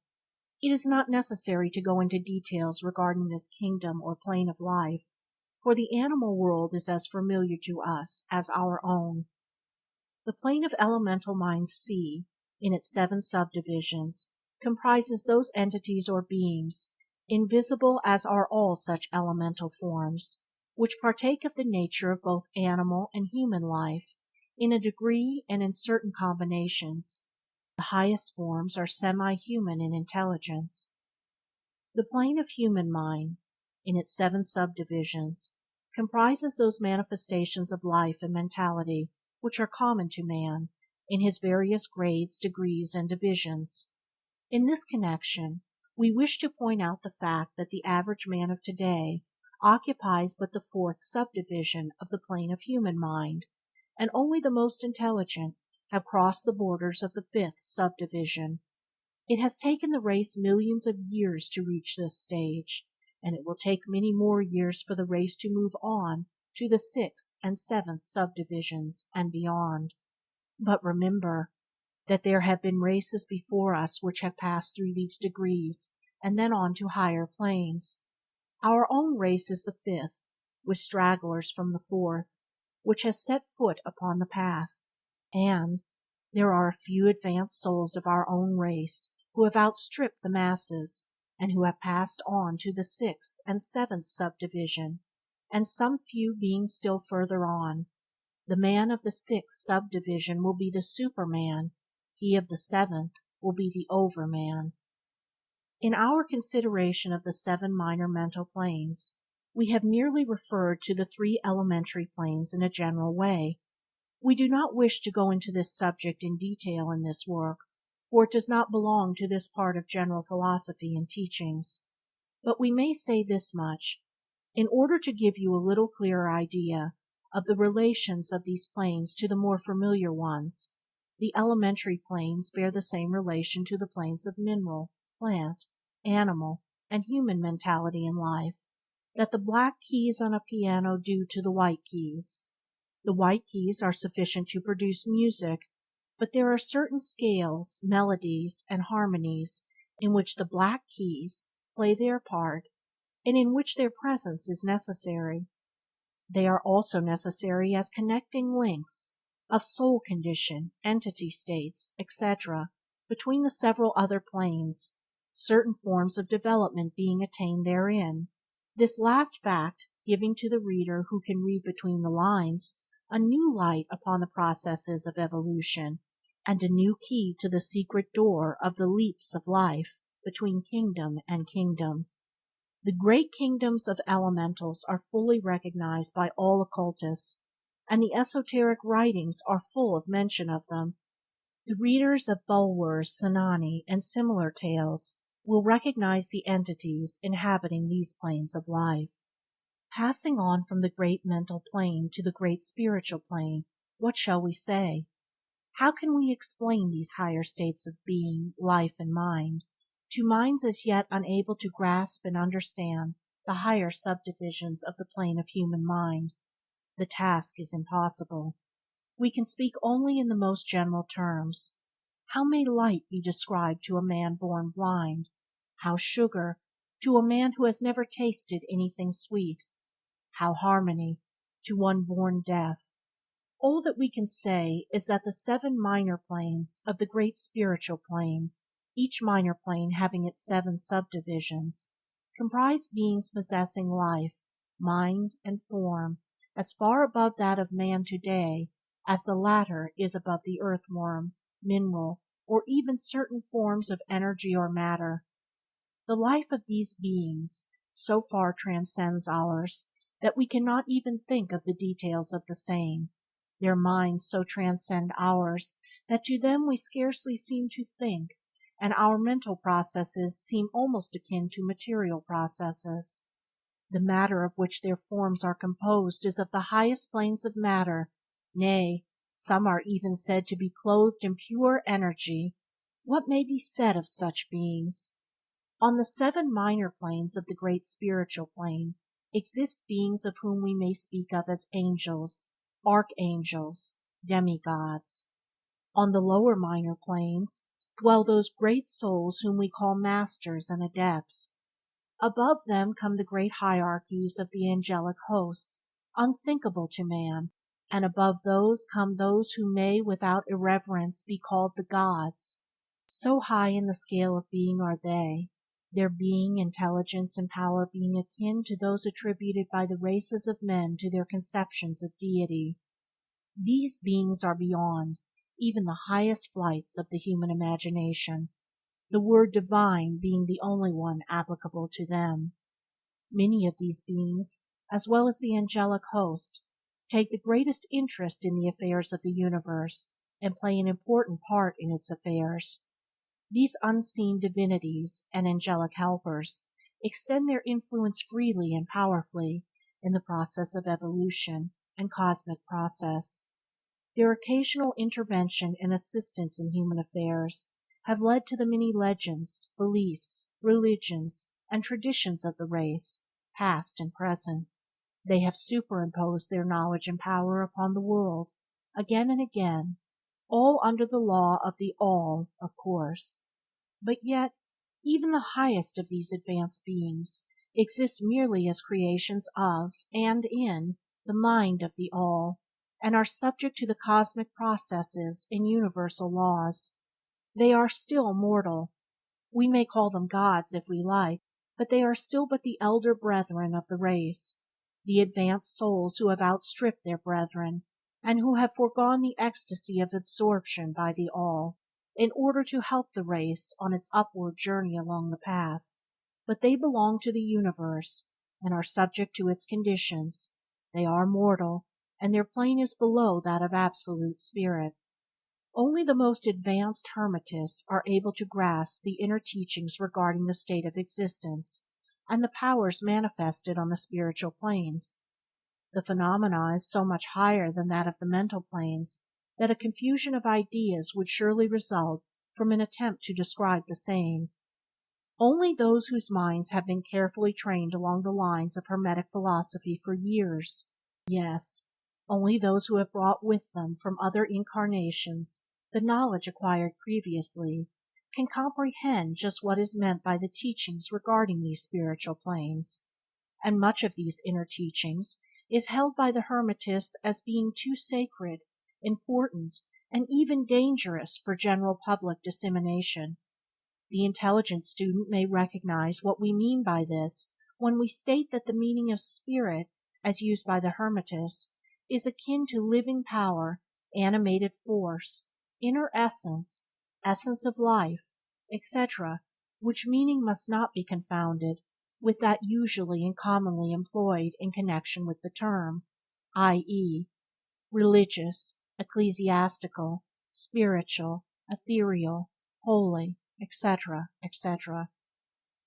It is not necessary to go into details regarding this kingdom or plane of life, for the animal world is as familiar to us as our own. The plane of elemental mind C, in its 7 subdivisions, comprises those entities or beings, invisible as are all such elemental forms, which partake of the nature of both animal and human life in a degree and in certain combinations. The highest forms are semi-human in intelligence. The plane of human mind, in its 7 subdivisions, comprises those manifestations of life and mentality which are common to man, in his various grades, degrees, and divisions. In this connection, we wish to point out the fact that the average man of today occupies but the 4th subdivision of the plane of human mind, and only the most intelligent have crossed the borders of the 5th subdivision. It has taken the race millions of years to reach this stage, and it will take many more years for the race to move on to the 6th and 7th subdivisions and beyond. But remember that there have been races before us which have passed through these degrees and then on to higher planes. Our own race is the 5th, with stragglers from the 4th, which has set foot upon the path, and there are a few advanced souls of our own race who have outstripped the masses, and who have passed on to the 6th and 7th subdivision, and some few being still further on. The man of the 6th subdivision will be the Superman, he of the 7th will be the Overman. In our consideration of the 7 minor mental planes, we have merely referred to the 3 elementary planes in a general way. We do not wish to go into this subject in detail in this work, for it does not belong to this part of general philosophy and teachings. But we may say this much, in order to give you a little clearer idea of the relations of these planes to the more familiar ones. The elementary planes bear the same relation to the planes of mineral, plant, animal, and human mentality in life that the black keys on a piano do to the white keys. The white keys are sufficient to produce music, but there are certain scales, melodies, and harmonies in which the black keys play their part and in which their presence is necessary. They are also necessary as connecting links of soul condition, entity states, etc., between the several other planes, certain forms of development being attained therein. This last fact giving to the reader who can read between the lines a new light upon the processes of evolution, and a new key to the secret door of the leaps of life between kingdom and kingdom. The great kingdoms of elementals are fully recognized by all occultists, and the esoteric writings are full of mention of them. The readers of Bulwer's Senani and similar tales will recognize the entities inhabiting these planes of life. Passing on from the great mental plane to the great spiritual plane, what shall we say? How can we explain these higher states of being, life, and mind, to minds as yet unable to grasp and understand the higher subdivisions of the plane of human mind? The task is impossible. We can speak only in the most general terms. How may light be described to a man born blind? How sugar to a man who has never tasted anything sweet? How harmony to one born deaf? All that we can say is that the 7 minor planes of the great spiritual plane, each minor plane having its 7 subdivisions, comprise beings possessing life, mind, and form as far above that of man today as the latter is above the earthworm, mineral, or even certain forms of energy or matter. The life of these beings so far transcends ours that we cannot even think of the details of the same. Their minds so transcend ours that to them we scarcely seem to think, and our mental processes seem almost akin to material processes. The matter of which their forms are composed is of the highest planes of matter, nay, some are even said to be clothed in pure energy. What may be said of such beings? On the 7 minor planes of the great spiritual plane exist beings of whom we may speak of as angels, archangels, demigods. On the lower minor planes dwell those great souls whom we call masters and adepts. Above them come the great hierarchies of the angelic hosts, unthinkable to man, and above those come those who may without irreverence be called the gods. So high in the scale of being are they, their being, intelligence, and power being akin to those attributed by the races of men to their conceptions of deity. These beings are beyond even the highest flights of the human imagination, the word divine being the only one applicable to them. Many of these beings, as well as the angelic host, take the greatest interest in the affairs of the universe and play an important part in its affairs. These unseen divinities and angelic helpers extend their influence freely and powerfully in the process of evolution and cosmic process. Their occasional intervention and assistance in human affairs have led to the many legends, beliefs, religions, and traditions of the race, past and present. They have superimposed their knowledge and power upon the world, again and again, all under the law of the All, of course. But yet, even the highest of these advanced beings exist merely as creations of, and in, the mind of the All, and are subject to the cosmic processes and universal laws. They are still mortal. We may call them gods if we like, but they are still but the elder brethren of the race, the advanced souls who have outstripped their brethren, and who have foregone the ecstasy of absorption by the All, in order to help the race on its upward journey along the path. But they belong to the universe, and are subject to its conditions. They are mortal, and their plane is below that of absolute spirit. Only the most advanced Hermetists are able to grasp the inner teachings regarding the state of existence, and the powers manifested on the spiritual planes. The phenomena is so much higher than that of the mental planes that a confusion of ideas would surely result from an attempt to describe the same. Only those whose minds have been carefully trained along the lines of Hermetic philosophy for years, yes, only those who have brought with them from other incarnations the knowledge acquired previously, can comprehend just what is meant by the teachings regarding these spiritual planes, and much of these inner teachings is held by the Hermetists as being too sacred, important, and even dangerous for general public dissemination. The intelligent student may recognize what we mean by this when we state that the meaning of spirit, as used by the Hermetists, is akin to living power, animated force, inner essence, essence of life, etc., which meaning must not be confounded with that usually and commonly employed in connection with the term, i.e., religious, ecclesiastical, spiritual, ethereal, holy, etc., etc.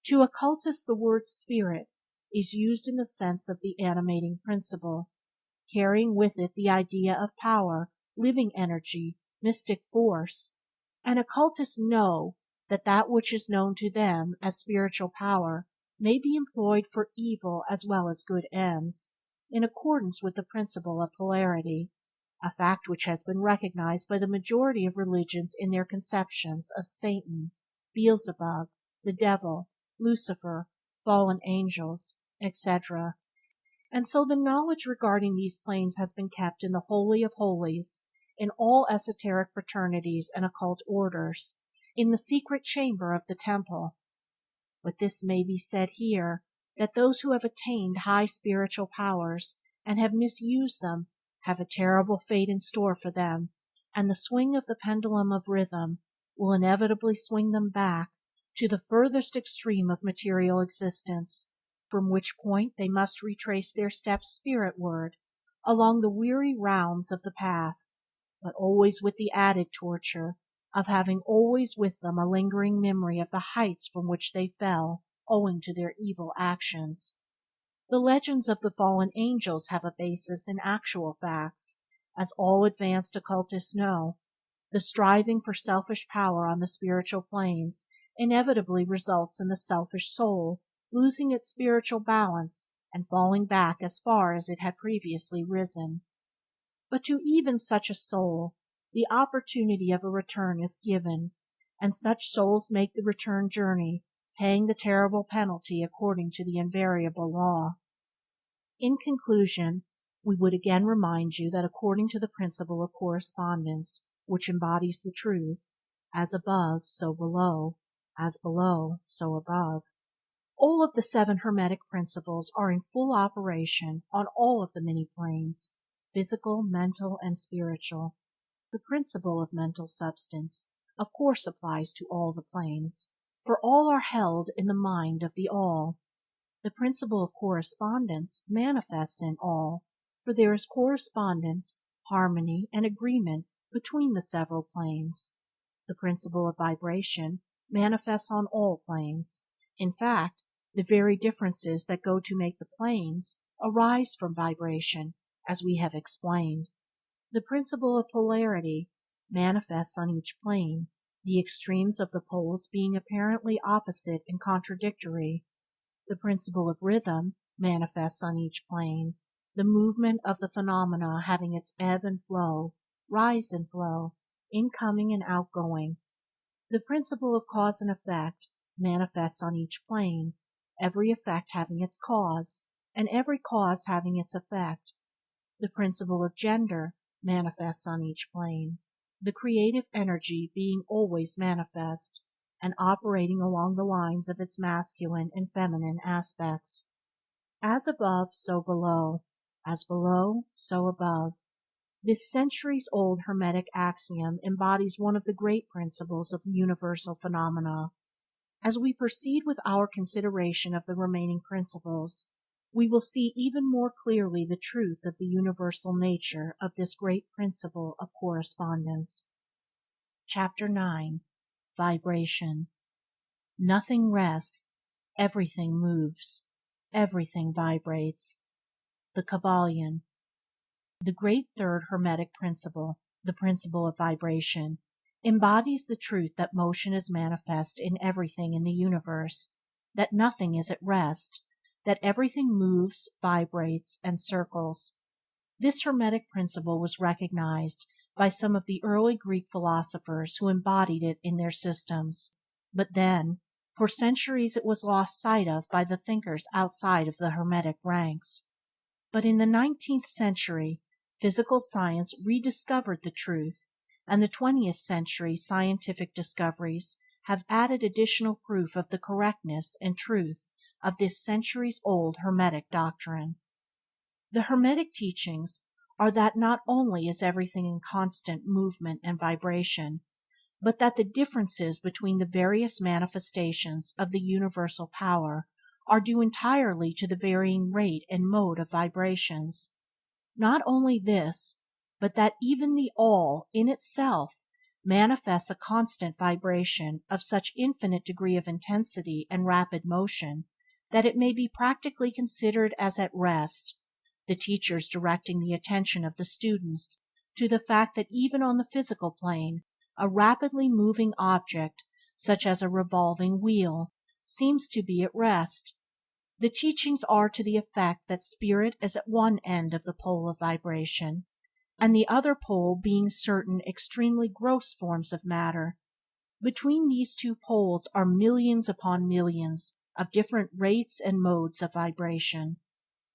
To occultists the word spirit is used in the sense of the animating principle, carrying with it the idea of power, living energy, mystic force, and occultists know that that which is known to them as spiritual power may be employed for evil as well as good ends, in accordance with the principle of polarity, a fact which has been recognized by the majority of religions in their conceptions of Satan, Beelzebub, the devil, Lucifer, fallen angels, etc. And so the knowledge regarding these planes has been kept in the Holy of Holies, in all esoteric fraternities and occult orders, in the secret chamber of the temple. But this may be said here, that those who have attained high spiritual powers and have misused them have a terrible fate in store for them, and the swing of the pendulum of rhythm will inevitably swing them back to the furthest extreme of material existence, from which point they must retrace their steps spiritward along the weary rounds of the path, but always with the added torture of having always with them a lingering memory of the heights from which they fell owing to their evil actions. The legends of the fallen angels have a basis in actual facts, as all advanced occultists know. The striving for selfish power on the spiritual planes inevitably results in the selfish soul losing its spiritual balance and falling back as far as it had previously risen. But to even such a soul the opportunity of a return is given, and such souls make the return journey, paying the terrible penalty according to the invariable law. In conclusion, we would again remind you that according to the principle of correspondence, which embodies the truth, as above, so below, as below, so above, all of the 7 Hermetic Principles are in full operation on all of the many planes, physical, mental, and spiritual. The principle of mental substance of course applies to all the planes, for all are held in the mind of the All. The principle of correspondence manifests in all, for there is correspondence, harmony, and agreement between the several planes. The principle of vibration manifests on all planes. In fact, the very differences that go to make the planes arise from vibration, as we have explained. The principle of polarity manifests on each plane, the extremes of the poles being apparently opposite and contradictory. The principle of rhythm manifests on each plane, the movement of the phenomena having its ebb and flow, rise and flow, incoming and outgoing. The principle of cause and effect manifests on each plane, every effect having its cause, and every cause having its effect. The principle of gender manifests on each plane, the creative energy being always manifest, and operating along the lines of its masculine and feminine aspects. As above, so below; as below, so above. This centuries-old Hermetic axiom embodies one of the great principles of universal phenomena. As we proceed with our consideration of the remaining principles, we will see even more clearly the truth of the universal nature of this great principle of correspondence. Chapter 9. Vibration. Nothing rests, everything moves, everything vibrates. The Kybalion. The great third Hermetic principle, the principle of vibration, embodies the truth that motion is manifest in everything in the universe, that nothing is at rest, that everything moves, vibrates, and circles. This Hermetic principle was recognized by some of the early Greek philosophers who embodied it in their systems, but then, for centuries it was lost sight of by the thinkers outside of the Hermetic ranks. But in the 19th century, physical science rediscovered the truth, and the 20th century scientific discoveries have added additional proof of the correctness and truth of this centuries-old Hermetic doctrine. The Hermetic teachings are that not only is everything in constant movement and vibration, but that the differences between the various manifestations of the universal power are due entirely to the varying rate and mode of vibrations. Not only this, but that even the All in itself manifests a constant vibration of such infinite degree of intensity and rapid motion that it may be practically considered as at rest, the teachers directing the attention of the students to the fact that even on the physical plane a rapidly moving object, such as a revolving wheel, seems to be at rest. The teachings are to the effect that spirit is at one end of the pole of vibration, and the other pole being certain extremely gross forms of matter. Between these two poles are millions upon millions of different rates and modes of vibration.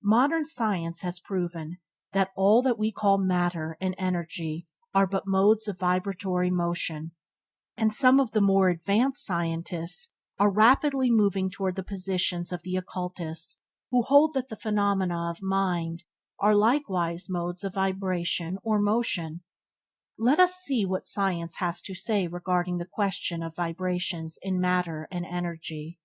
Modern science has proven that all that we call matter and energy are but modes of vibratory motion, and some of the more advanced scientists are rapidly moving toward the positions of the occultists, who hold that the phenomena of mind are likewise modes of vibration or motion. Let us see what science has to say regarding the question of vibrations in matter and energy.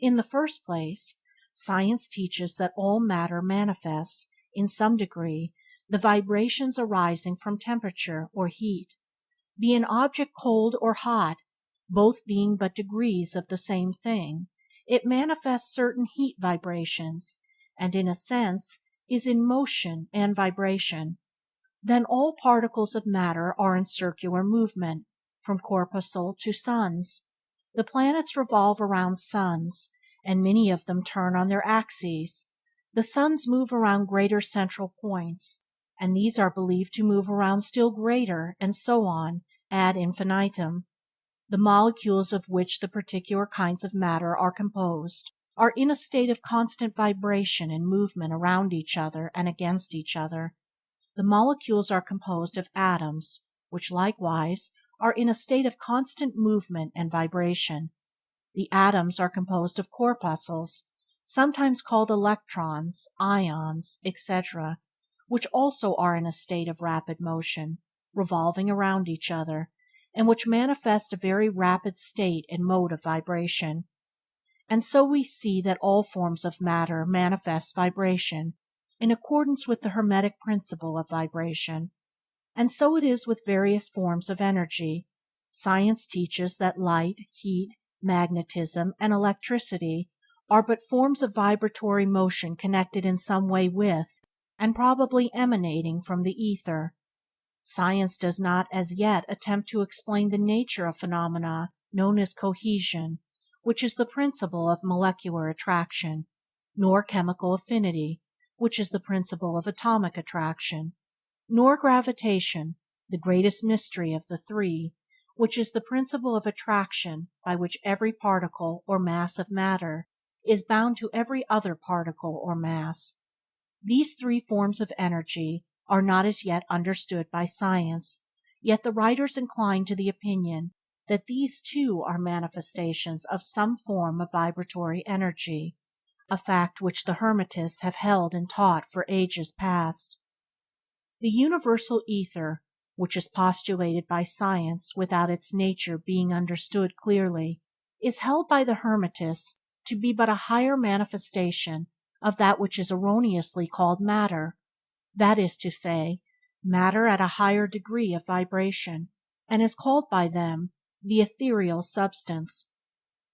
In the first place, science teaches that all matter manifests, in some degree, the vibrations arising from temperature or heat. Be an object cold or hot, both being but degrees of the same thing, it manifests certain heat vibrations, and in a sense is in motion and vibration. Then all particles of matter are in circular movement, from corpuscle to suns. The planets revolve around suns, and many of them turn on their axes. The suns move around greater central points, and these are believed to move around still greater, and so on, ad infinitum. The molecules of which the particular kinds of matter are composed are in a state of constant vibration and movement around each other and against each other. The molecules are composed of atoms, which likewise are in a state of constant movement and vibration. The atoms are composed of corpuscles, sometimes called electrons, ions, etc., which also are in a state of rapid motion, revolving around each other, and which manifest a very rapid state and mode of vibration. And so we see that all forms of matter manifest vibration, in accordance with the Hermetic principle of vibration. And so it is with various forms of energy. Science teaches that light, heat, magnetism, and electricity are but forms of vibratory motion connected in some way with, and probably emanating from the ether. Science does not as yet attempt to explain the nature of phenomena known as cohesion, which is the principle of molecular attraction, nor chemical affinity, which is the principle of atomic attraction, nor gravitation, the greatest mystery of the three, which is the principle of attraction by which every particle or mass of matter is bound to every other particle or mass. These three forms of energy are not as yet understood by science, yet the writers incline to the opinion that these too are manifestations of some form of vibratory energy, a fact which the Hermetists have held and taught for ages past. The universal ether, which is postulated by science without its nature being understood clearly, is held by the Hermetists to be but a higher manifestation of that which is erroneously called matter, that is to say, matter at a higher degree of vibration, and is called by them the ethereal substance.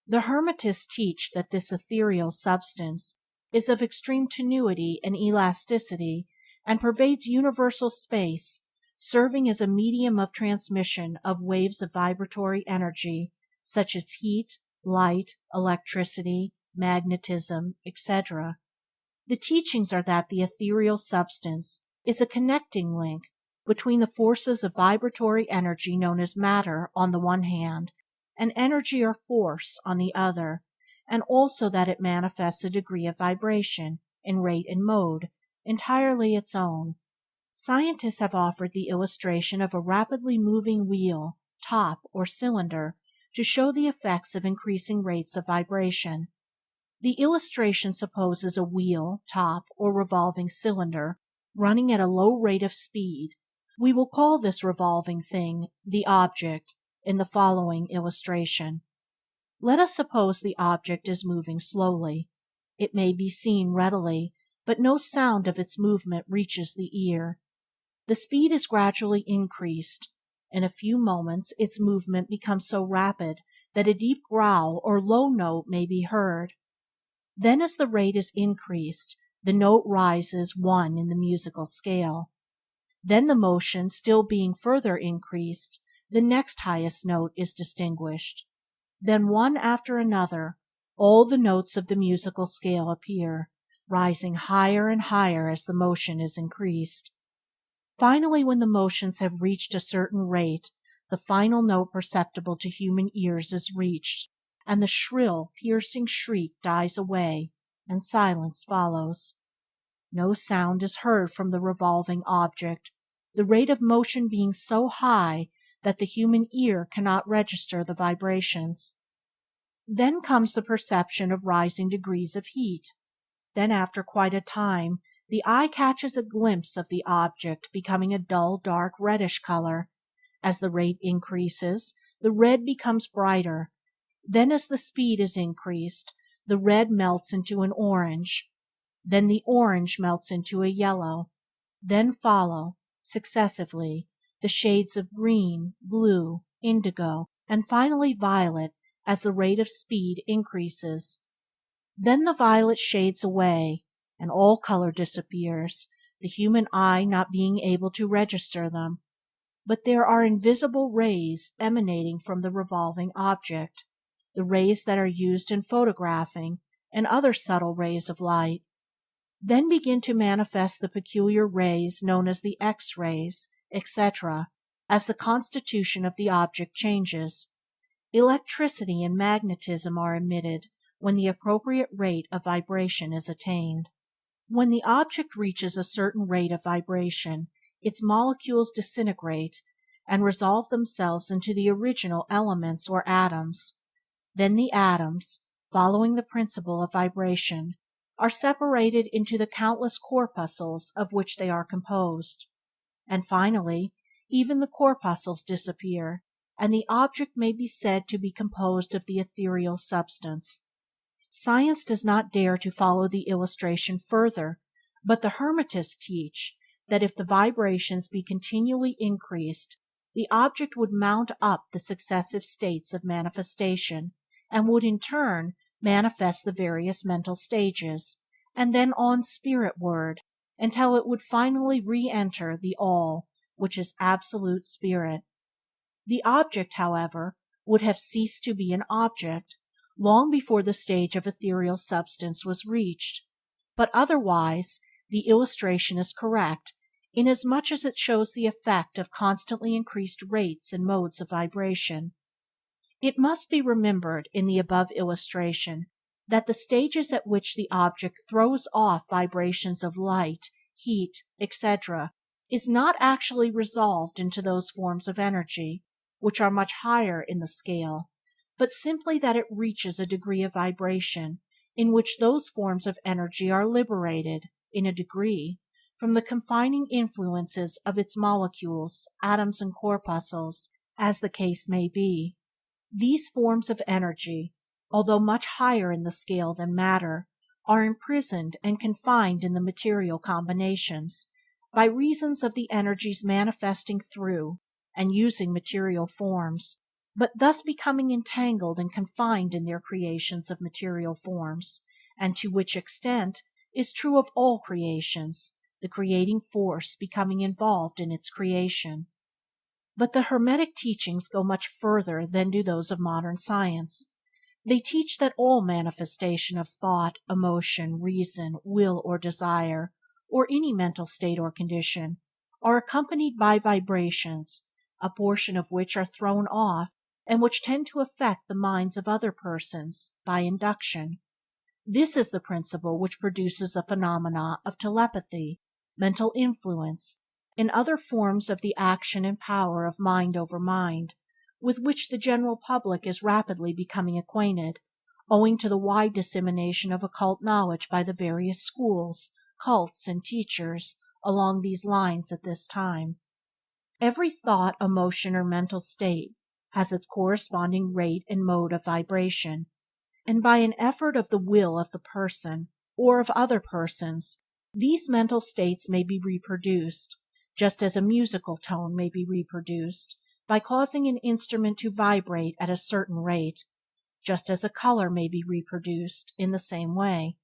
The Hermetists teach that this ethereal substance is of extreme tenuity and elasticity, and pervades universal space, serving as a medium of transmission of waves of vibratory energy such as heat, light, electricity, magnetism, etc. The teachings are that the ethereal substance is a connecting link between the forces of vibratory energy known as matter on the one hand, and energy or force on the other, and also that it manifests a degree of vibration, in rate and mode, entirely its own. Scientists have offered the illustration of a rapidly moving wheel, top, or cylinder, to show the effects of increasing rates of vibration. The illustration supposes a wheel, top, or revolving cylinder running at a low rate of speed. We will call this revolving thing the object in the following illustration. Let us suppose the object is moving slowly. It may be seen readily, but no sound of its movement reaches the ear. The speed is gradually increased. In a few moments its movement becomes so rapid that a deep growl or low note may be heard. Then, as the rate is increased, the note rises one in the musical scale. Then, the motion still being further increased, the next highest note is distinguished. Then, one after another, all the notes of the musical scale appear, rising higher and higher as the motion is increased. Finally, when the motions have reached a certain rate, the final note perceptible to human ears is reached, and the shrill, piercing shriek dies away, and silence follows. No sound is heard from the revolving object, the rate of motion being so high that the human ear cannot register the vibrations. Then comes the perception of rising degrees of heat. Then, after quite a time, the eye catches a glimpse of the object becoming a dull, dark, reddish color. As the rate increases, the red becomes brighter. Then, as the speed is increased, the red melts into an orange. Then the orange melts into a yellow. Then follow, successively, the shades of green, blue, indigo, and finally violet as the rate of speed increases. Then the violet shades away, and all color disappears, the human eye not being able to register them. But there are invisible rays emanating from the revolving object, the rays that are used in photographing, and other subtle rays of light. Then begin to manifest the peculiar rays known as the X-rays, etc., as the constitution of the object changes. Electricity and magnetism are emitted when the appropriate rate of vibration is attained. When the object reaches a certain rate of vibration, its molecules disintegrate and resolve themselves into the original elements or atoms. Then the atoms, following the principle of vibration, are separated into the countless corpuscles of which they are composed. And finally, even the corpuscles disappear, and the object may be said to be composed of the ethereal substance. Science does not dare to follow the illustration further, but the Hermetists teach that if the vibrations be continually increased, the object would mount up the successive states of manifestation, and would in turn manifest the various mental stages, and then on spiritward, until it would finally re-enter the All, which is Absolute Spirit. The object, however, would have ceased to be an object long before the stage of ethereal substance was reached, but otherwise the illustration is correct, inasmuch as it shows the effect of constantly increased rates and modes of vibration. It must be remembered in the above illustration that the stages at which the object throws off vibrations of light, heat, etc., is not actually resolved into those forms of energy which are much higher in the scale, but simply that it reaches a degree of vibration in which those forms of energy are liberated, in a degree, from the confining influences of its molecules, atoms, and corpuscles, as the case may be. These forms of energy, although much higher in the scale than matter, are imprisoned and confined in the material combinations, by reasons of the energies manifesting through and using material forms, but thus becoming entangled and confined in their creations of material forms, and to which extent is true of all creations, the creating force becoming involved in its creation. But the Hermetic teachings go much further than do those of modern science. They teach that all manifestation of thought, emotion, reason, will, or desire, or any mental state or condition, are accompanied by vibrations, a portion of which are thrown off, and which tend to affect the minds of other persons, by induction. This is the principle which produces the phenomena of telepathy, mental influence, and other forms of the action and power of mind over mind, with which the general public is rapidly becoming acquainted, owing to the wide dissemination of occult knowledge by the various schools, cults, and teachers along these lines at this time. Every thought, emotion, or mental state has its corresponding rate and mode of vibration, and by an effort of the will of the person, or of other persons, these mental states may be reproduced, just as a musical tone may be reproduced by causing an instrument to vibrate at a certain rate, just as a color may be reproduced in the same way.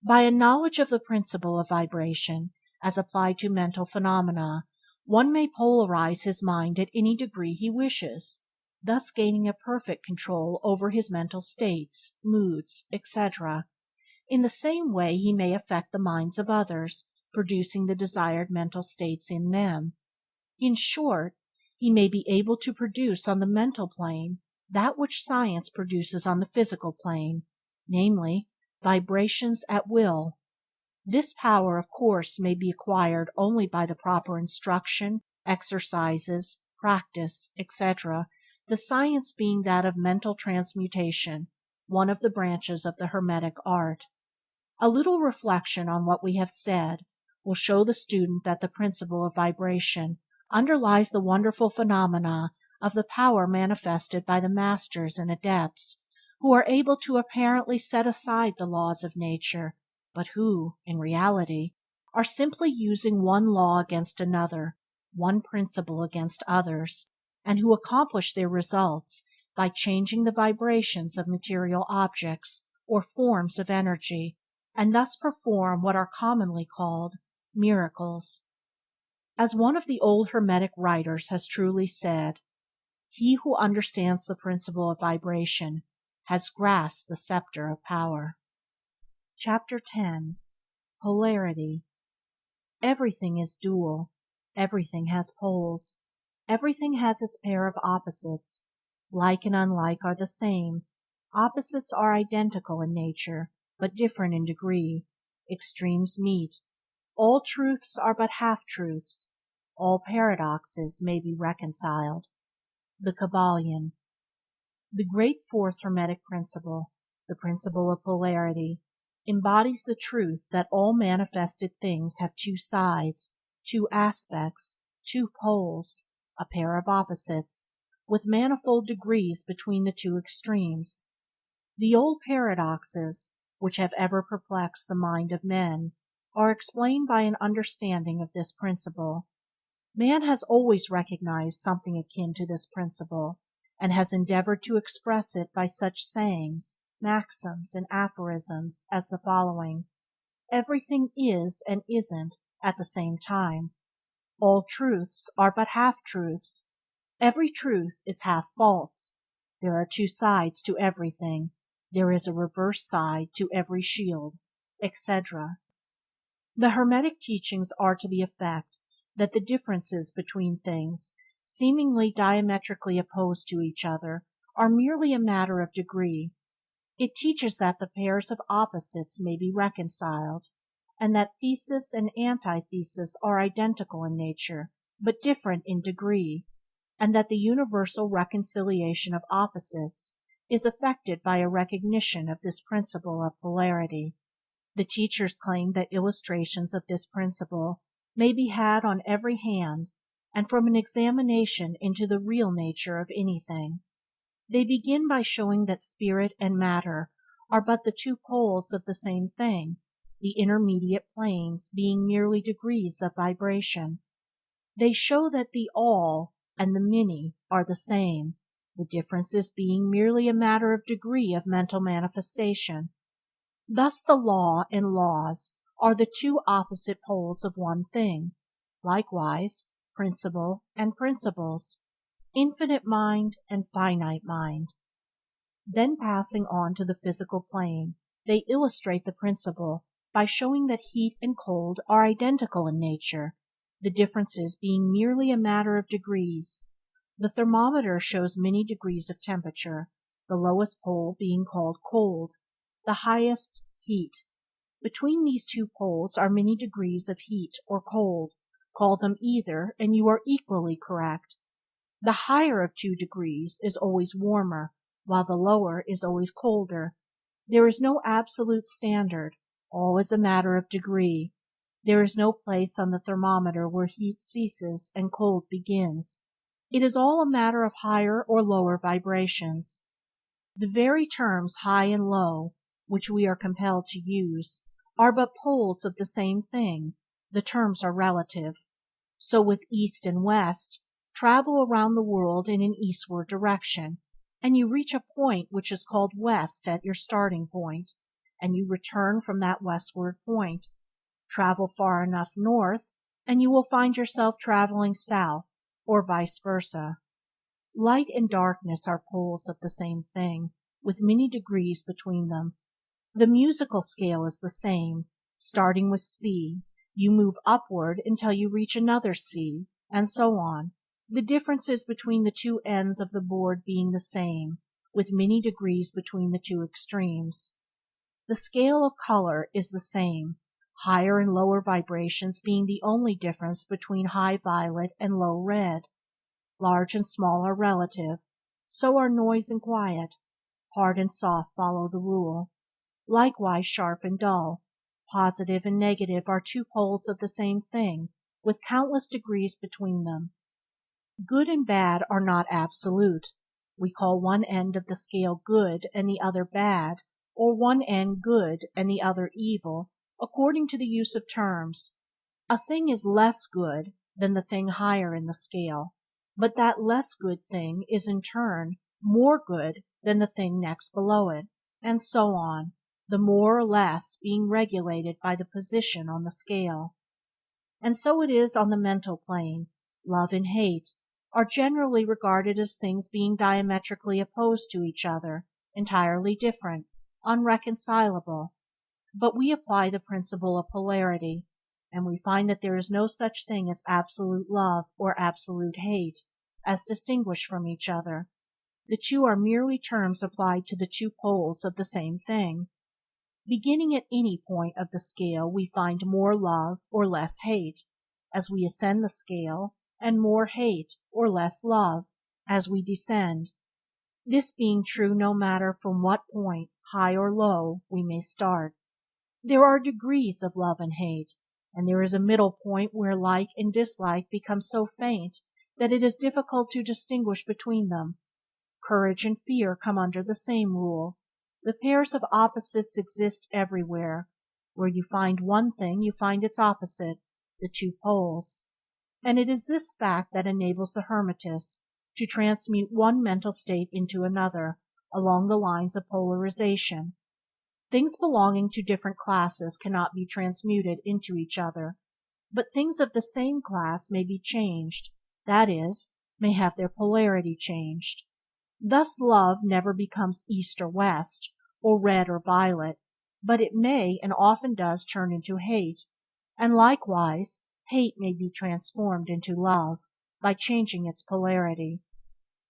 By a knowledge of the principle of vibration, as applied to mental phenomena, one may polarize his mind at any degree he wishes, thus gaining a perfect control over his mental states, moods, etc. In the same way he may affect the minds of others, producing the desired mental states in them. In short, he may be able to produce on the mental plane that which science produces on the physical plane, namely, vibrations at will. This power, of course, may be acquired only by the proper instruction, exercises, practice, etc., the science being that of mental transmutation, one of the branches of the Hermetic art. A little reflection on what we have said will show the student that the principle of vibration underlies the wonderful phenomena of the power manifested by the masters and adepts, who are able to apparently set aside the laws of nature, but who, in reality, are simply using one law against another, one principle against others, and who accomplish their results by changing the vibrations of material objects or forms of energy, and thus perform what are commonly called miracles. As one of the old Hermetic writers has truly said, "He who understands the principle of vibration has grasped the scepter of power." Chapter 10. Polarity. Everything is dual. Everything has poles. Everything has its pair of opposites. Like and unlike are the same. Opposites are identical in nature, but different in degree. Extremes meet. All truths are but half-truths. All paradoxes may be reconciled. The Kybalion. The great fourth Hermetic principle, the principle of polarity, embodies the truth that all manifested things have two sides, two aspects, two poles, a pair of opposites, with manifold degrees between the two extremes. The old paradoxes, which have ever perplexed the mind of men, are explained by an understanding of this principle. Man has always recognized something akin to this principle, and has endeavored to express it by such sayings, maxims, and aphorisms as the following: Everything is and isn't at the same time. All truths are but half-truths. Every truth is half false. There are two sides to everything. There is a reverse side to every shield, etc. The Hermetic teachings are to the effect that the differences between things, seemingly diametrically opposed to each other, are merely a matter of degree. It teaches that the pairs of opposites may be reconciled, and that thesis and antithesis are identical in nature, but different in degree, and that the universal reconciliation of opposites is effected by a recognition of this principle of polarity. The teachers claim that illustrations of this principle may be had on every hand, and from an examination into the real nature of anything. They begin by showing that spirit and matter are but the two poles of the same thing, the intermediate planes being merely degrees of vibration. They show that the all and the many are the same, the differences being merely a matter of degree of mental manifestation. Thus the law and laws are the two opposite poles of one thing. Likewise, principle and principles, infinite mind and finite mind. Then passing on to the physical plane, they illustrate the principle by showing that heat and cold are identical in nature, the differences being merely a matter of degrees. The thermometer shows many degrees of temperature, the lowest pole being called cold, the highest heat. Between these two poles are many degrees of heat or cold. Call them either, and you are equally correct. The higher of 2 degrees is always warmer, while the lower is always colder. There is no absolute standard, all is a matter of degree. There is no place on the thermometer where heat ceases and cold begins. It is all a matter of higher or lower vibrations. The very terms high and low, which we are compelled to use, are but poles of the same thing. The terms are relative. So with east and west. Travel around the world in an eastward direction, and you reach a point which is called west at your starting point, and you return from that westward point. Travel far enough north, and you will find yourself traveling south, or vice versa. Light and darkness are poles of the same thing, with many degrees between them. The musical scale is the same. Starting with C, you move upward until you reach another C, and so on. The differences between the two ends of the board being the same, with many degrees between the two extremes. The scale of color is the same, higher and lower vibrations being the only difference between high violet and low red. Large and small are relative, so are noise and quiet. Hard and soft follow the rule. Likewise sharp and dull, positive and negative are two poles of the same thing, with countless degrees between them. Good and bad are not absolute. We call one end of the scale good and the other bad, or one end good and the other evil, according to the use of terms. A thing is less good than the thing higher in the scale, but that less good thing is in turn more good than the thing next below it, and so on, the more or less being regulated by the position on the scale. And so it is on the mental plane. Love and hate are generally regarded as things being diametrically opposed to each other, entirely different, unreconcilable. But we apply the principle of polarity, and we find that there is no such thing as absolute love or absolute hate, as distinguished from each other. The two are merely terms applied to the two poles of the same thing. Beginning at any point of the scale we find more love or less hate, as we ascend the scale, and more hate or less love as we descend, this being true no matter from what point, high or low, we may start. There are degrees of love and hate, and there is a middle point where like and dislike become so faint that it is difficult to distinguish between them. Courage and fear come under the same rule. The pairs of opposites exist everywhere. Where you find one thing you find its opposite, the two poles. And it is this fact that enables the Hermetist to transmute one mental state into another, along the lines of polarization. Things belonging to different classes cannot be transmuted into each other, but things of the same class may be changed, that is, may have their polarity changed. Thus love never becomes east or west, or red or violet, but it may and often does turn into hate, and likewise hate may be transformed into love by changing its polarity.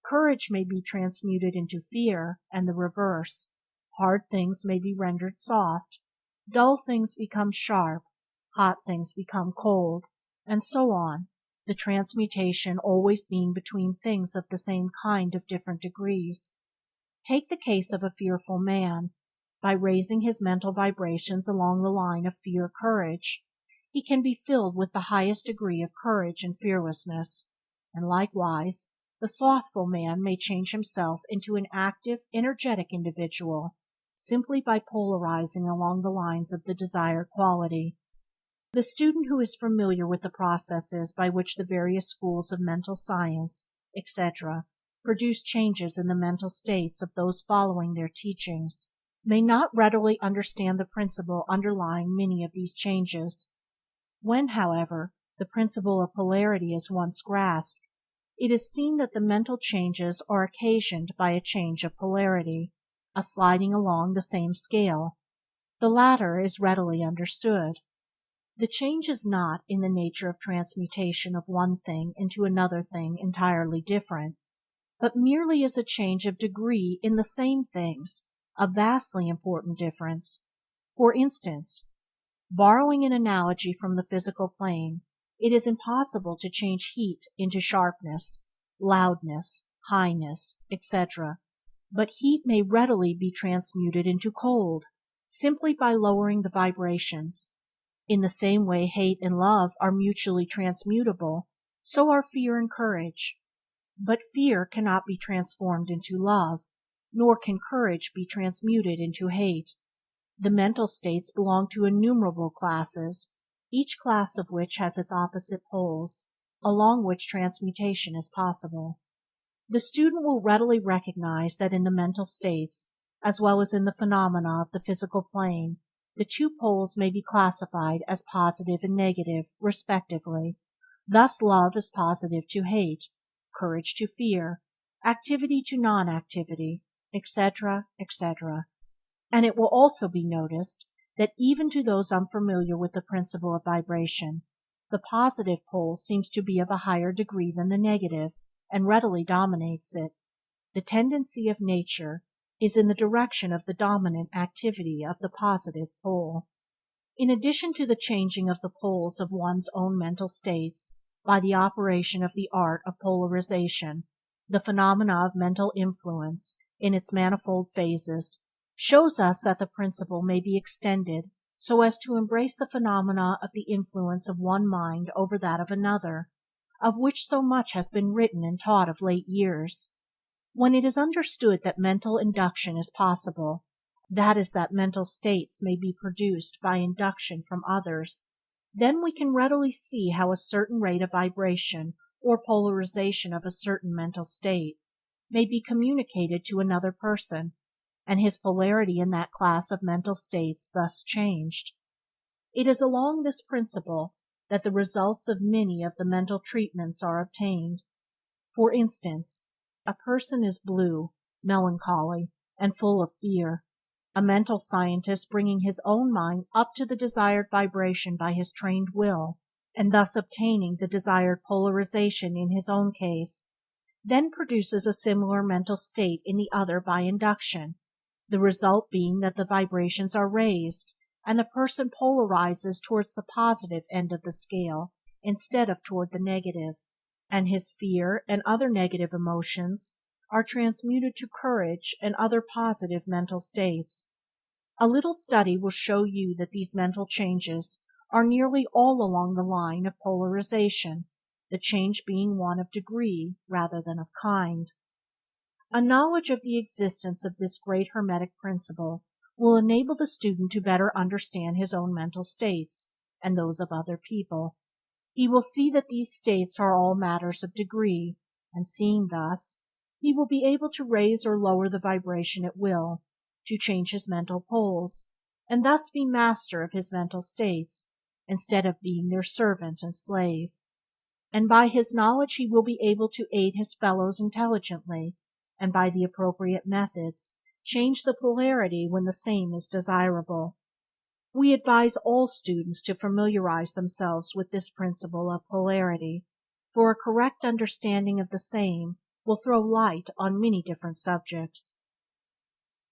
Courage may be transmuted into fear, and the reverse. Hard things may be rendered soft, dull things become sharp, hot things become cold, and so on, the transmutation always being between things of the same kind of different degrees. Take the case of a fearful man. By raising his mental vibrations along the line of fear-courage, he can be filled with the highest degree of courage and fearlessness, and likewise the slothful man may change himself into an active, energetic individual simply by polarizing along the lines of the desired quality. The student who is familiar with the processes by which the various schools of mental science, etc., produce changes in the mental states of those following their teachings, may not readily understand the principle underlying many of these changes. When, however, the principle of polarity is once grasped, it is seen that the mental changes are occasioned by a change of polarity, a sliding along the same scale. The latter is readily understood. The change is not in the nature of transmutation of one thing into another thing entirely different, but merely is a change of degree in the same things, a vastly important difference. For instance, borrowing an analogy from the physical plane, it is impossible to change heat into sharpness, loudness, highness, etc., but heat may readily be transmuted into cold, simply by lowering the vibrations. In the same way hate and love are mutually transmutable, so are fear and courage. But fear cannot be transformed into love, nor can courage be transmuted into hate. The mental states belong to innumerable classes, each class of which has its opposite poles, along which transmutation is possible. The student will readily recognize that in the mental states, as well as in the phenomena of the physical plane, the two poles may be classified as positive and negative, respectively. Thus love is positive to hate, courage to fear, activity to non-activity, etc., etc. And it will also be noticed that even to those unfamiliar with the principle of vibration, the positive pole seems to be of a higher degree than the negative, and readily dominates it. The tendency of nature is in the direction of the dominant activity of the positive pole. In addition to the changing of the poles of one's own mental states by the operation of the art of polarization, the phenomena of mental influence, in its manifold phases, shows us that the principle may be extended so as to embrace the phenomena of the influence of one mind over that of another, of which so much has been written and taught of late years. When it is understood that mental induction is possible, that is, that mental states may be produced by induction from others, then we can readily see how a certain rate of vibration or polarization of a certain mental state may be communicated to another person, and his polarity in that class of mental states thus changed. It is along this principle that the results of many of the mental treatments are obtained. For instance, a person is blue, melancholy, and full of fear. A mental scientist, bringing his own mind up to the desired vibration by his trained will, and thus obtaining the desired polarization in his own case, then produces a similar mental state in the other by induction, the result being that the vibrations are raised, and the person polarizes towards the positive end of the scale instead of toward the negative, and his fear and other negative emotions are transmuted to courage and other positive mental states. A little study will show you that these mental changes are nearly all along the line of polarization, the change being one of degree rather than of kind. A knowledge of the existence of this great Hermetic principle will enable the student to better understand his own mental states and those of other people. He will see that these states are all matters of degree, and seeing thus, he will be able to raise or lower the vibration at will, to change his mental poles, and thus be master of his mental states, instead of being their servant and slave. And by his knowledge he will be able to aid his fellows intelligently, and by the appropriate methods change the polarity when the same is desirable. We advise all students to familiarize themselves with this principle of polarity, for a correct understanding of the same will throw light on many different subjects.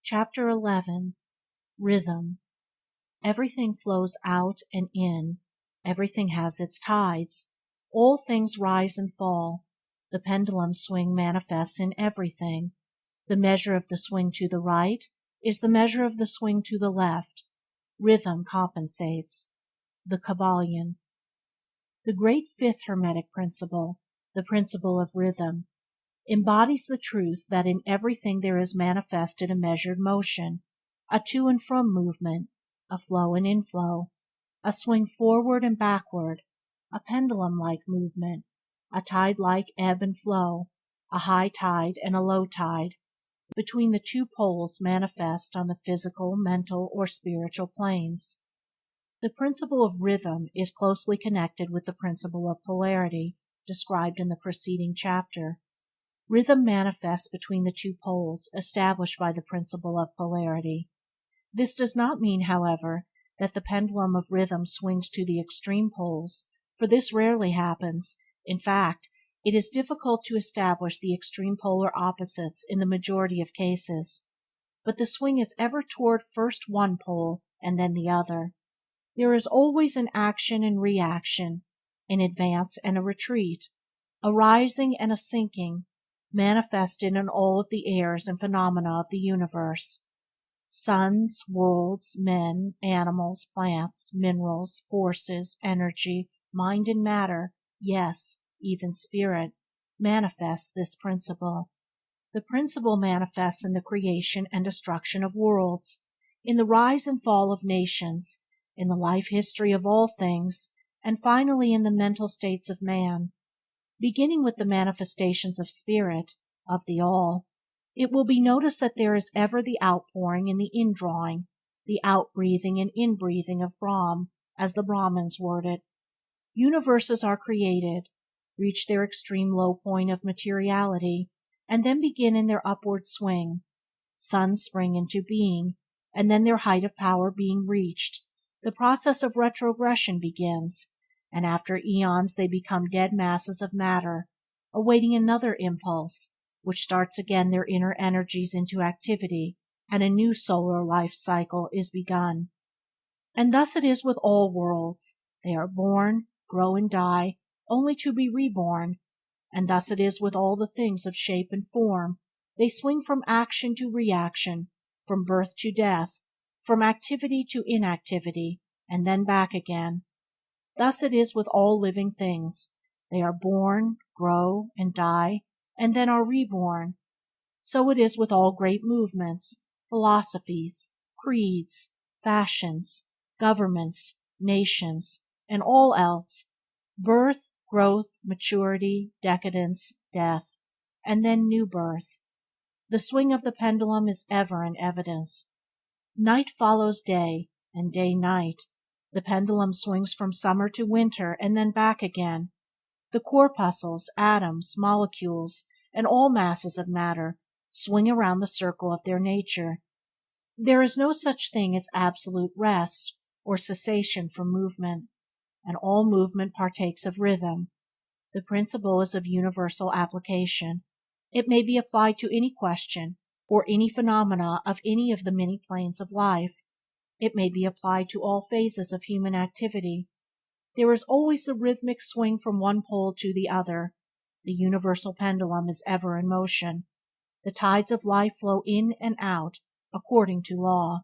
Chapter 11. Rhythm. Everything flows out and in. Everything has its tides. All things rise and fall. The pendulum swing manifests in everything. The measure of the swing to the right is the measure of the swing to the left. Rhythm compensates. The Kybalion. The great fifth Hermetic principle, the principle of rhythm, embodies the truth that in everything there is manifested a measured motion, a to and from movement, a flow and inflow, a swing forward and backward, a pendulum-like movement, a tide-like ebb and flow, a high tide and a low tide, between the two poles manifest on the physical, mental, or spiritual planes. The principle of rhythm is closely connected with the principle of polarity, described in the preceding chapter. Rhythm manifests between the two poles established by the principle of polarity. This does not mean, however, that the pendulum of rhythm swings to the extreme poles, for this rarely happens. In fact, it is difficult to establish the extreme polar opposites in the majority of cases, but the swing is ever toward first one pole and then the other. There is always an action and reaction, an advance and a retreat, a rising and a sinking, manifested in all of the airs and phenomena of the universe. Suns, worlds, men, animals, plants, minerals, forces, energy, mind and matter, yes, even spirit, manifests this principle. The principle manifests in the creation and destruction of worlds, in the rise and fall of nations, in the life history of all things, and finally in the mental states of man. Beginning with the manifestations of spirit, of the All, it will be noticed that there is ever the outpouring and the indrawing, the outbreathing and inbreathing of Brahm, as the Brahmins word it. Universes are created, reach their extreme low point of materiality, and then begin in their upward swing. Suns spring into being, and then their height of power being reached, the process of retrogression begins, and after eons they become dead masses of matter, awaiting another impulse, which starts again their inner energies into activity, and a new solar life cycle is begun. And thus it is with all worlds. They are born, grow and die, only to be reborn. And thus it is with all the things of shape and form. They swing from action to reaction, from birth to death, from activity to inactivity, and then back again. Thus it is with all living things. They are born, grow, and die, and then are reborn. So it is with all great movements, philosophies, creeds, fashions, governments, nations, and all else: birth, growth, maturity, decadence, death, and then new birth. The swing of the pendulum is ever in evidence. Night follows day, and day night. The pendulum swings from summer to winter and then back again. The corpuscles, atoms, molecules, and all masses of matter swing around the circle of their nature. There is no such thing as absolute rest or cessation from movement, and all movement partakes of rhythm. The principle is of universal application. It may be applied to any question or any phenomena of any of the many planes of life. It may be applied to all phases of human activity. There is always the rhythmic swing from one pole to the other. The universal pendulum is ever in motion. The tides of life flow in and out, according to law.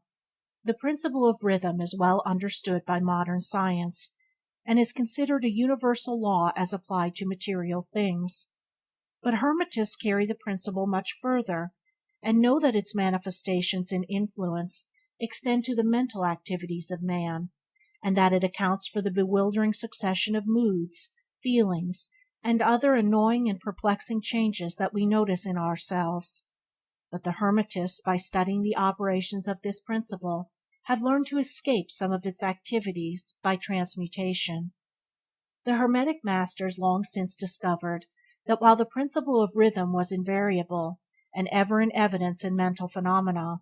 The principle of rhythm is well understood by modern science, and is considered a universal law as applied to material things. But Hermetists carry the principle much further, and know that its manifestations and influence extend to the mental activities of man, and that it accounts for the bewildering succession of moods, feelings, and other annoying and perplexing changes that we notice in ourselves. But the Hermetists, by studying the operations of this principle, have learned to escape some of its activities by transmutation. The Hermetic Masters long since discovered that while the principle of rhythm was invariable and ever in evidence in mental phenomena,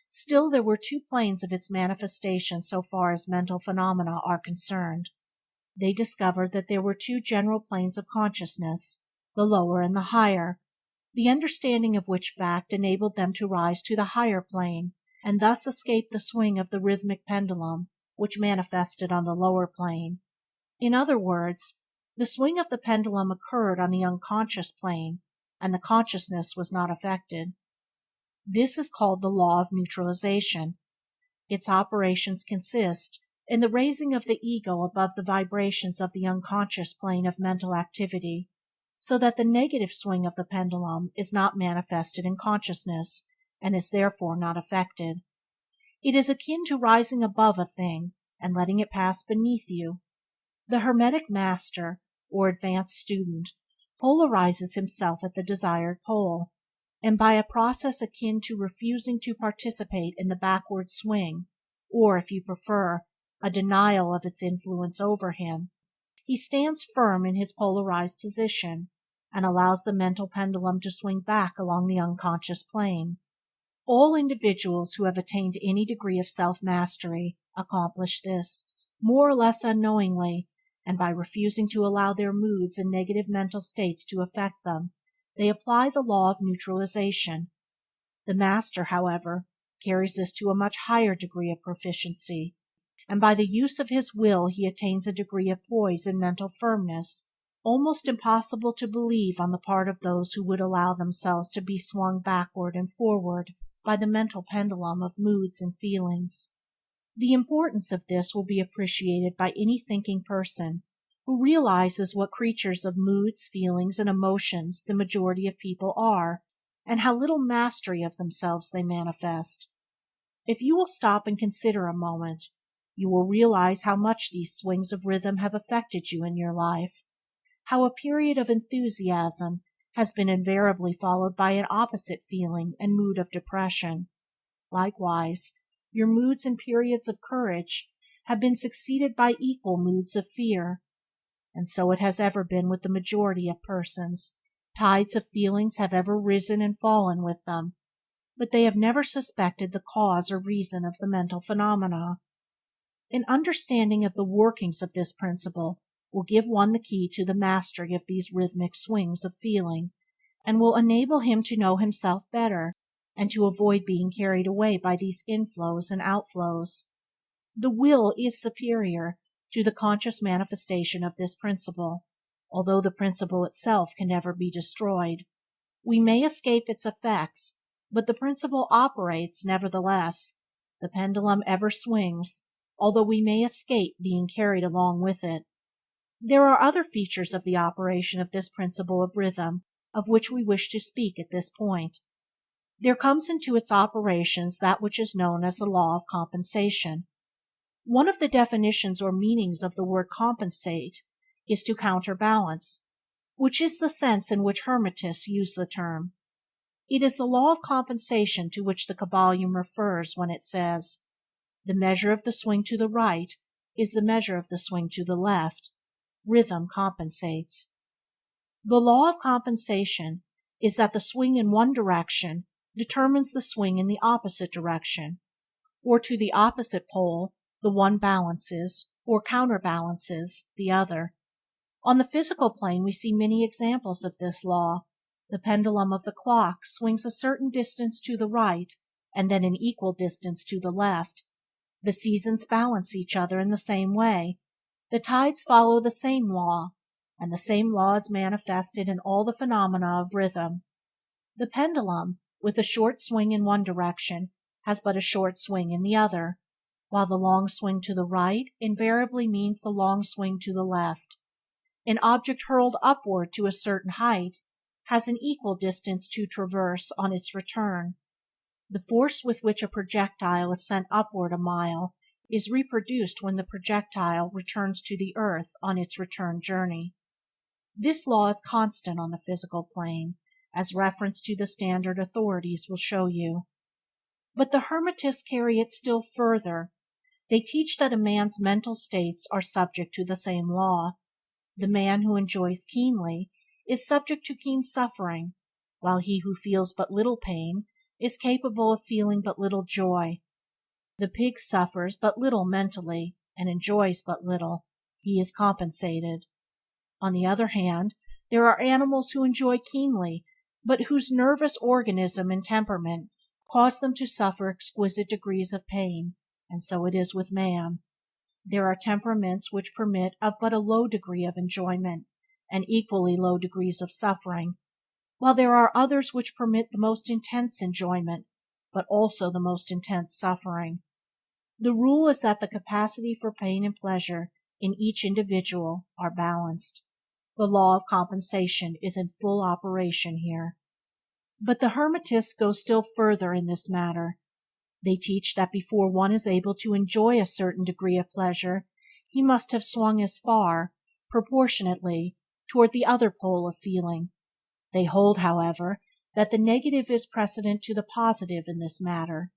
still there were two planes of its manifestation so far as mental phenomena are concerned. They discovered that there were two general planes of consciousness, the lower and the higher, the understanding of which fact enabled them to rise to the higher plane and thus escape the swing of the rhythmic pendulum which manifested on the lower plane. In other words, the swing of the pendulum occurred on the unconscious plane, and the consciousness was not affected. This is called the law of neutralization. Its operations consist in the raising of the ego above the vibrations of the unconscious plane of mental activity, so that the negative swing of the pendulum is not manifested in consciousness, and is therefore not affected. It is akin to rising above a thing and letting it pass beneath you. The Hermetic Master, or advanced student, polarizes himself at the desired pole, and by a process akin to refusing to participate in the backward swing, or, if you prefer, a denial of its influence over him, he stands firm in his polarized position, and allows the mental pendulum to swing back along the unconscious plane. All individuals who have attained any degree of self-mastery accomplish this, more or less unknowingly, and by refusing to allow their moods and negative mental states to affect them, they apply the law of neutralization. The Master, however, carries this to a much higher degree of proficiency, and by the use of his will he attains a degree of poise and mental firmness almost impossible to believe on the part of those who would allow themselves to be swung backward and forward by the mental pendulum of moods and feelings. The importance of this will be appreciated by any thinking person who realizes what creatures of moods, feelings, and emotions the majority of people are, and how little mastery of themselves they manifest. If you will stop and consider a moment, you will realize how much these swings of rhythm have affected you in your life, how a period of enthusiasm has been invariably followed by an opposite feeling and mood of depression. Likewise, your moods and periods of courage have been succeeded by equal moods of fear. And so it has ever been with the majority of persons. Tides of feelings have ever risen and fallen with them, but they have never suspected the cause or reason of the mental phenomena. An understanding of the workings of this principle will give one the key to the mastery of these rhythmic swings of feeling, and will enable him to know himself better, and to avoid being carried away by these inflows and outflows. The will is superior to the conscious manifestation of this principle, although the principle itself can never be destroyed. We may escape its effects, but the principle operates nevertheless. The pendulum ever swings, although we may escape being carried along with it. There are other features of the operation of this principle of rhythm of which we wish to speak at this point. There comes into its operations that which is known as the law of compensation. One of the definitions or meanings of the word compensate is to counterbalance, which is the sense in which Hermetists use the term. It is the law of compensation to which the Kybalion refers when it says, "The measure of the swing to the right is the measure of the swing to the left. Rhythm compensates." The law of compensation is that the swing in one direction determines the swing in the opposite direction, or to the opposite pole the one balances, or counterbalances, the other. On the physical plane we see many examples of this law. The pendulum of the clock swings a certain distance to the right and then an equal distance to the left. The seasons balance each other in the same way. The tides follow the same law, and the same law is manifested in all the phenomena of rhythm. The pendulum, with a short swing in one direction, has but a short swing in the other, while the long swing to the right invariably means the long swing to the left. An object hurled upward to a certain height has an equal distance to traverse on its return. The force with which a projectile is sent upward a mile is reproduced when the projectile returns to the earth on its return journey. This law is constant on the physical plane, as reference to the standard authorities will show you. But the Hermetists carry it still further. They teach that a man's mental states are subject to the same law. The man who enjoys keenly is subject to keen suffering, while he who feels but little pain is capable of feeling but little joy. The pig suffers but little mentally and enjoys but little. He is compensated. On the other hand, there are animals who enjoy keenly, but whose nervous organism and temperament cause them to suffer exquisite degrees of pain, and so it is with man. There are temperaments which permit of but a low degree of enjoyment and equally low degrees of suffering, while there are others which permit the most intense enjoyment, but also the most intense suffering. The rule is that the capacity for pain and pleasure in each individual are balanced. The law of compensation is in full operation here. But the Hermetists go still further in this matter. They teach that before one is able to enjoy a certain degree of pleasure, he must have swung as far, proportionately, toward the other pole of feeling. They hold, however, that the negative is precedent to the positive in this matter.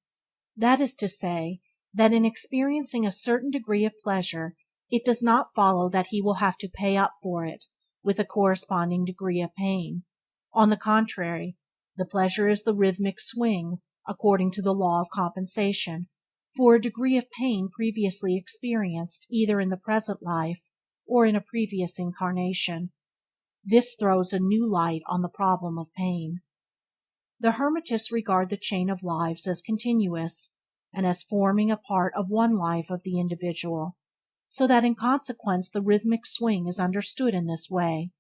That is to say, that in experiencing a certain degree of pleasure, it does not follow that he will have to pay up for it with a corresponding degree of pain. On the contrary, the pleasure is the rhythmic swing, according to the law of compensation, for a degree of pain previously experienced either in the present life or in a previous incarnation. This throws a new light on the problem of pain. The Hermetists regard the chain of lives as continuous, and as forming a part of one life of the individual. so that in consequence the rhythmic swing is understood in this way,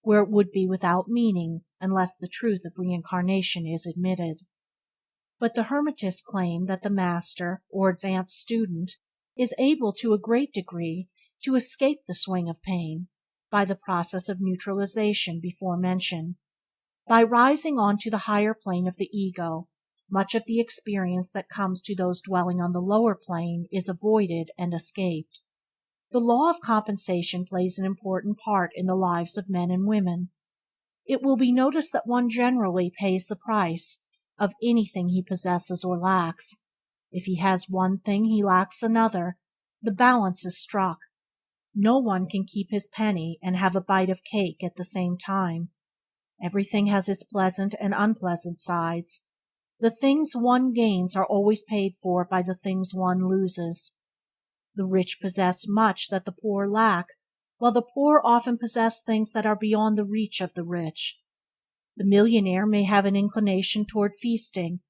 where it would be without meaning unless the truth of reincarnation is admitted. But the Hermetists claim that the master or advanced student is able to a great degree to escape the swing of pain by the process of neutralization before mentioned. By rising on to the higher plane of the ego, much of the experience that comes to those dwelling on the lower plane is avoided and escaped. The law of compensation plays an important part in the lives of men and women. It will be noticed that one generally pays the price of anything he possesses or lacks. If he has one thing he lacks another, the balance is struck. No one can keep his penny and have a bite of cake at the same time. Everything has its pleasant and unpleasant sides. The things one gains are always paid for by the things one loses. The rich possess much that the poor lack, while the poor often possess things that are beyond the reach of the rich. The millionaire may have an inclination toward feasting,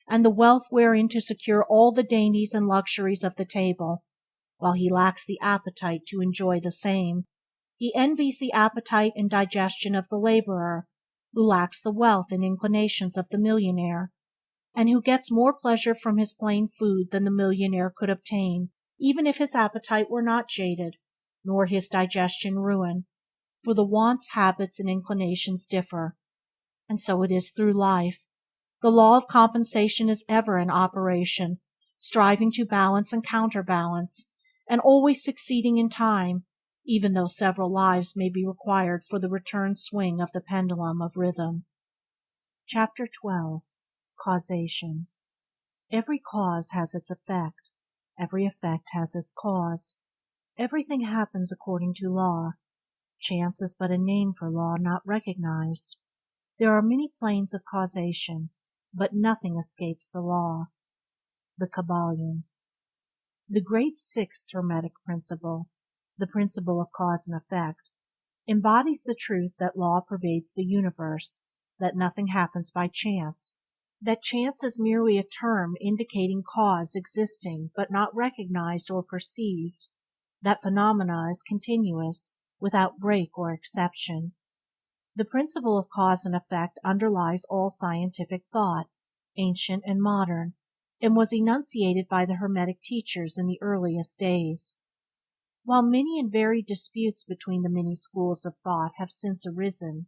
and the wealth wherein to secure all the dainties and luxuries of the table, while he lacks the appetite to enjoy the same. He envies the appetite and digestion of the laborer, who lacks the wealth and inclinations of the millionaire, and who gets more pleasure from his plain food than the millionaire could obtain, even if his appetite were not jaded, nor his digestion ruined, for the wants, habits, and inclinations differ. And so it is through life. The law of compensation is ever in operation, striving to balance and counterbalance, and always succeeding in time, even though several lives may be required for the return swing of the pendulum of rhythm. Chapter 12. Causation. Every cause has its effect. Every effect has its cause. Everything happens according to law. Chance is but a name for law not recognized. There are many planes of causation, but nothing escapes the law. The Kybalion. The great sixth Hermetic principle, the principle of cause and effect, embodies the truth that law pervades the universe, that nothing happens by chance, that chance is merely a term indicating cause existing but not recognized or perceived, that phenomena is continuous, without break or exception. The principle of cause and effect underlies all scientific thought, ancient and modern, and was enunciated by the Hermetic teachers in the earliest days. While many and varied disputes between the many schools of thought have since arisen,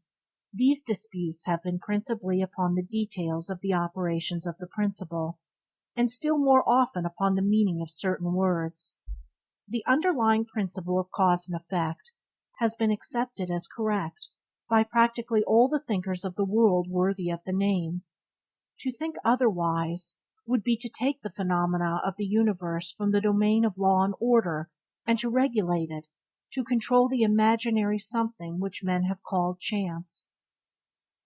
these disputes have been principally upon the details of the operations of the principle, and still more often upon the meaning of certain words. The underlying principle of cause and effect has been accepted as correct by practically all the thinkers of the world worthy of the name. To think otherwise would be to take the phenomena of the universe from the domain of law and order and to regulate it, to control the imaginary something which men have called chance.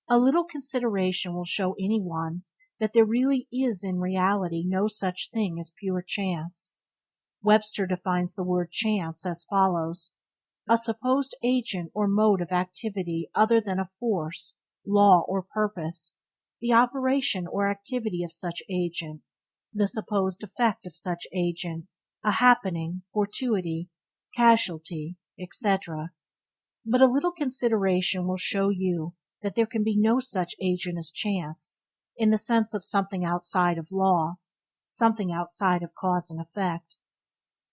A little consideration will show anyone that there really is in reality no such thing as pure chance. Webster defines the word chance as follows: a supposed agent or mode of activity other than a force, law, or purpose, the operation or activity of such agent, the supposed effect of such agent, a happening, fortuity, casualty, etc. But a little consideration will show you that there can be no such agent as chance, in the sense of something outside of law, something outside of cause and effect.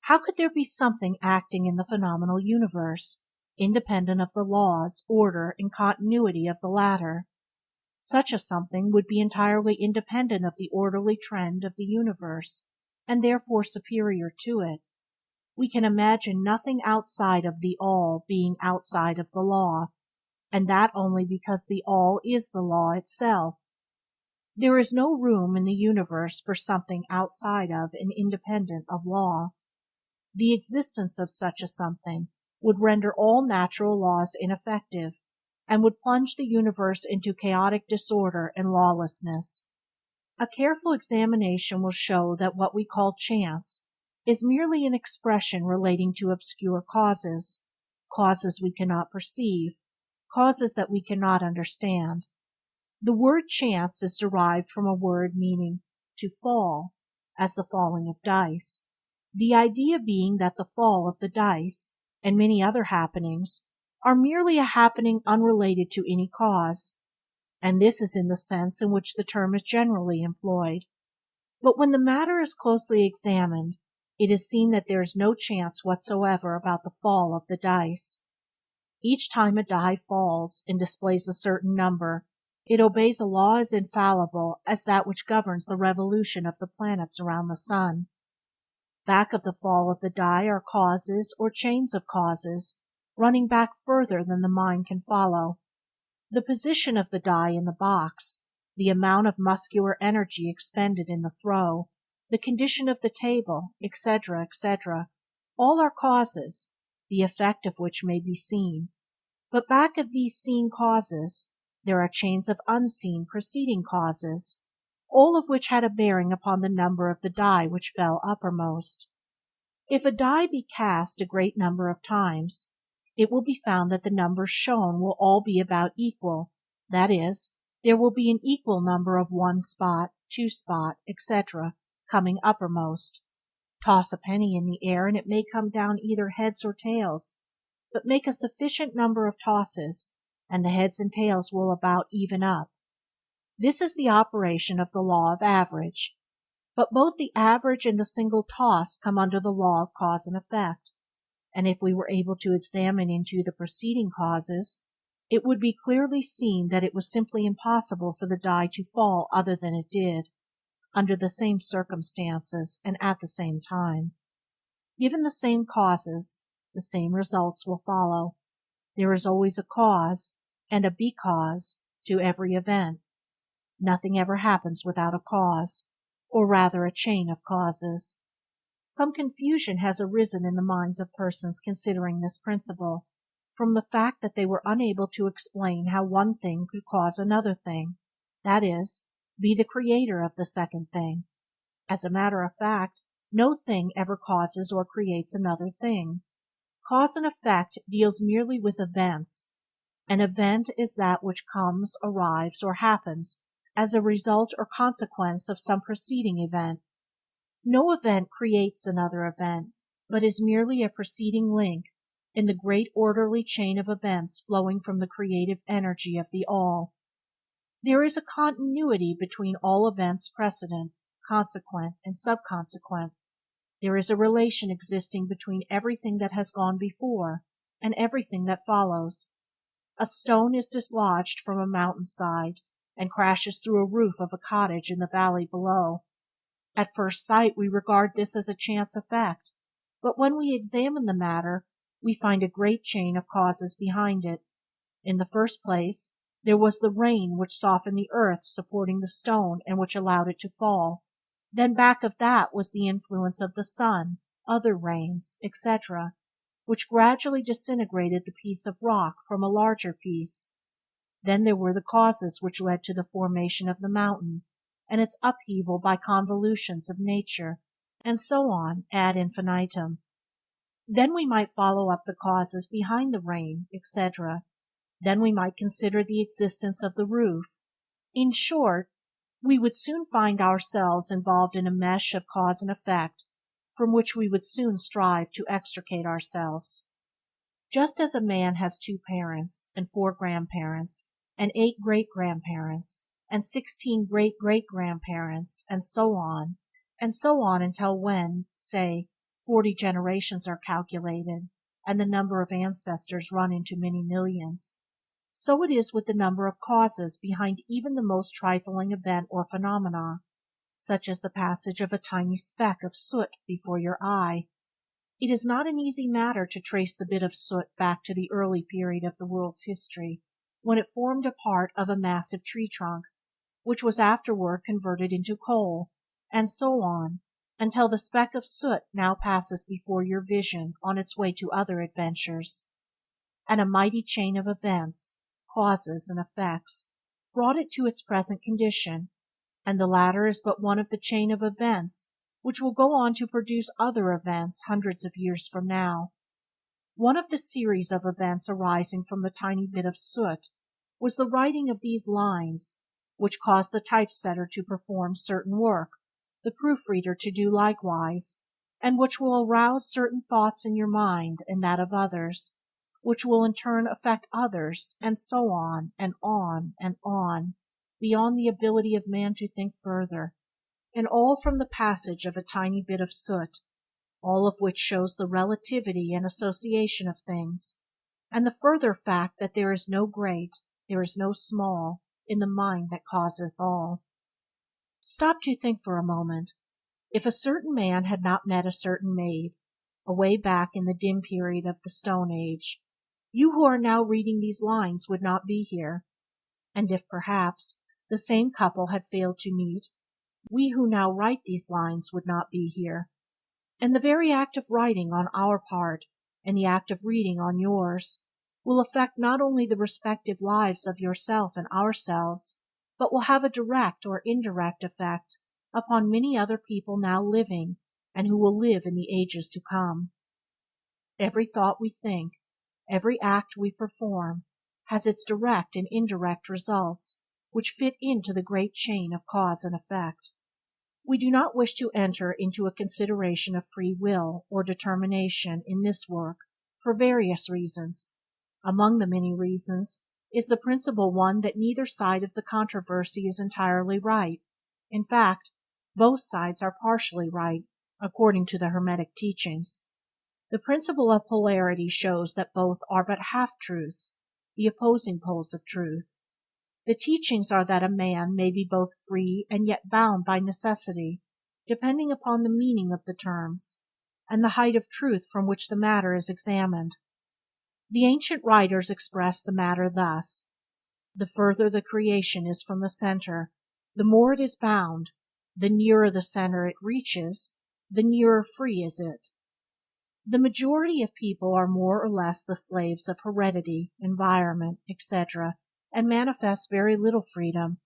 How could there be something acting in the phenomenal universe, independent of the laws, order, and continuity of the latter? Such a something would be entirely independent of the orderly trend of the universe, and therefore superior to it. We can imagine nothing outside of the All being outside of the law, and that only because the All is the law itself. There is no room in the universe for something outside of and independent of law. The existence of such a something would render all natural laws ineffective, and would plunge the universe into chaotic disorder and lawlessness. A careful examination will show that what we call chance is merely an expression relating to obscure causes, causes we cannot perceive, causes that we cannot understand. The word chance is derived from a word meaning to fall, as the falling of dice. The idea being that the fall of the dice, and many other happenings, are merely a happening unrelated to any cause, and this is in the sense in which the term is generally employed. But when the matter is closely examined, it is seen that there is no chance whatsoever about the fall of the dice. Each time a die falls and displays a certain number, it obeys a law as infallible as that which governs the revolution of the planets around the sun. Back of the fall of the die are causes or chains of causes, running back further than the mind can follow. The position of the die in the box, the amount of muscular energy expended in the throw, the condition of the table, etc., etc., all are causes, the effect of which may be seen. But back of these seen causes, there are chains of unseen preceding causes, all of which had a bearing upon the number of the die which fell uppermost. If a die be cast a great number of times, it will be found that the numbers shown will all be about equal, that is, there will be an equal number of 1 spot, 2 spot, etc., coming uppermost. Toss a penny in the air and it may come down either heads or tails, but make a sufficient number of tosses, and the heads and tails will about even up. This is the operation of the law of average. But both the average and the single toss come under the law of cause and effect, and if we were able to examine into the preceding causes, it would be clearly seen that it was simply impossible for the die to fall other than it did, under the same circumstances and at the same time. Given the same causes, the same results will follow. There is always a cause and a because to every event. Nothing ever happens without a cause, or rather a chain of causes. Some confusion has arisen in the minds of persons considering this principle, from the fact that they were unable to explain how one thing could cause another thing, that is, be the creator of the second thing. As a matter of fact, no thing ever causes or creates another thing. Cause and effect deals merely with events. An event is that which comes, arrives, or happens as a result or consequence of some preceding event. No event creates another event, but is merely a preceding link in the great orderly chain of events flowing from the creative energy of the All. There is a continuity between all events precedent, consequent, and subconsequent. There is a relation existing between everything that has gone before and everything that follows. A stone is dislodged from a mountainside and crashes through a roof of a cottage in the valley below. At first sight we regard this as a chance effect, but when we examine the matter, we find a great chain of causes behind it. In the first place, there was the rain which softened the earth supporting the stone and which allowed it to fall. Then back of that was the influence of the sun, other rains, etc., which gradually disintegrated the piece of rock from a larger piece. Then there were the causes which led to the formation of the mountain, and its upheaval by convolutions of nature, and so on ad infinitum. Then we might follow up the causes behind the rain, etc. Then we might consider the existence of the roof. In short, we would soon find ourselves involved in a mesh of cause and effect, from which we would soon strive to extricate ourselves. Just as a man has 2 parents, and 4 grandparents, and 8 great-grandparents, and 16 great-great-grandparents, and so on until when, say, 40 generations are calculated, and the number of ancestors run into many millions. So it is with the number of causes behind even the most trifling event or phenomena, such as the passage of a tiny speck of soot before your eye. It is not an easy matter to trace the bit of soot back to the early period of the world's history, when it formed a part of a massive tree trunk, which was afterward converted into coal, and so on, until the speck of soot now passes before your vision on its way to other adventures. And a mighty chain of events, causes and effects, brought it to its present condition, and the latter is but one of the chain of events which will go on to produce other events hundreds of years from now. One of the series of events arising from the tiny bit of soot was the writing of these lines, which caused the typesetter to perform certain work, the proofreader to do likewise, and which will arouse certain thoughts in your mind and that of others, which will in turn affect others, and so on and on and on, beyond the ability of man to think further, and all from the passage of a tiny bit of soot, all of which shows the relativity and association of things, and the further fact that there is no great, there is no small, in the mind that causeth all. Stop to think for a moment. If a certain man had not met a certain maid, away back in the dim period of the Stone Age, you who are now reading these lines would not be here. And if, perhaps, the same couple had failed to meet, we who now write these lines would not be here. And the very act of writing on our part, and the act of reading on yours, will affect not only the respective lives of yourself and ourselves, but will have a direct or indirect effect upon many other people now living and who will live in the ages to come. Every thought we think, every act we perform, has its direct and indirect results, which fit into the great chain of cause and effect. We do not wish to enter into a consideration of free will or determination in this work for various reasons. Among the many reasons is the principal one that neither side of the controversy is entirely right. In fact, both sides are partially right, according to the Hermetic teachings. The principle of polarity shows that both are but half-truths, the opposing poles of truth. The teachings are that a man may be both free and yet bound by necessity, depending upon the meaning of the terms, and the height of truth from which the matter is examined. The ancient writers express the matter thus: the further the creation is from the center, the more it is bound; the nearer the center it reaches, the nearer free is it. The majority of people are more or less the slaves of heredity, environment, etc., and manifest very little freedom.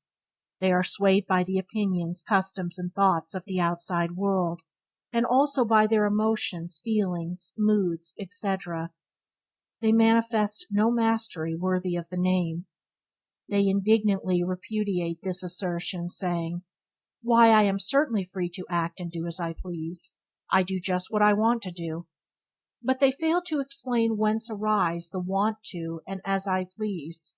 They are swayed by the opinions, customs, and thoughts of the outside world, and also by their emotions, feelings, moods, etc. They manifest no mastery worthy of the name. They indignantly repudiate this assertion, saying, "Why, I am certainly free to act and do as I please. I do just what I want to do." But they fail to explain whence arise the want to and as I please.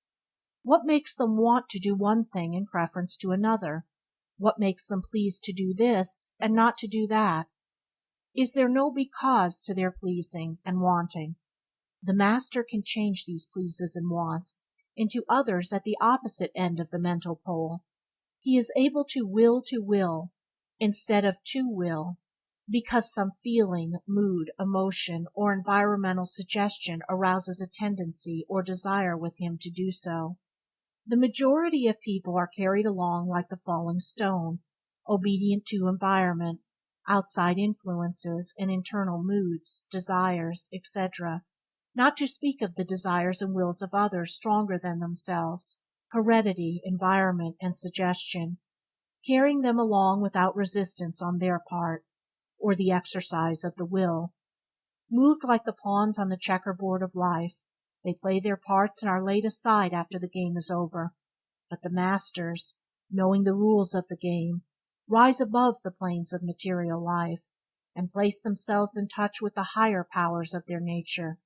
What makes them want to do one thing in preference to another? What makes them please to do this and not to do that? Is there no because to their pleasing and wanting? The master can change these pleases and wants into others at the opposite end of the mental pole. He is able to will instead of to will, because some feeling, mood, emotion, or environmental suggestion arouses a tendency or desire with him to do so. The majority of people are carried along like the falling stone, obedient to environment, outside influences, and internal moods, desires, etc., not to speak of the desires and wills of others stronger than themselves, heredity, environment, and suggestion, carrying them along without resistance on their part, or the exercise of the will. Moved like the pawns on the checkerboard of life, they play their parts and are laid aside after the game is over. But the masters, knowing the rules of the game, rise above the planes of material life, and place themselves in touch with the higher powers of their nature,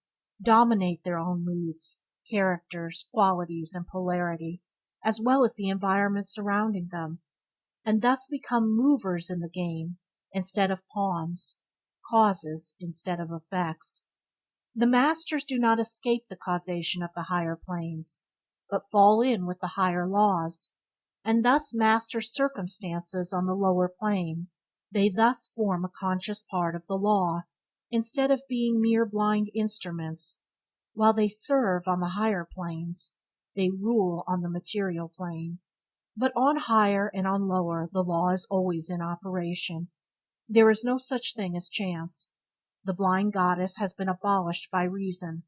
dominate their own moods, characters, qualities, and polarity, as well as the environment surrounding them, and thus become movers in the game instead of pawns, causes instead of effects. The masters do not escape the causation of the higher planes, but fall in with the higher laws, and thus master circumstances on the lower plane. They thus form a conscious part of the law, instead of being mere blind instruments. While they serve on the higher planes, they rule on the material plane. But on higher and on lower the law is always in operation. There is no such thing as chance. The blind goddess has been abolished by reason.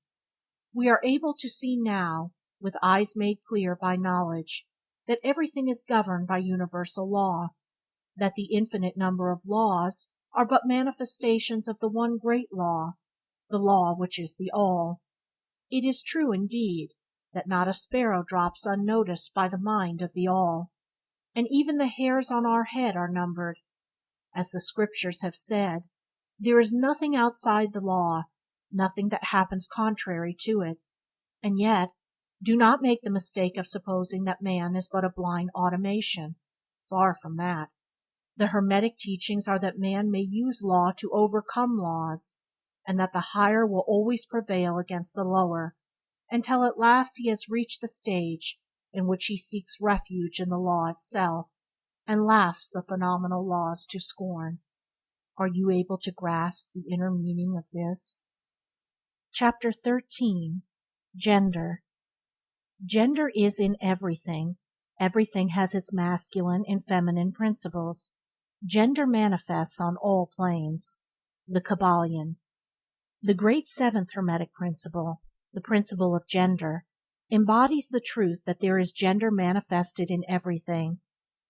We are able to see now, with eyes made clear by knowledge, that everything is governed by universal law, that the infinite number of laws are but manifestations of the one great law, the law which is the All. It is true, indeed, that not a sparrow drops unnoticed by the mind of the All, and even the hairs on our head are numbered. As the Scriptures have said, There is nothing outside the law, nothing that happens contrary to it, and yet do not make the mistake of supposing that man is but a blind automation. Far from that. The Hermetic teachings are that man may use law to overcome laws, and that the higher will always prevail against the lower, until at last he has reached the stage in which he seeks refuge in the law itself, and laughs the phenomenal laws to scorn. Are you able to grasp the inner meaning of this? Chapter 13. Gender. Gender is in everything. Everything has its masculine and feminine principles. Gender manifests on all planes. The Kybalion. The great Seventh Hermetic Principle, the principle of gender, embodies the truth that there is gender manifested in everything,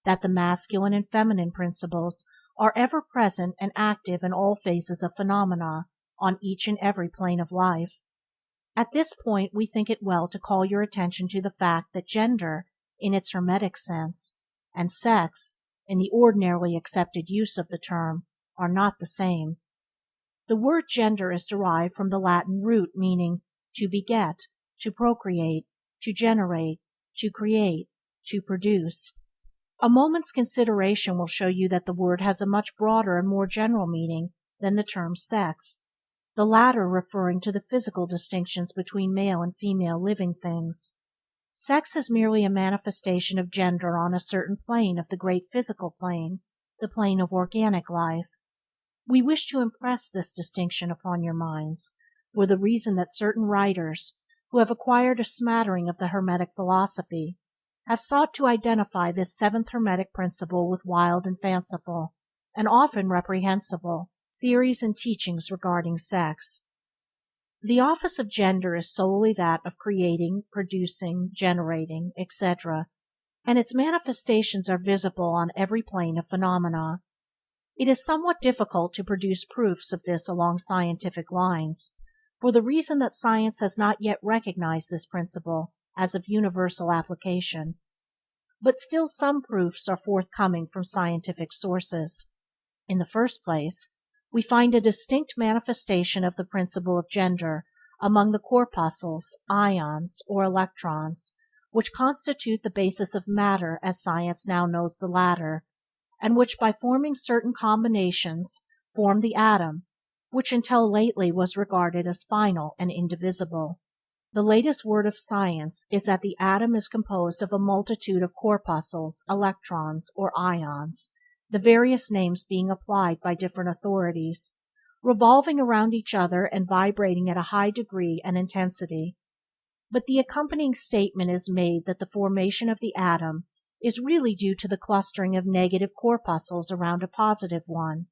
that the masculine and feminine principles are ever present and active in all phases of phenomena on each and every plane of life. At this point we think it well to call your attention to the fact that gender, in its Hermetic sense, and sex, in the ordinarily accepted use of the term, are not the same. The word gender is derived from the Latin root meaning to beget, to procreate, to generate, to create, to produce. A moment's consideration will show you that the word has a much broader and more general meaning than the term sex, the latter referring to the physical distinctions between male and female living things. Sex is merely a manifestation of gender on a certain plane of the great physical plane, the plane of organic life. We wish to impress this distinction upon your minds, for the reason that certain writers, who have acquired a smattering of the Hermetic philosophy, have sought to identify this seventh Hermetic principle with wild and fanciful, and often reprehensible, theories and teachings regarding sex. The office of gender is solely that of creating, producing, generating, etc., and its manifestations are visible on every plane of phenomena. It is somewhat difficult to produce proofs of this along scientific lines, for the reason that science has not yet recognized this principle as of universal application. But still some proofs are forthcoming from scientific sources. In the first place, we find a distinct manifestation of the principle of gender among the corpuscles, ions, or electrons, which constitute the basis of matter as science now knows the latter, and which by forming certain combinations form the atom, which until lately was regarded as final and indivisible. The latest word of science is that the atom is composed of a multitude of corpuscles, electrons, or ions, the various names being applied by different authorities, revolving around each other and vibrating at a high degree and intensity. But the accompanying statement is made that the formation of the atom is really due to the clustering of negative corpuscles around a positive one,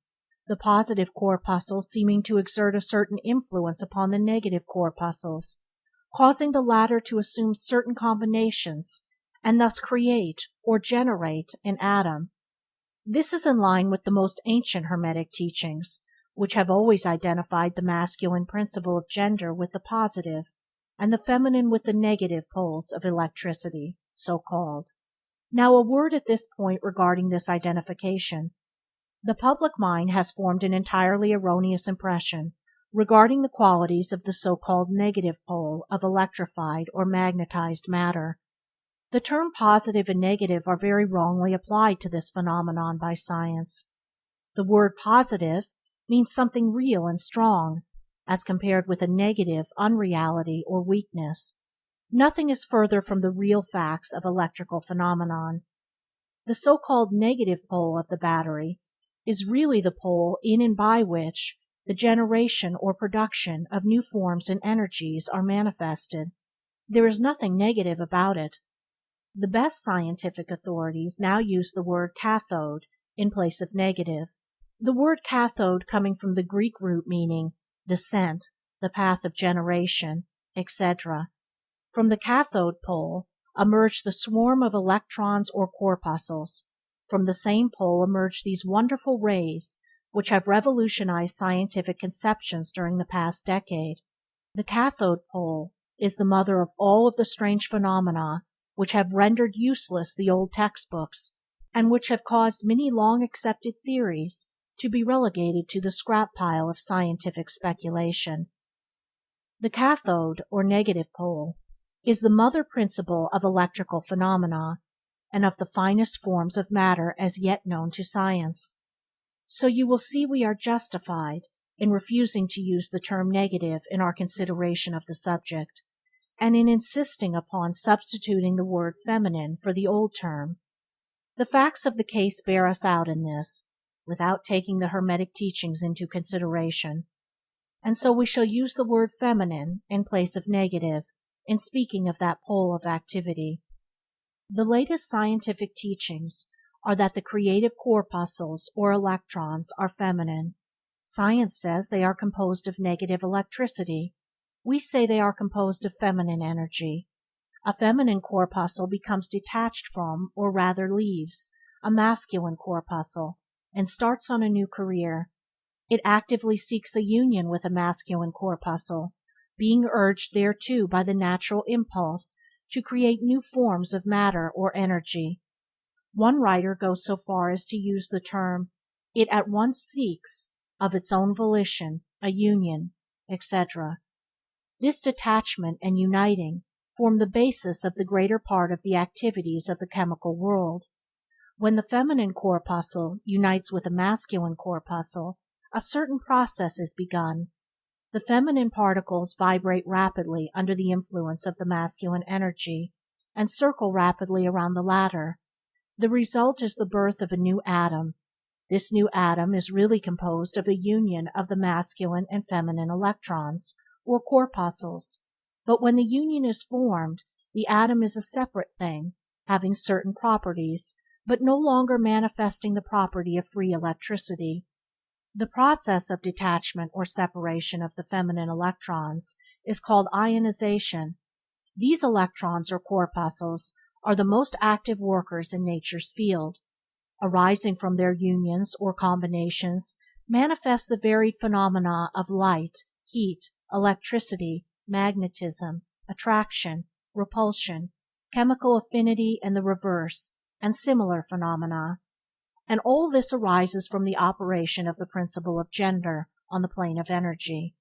the positive corpuscles seeming to exert a certain influence upon the negative corpuscles, causing the latter to assume certain combinations and thus create or generate an atom. This is in line with the most ancient Hermetic teachings, which have always identified the masculine principle of gender with the positive, and the feminine with the negative poles of electricity, so called. Now a word at this point regarding this identification. The public mind has formed an entirely erroneous impression regarding the qualities of the so-called negative pole of electrified or magnetized matter. The term positive and negative are very wrongly applied to this phenomenon by science. The word positive means something real and strong, as compared with a negative unreality or weakness. Nothing is further from the real facts of electrical phenomenon. The so-called negative pole of the battery is really the pole in and by which the generation or production of new forms and energies are manifested. There is nothing negative about it. The best scientific authorities now use the word cathode in place of negative, the word cathode coming from the Greek root meaning descent, the path of generation, etc. From the cathode pole emerge the swarm of electrons or corpuscles. From the same pole emerge these wonderful rays which have revolutionized scientific conceptions during the past decade. The cathode pole is the mother of all of the strange phenomena which have rendered useless the old textbooks, and which have caused many long accepted theories to be relegated to the scrap pile of scientific speculation. The cathode, or negative pole, is the mother principle of electrical phenomena, and of the finest forms of matter as yet known to science. So you will see we are justified in refusing to use the term negative in our consideration of the subject, and in insisting upon substituting the word feminine for the old term. The facts of the case bear us out in this, without taking the Hermetic teachings into consideration, and so we shall use the word feminine in place of negative in speaking of that pole of activity. The latest scientific teachings are that the creative corpuscles, or electrons, are feminine. Science says they are composed of negative electricity. We say they are composed of feminine energy. A feminine corpuscle becomes detached from, or rather leaves, a masculine corpuscle, and starts on a new career. It actively seeks a union with a masculine corpuscle, being urged thereto by the natural impulse to create new forms of matter or energy. One writer goes so far as to use the term, "It at once seeks, of its own volition, a union," etc. This detachment and uniting form the basis of the greater part of the activities of the chemical world. When the feminine corpuscle unites with a masculine corpuscle, a certain process is begun. The feminine particles vibrate rapidly under the influence of the masculine energy, and circle rapidly around the latter. The result is the birth of a new atom. This new atom is really composed of a union of the masculine and feminine electrons, or corpuscles, but when the union is formed, the atom is a separate thing, having certain properties, but no longer manifesting the property of free electricity. The process of detachment or separation of the feminine electrons is called ionization. These electrons or corpuscles are the most active workers in nature's field. Arising from their unions or combinations manifest the varied phenomena of light, heat, electricity, magnetism, attraction, repulsion, chemical affinity and the reverse, and similar phenomena. And all this arises from the operation of the principle of gender on the plane of energy.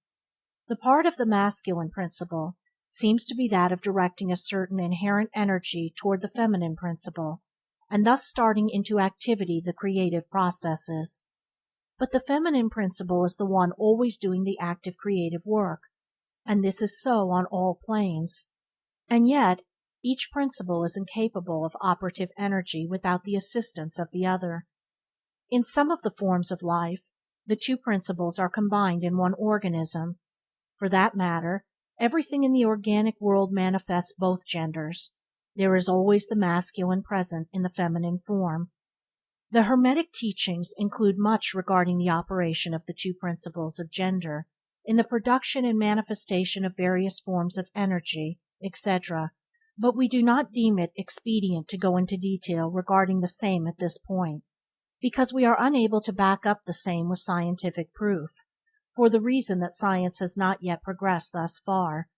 The part of the masculine principle seems to be that of directing a certain inherent energy toward the feminine principle, and thus starting into activity the creative processes. But the feminine principle is the one always doing the active creative work, and this is so on all planes. And yet, each principle is incapable of operative energy without the assistance of the other. In some of the forms of life, the two principles are combined in one organism. For that matter, everything in the organic world manifests both genders. There is always the masculine present in the feminine form. The Hermetic teachings include much regarding the operation of the two principles of gender in the production and manifestation of various forms of energy, etc., but we do not deem it expedient to go into detail regarding the same at this point, because we are unable to back up the same with scientific proof, for the reason that science has not yet progressed thus far.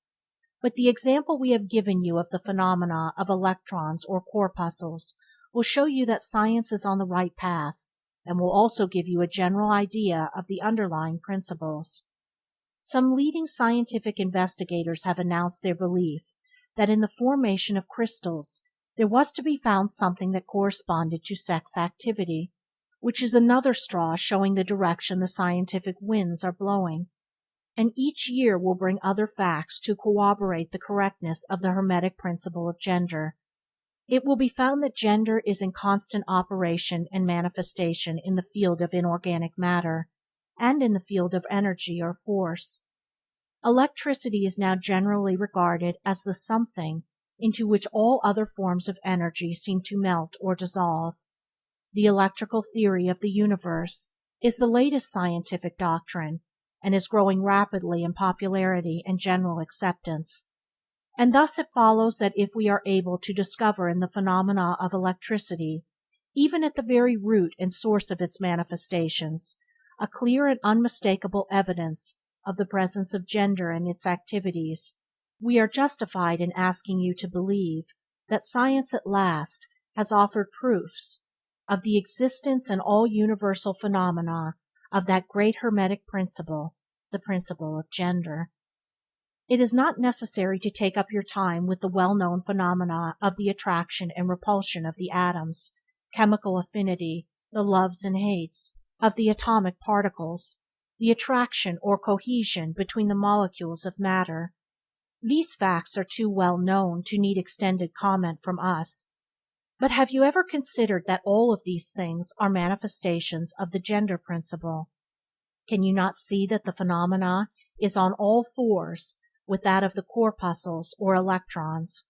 But the example we have given you of the phenomena of electrons or corpuscles will show you that science is on the right path, and will also give you a general idea of the underlying principles. Some leading scientific investigators have announced their belief that in the formation of crystals there was to be found something that corresponded to sex activity, which is another straw showing the direction the scientific winds are blowing, and each year will bring other facts to corroborate the correctness of the Hermetic principle of gender. It will be found that gender is in constant operation and manifestation in the field of inorganic matter, and in the field of energy or force. Electricity is now generally regarded as the something into which all other forms of energy seem to melt or dissolve. The electrical theory of the universe is the latest scientific doctrine, and is growing rapidly in popularity and general acceptance. And thus it follows that if we are able to discover in the phenomena of electricity, even at the very root and source of its manifestations, a clear and unmistakable evidence of the presence of gender in its activities, we are justified in asking you to believe that science at last has offered proofs of the existence in all universal phenomena of that great Hermetic principle, the principle of gender. It is not necessary to take up your time with the well-known phenomena of the attraction and repulsion of the atoms, chemical affinity, the loves and hates of the atomic particles, the attraction or cohesion between the molecules of matter. These facts are too well known to need extended comment from us. But have you ever considered that all of these things are manifestations of the gender principle? Can you not see that the phenomena is on all fours with that of the corpuscles or electrons?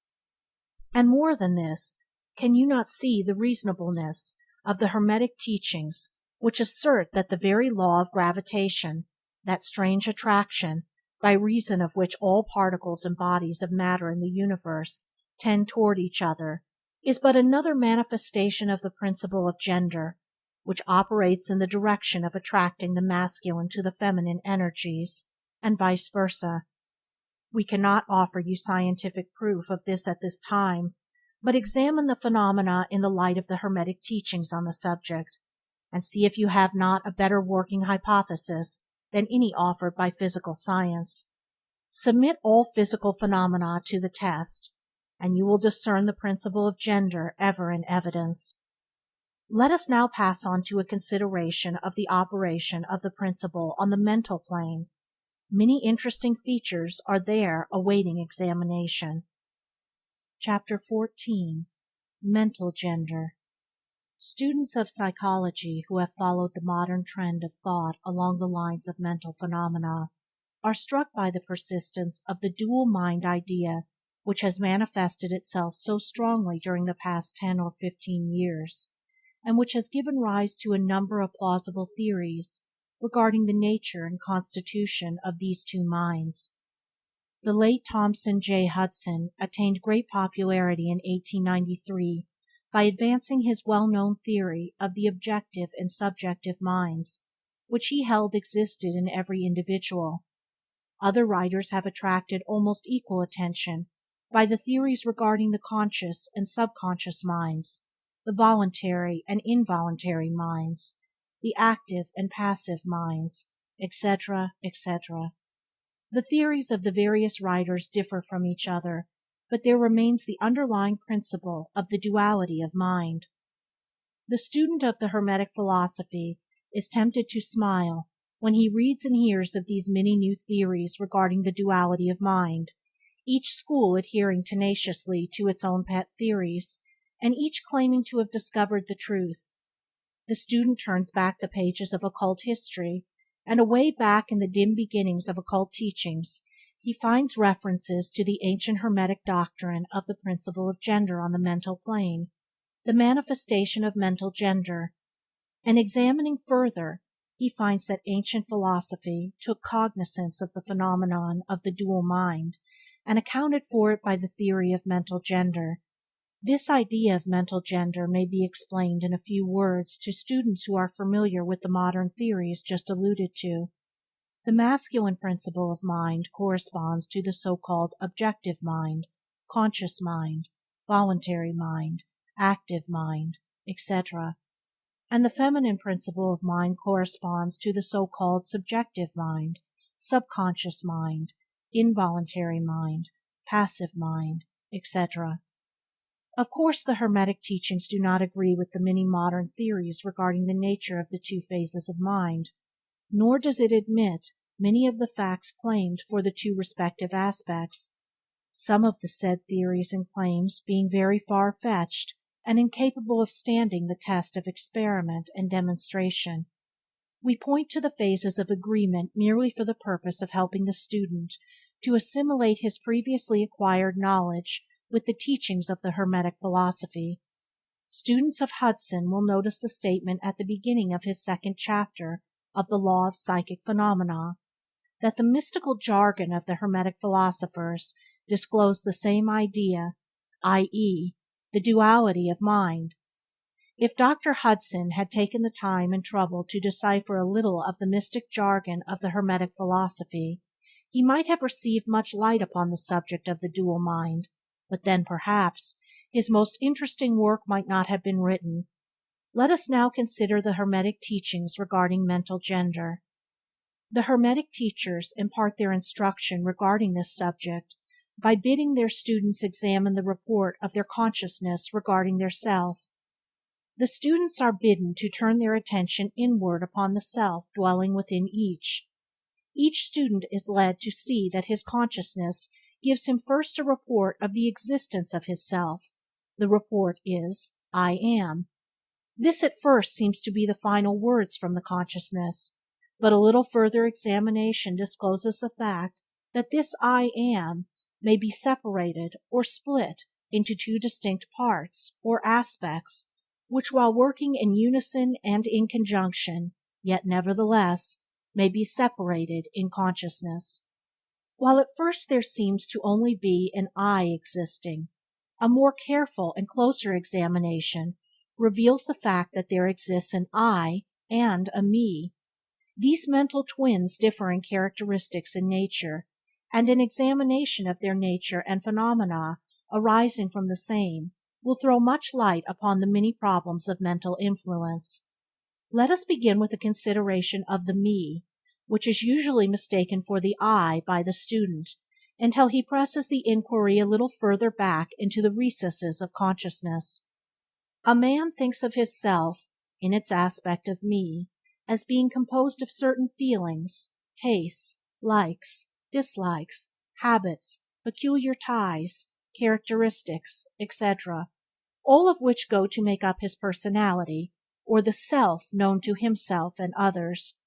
And more than this, can you not see the reasonableness of the Hermetic teachings which assert that the very law of gravitation, that strange attraction by reason of which all particles and bodies of matter in the universe tend toward each other, is but another manifestation of the principle of gender, which operates in the direction of attracting the masculine to the feminine energies, and vice versa? We cannot offer you scientific proof of this at this time, but examine the phenomena in the light of the Hermetic teachings on the subject, and see if you have not a better working hypothesis than any offered by physical science. Submit all physical phenomena to the test, and you will discern the principle of gender ever in evidence. Let us now pass on to a consideration of the operation of the principle on the mental plane. Many interesting features are there awaiting examination. Chapter 14. Mental Gender. Students of psychology who have followed the modern trend of thought along the lines of mental phenomena are struck by the persistence of the dual mind idea which has manifested itself so strongly during the past 10 or 15 years, and which has given rise to a number of plausible theories regarding the nature and constitution of these two minds. The late Thomson J. Hudson attained great popularity in 1893 by advancing his well-known theory of the objective and subjective minds, which he held existed in every individual. Other writers have attracted almost equal attention by the theories regarding the conscious and subconscious minds, the voluntary and involuntary minds, the active and passive minds, etc., etc. The theories of the various writers differ from each other, but there remains the underlying principle of the duality of mind. The student of the Hermetic philosophy is tempted to smile when he reads and hears of these many new theories regarding the duality of mind, each school adhering tenaciously to its own pet theories, and each claiming to have discovered the truth. The student turns back the pages of occult history, and away back in the dim beginnings of occult teachings he finds references to the ancient Hermetic doctrine of the principle of gender on the mental plane, the manifestation of mental gender, and examining further he finds that ancient philosophy took cognizance of the phenomenon of the dual mind and accounted for it by the theory of mental gender. This idea of mental gender may be explained in a few words to students who are familiar with the modern theories just alluded to. The masculine principle of mind corresponds to the so-called objective mind, conscious mind, voluntary mind, active mind, etc., and the feminine principle of mind corresponds to the so-called subjective mind, subconscious mind, involuntary mind, passive mind, etc. Of course, the Hermetic teachings do not agree with the many modern theories regarding the nature of the two phases of mind, nor does it admit many of the facts claimed for the two respective aspects, some of the said theories and claims being very far-fetched and incapable of standing the test of experiment and demonstration. We point to the phases of agreement merely for the purpose of helping the student to assimilate his previously acquired knowledge with the teachings of the Hermetic philosophy. Students of Hudson will notice the statement at the beginning of his second chapter of the Law of Psychic Phenomena, that the mystical jargon of the Hermetic philosophers disclose the same idea, i.e., the duality of mind. If Dr. Hudson had taken the time and trouble to decipher a little of the mystic jargon of the Hermetic philosophy, he might have received much light upon the subject of the dual mind, but then, perhaps, his most interesting work might not have been written. Let us now consider the Hermetic teachings regarding mental gender. The Hermetic teachers impart their instruction regarding this subject by bidding their students examine the report of their consciousness regarding their self. The students are bidden to turn their attention inward upon the self dwelling within each. Each student is led to see that his consciousness gives him first a report of the existence of his self. The report is, I am. This at first seems to be the final words from the consciousness, but a little further examination discloses the fact that this I am may be separated or split into two distinct parts or aspects, which while working in unison and in conjunction, yet nevertheless may be separated in consciousness. While at first there seems to only be an I existing, a more careful and closer examination reveals the fact that there exists an I and a me. These mental twins differ in characteristics and nature, and an examination of their nature and phenomena arising from the same will throw much light upon the many problems of mental influence. Let us begin with a consideration of the me, which is usually mistaken for the I by the student, until he presses the inquiry a little further back into the recesses of consciousness. A man thinks of his self, in its aspect of me, as being composed of certain feelings, tastes, likes, dislikes, habits, peculiar ties, characteristics, etc., all of which go to make up his personality, or the self known to himself and others.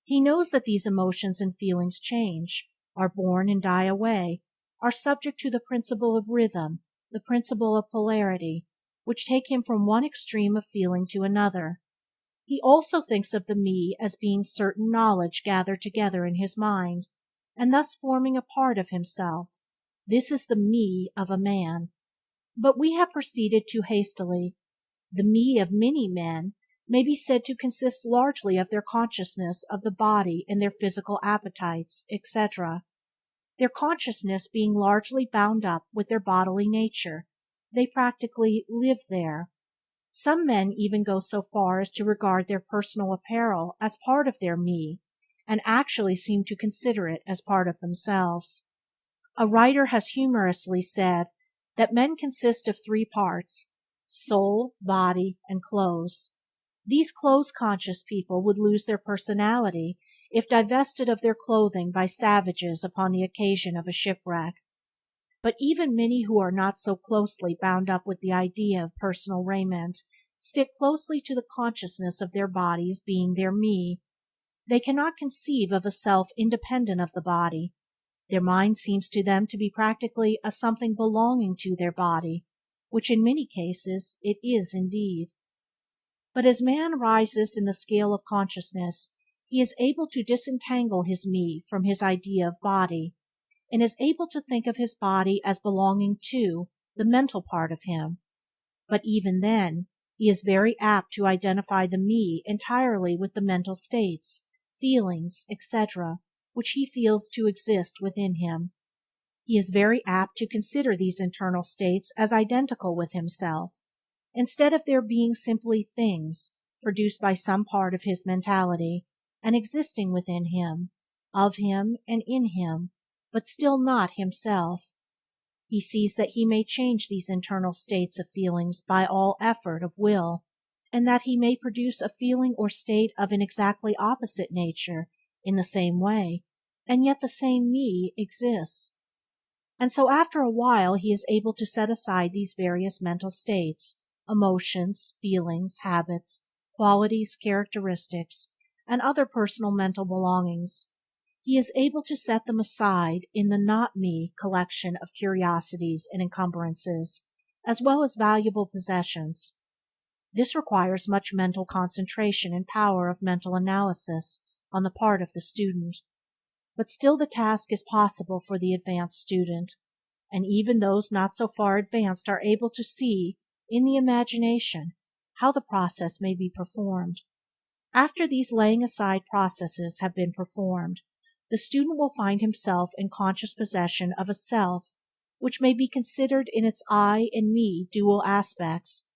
He knows that these emotions and feelings change, are born and die away, are subject to the principle of rhythm, the principle of polarity, which take him from one extreme of feeling to another. He also thinks of the me as being certain knowledge gathered together in his mind, and thus forming a part of himself. This is the me of a man. But we have proceeded too hastily. The me of many men may be said to consist largely of their consciousness of the body and their physical appetites, etc. Their consciousness being largely bound up with their bodily nature, they practically live there. Some men even go so far as to regard their personal apparel as part of their me, and actually seem to consider it as part of themselves. A writer has humorously said that men consist of three parts: soul, body, and clothes. These clothes-conscious people would lose their personality if divested of their clothing by savages upon the occasion of a shipwreck. But even many who are not so closely bound up with the idea of personal raiment stick closely to the consciousness of their bodies being their me. They cannot conceive of a self independent of the body. Their mind seems to them to be practically a something belonging to their body, which in many cases it is indeed. But as man rises in the scale of consciousness, he is able to disentangle his me from his idea of body, and is able to think of his body as belonging to the mental part of him. But even then, he is very apt to identify the me entirely with the mental states, feelings, etc., which he feels to exist within him. He is very apt to consider these internal states as identical with himself, instead of their being simply things produced by some part of his mentality, and existing within him, of him, and in him, but still not himself. He sees that he may change these internal states of feelings by all effort of will, and that he may produce a feeling or state of an exactly opposite nature in the same way, and yet the same me exists. And so after a while he is able to set aside these various mental states, emotions, feelings, habits, qualities, characteristics, and other personal mental belongings. He is able to set them aside in the not me collection of curiosities and encumbrances, as well as valuable possessions. This requires much mental concentration and power of mental analysis on the part of the student. But still the task is possible for the advanced student, and even those not so far advanced are able to see, in the imagination, how the process may be performed. After these laying aside processes have been performed, the student will find himself in conscious possession of a self which may be considered in its I and me dual aspects.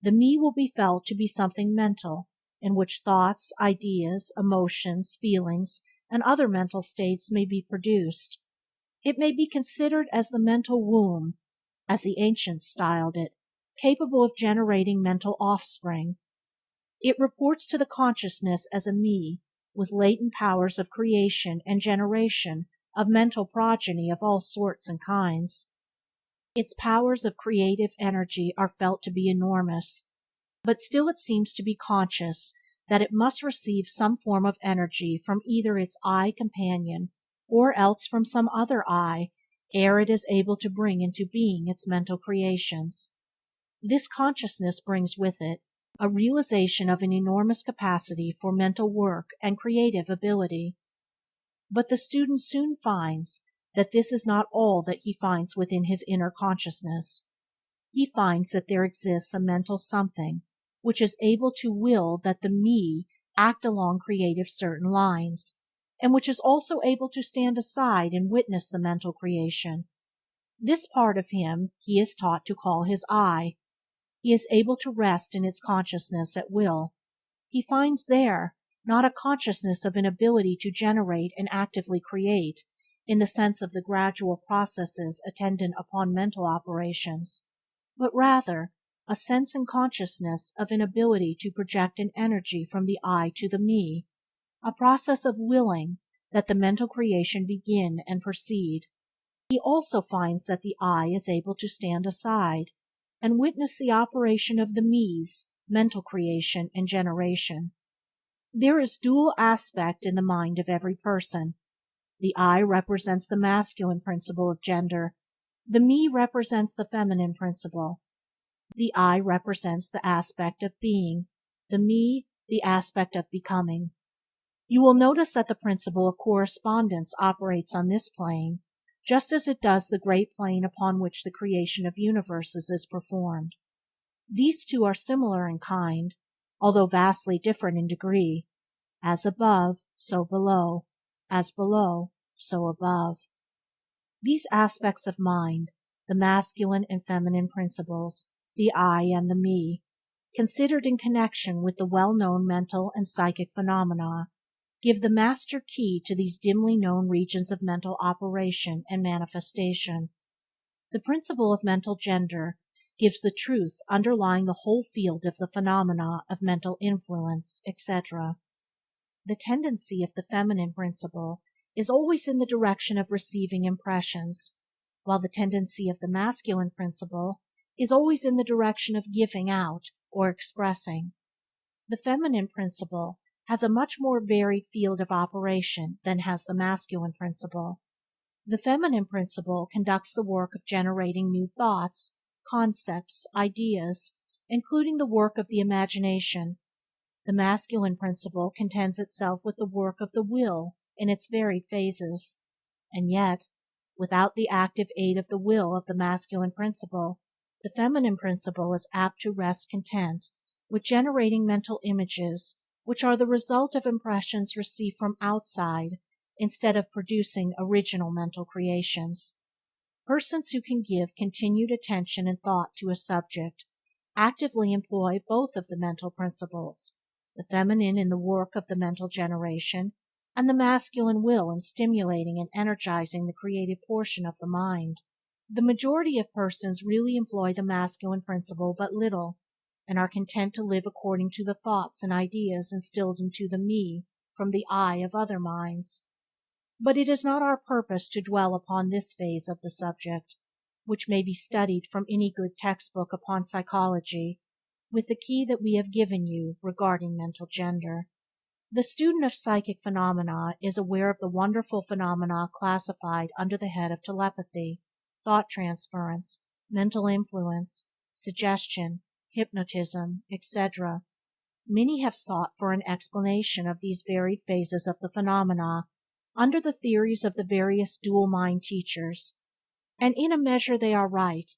The me will be felt to be something mental, in which thoughts, ideas, emotions, feelings, and other mental states may be produced. It may be considered as the mental womb, as the ancients styled it, capable of generating mental offspring. It reports to the consciousness as a me, with latent powers of creation and generation of mental progeny of all sorts and kinds. Its powers of creative energy are felt to be enormous, but still it seems to be conscious that it must receive some form of energy from either its eye companion or else from some other eye ere it is able to bring into being its mental creations. This consciousness brings with it a realization of an enormous capacity for mental work and creative ability. But the student soon finds that this is not all that he finds within his inner consciousness. He finds that there exists a mental something which is able to will that the me act along creative certain lines, and which is also able to stand aside and witness the mental creation. This part of him he is taught to call his I. He is able to rest in its consciousness at will. He finds there not a consciousness of an ability to generate and actively create, in the sense of the gradual processes attendant upon mental operations, but rather a sense and consciousness of an ability to project an energy from the I to the me, a process of willing that the mental creation begin and proceed. He also finds that the I is able to stand aside and witness the operation of the me's mental creation and generation. There is dual aspect in the mind of every person. The I represents the masculine principle of gender. The me represents the feminine principle. The I represents the aspect of being, the me the aspect of becoming. You will notice that the principle of correspondence operates on this plane, just as it does the great plane upon which the creation of universes is performed. These two are similar in kind, although vastly different in degree. As above, so below; as below, so above. These aspects of mind, the masculine and feminine principles, the I and the me, considered in connection with the well-known mental and psychic phenomena, give the master key to these dimly known regions of mental operation and manifestation. The principle of mental gender gives the truth underlying the whole field of the phenomena of mental influence, etc. The tendency of the feminine principle is always in the direction of receiving impressions, while the tendency of the masculine principle is always in the direction of giving out or expressing. The feminine principle has a much more varied field of operation than has the masculine principle. The feminine principle conducts the work of generating new thoughts, concepts, ideas, including the work of the imagination. The masculine principle contents itself with the work of the will in its varied phases, and yet, without the active aid of the will of the masculine principle, the feminine principle is apt to rest content with generating mental images which are the result of impressions received from outside instead of producing original mental creations. Persons who can give continued attention and thought to a subject actively employ both of the mental principles, the feminine in the work of the mental generation, and the masculine will in stimulating and energizing the creative portion of the mind. The majority of persons really employ the masculine principle but little, and are content to live according to the thoughts and ideas instilled into the me from the I of other minds. But it is not our purpose to dwell upon this phase of the subject, which may be studied from any good textbook upon psychology, with the key that we have given you regarding mental gender. The student of psychic phenomena is aware of the wonderful phenomena classified under the head of telepathy, thought transference, mental influence, suggestion, hypnotism, etc. Many have sought for an explanation of these varied phases of the phenomena under the theories of the various dual mind teachers, and in a measure they are right,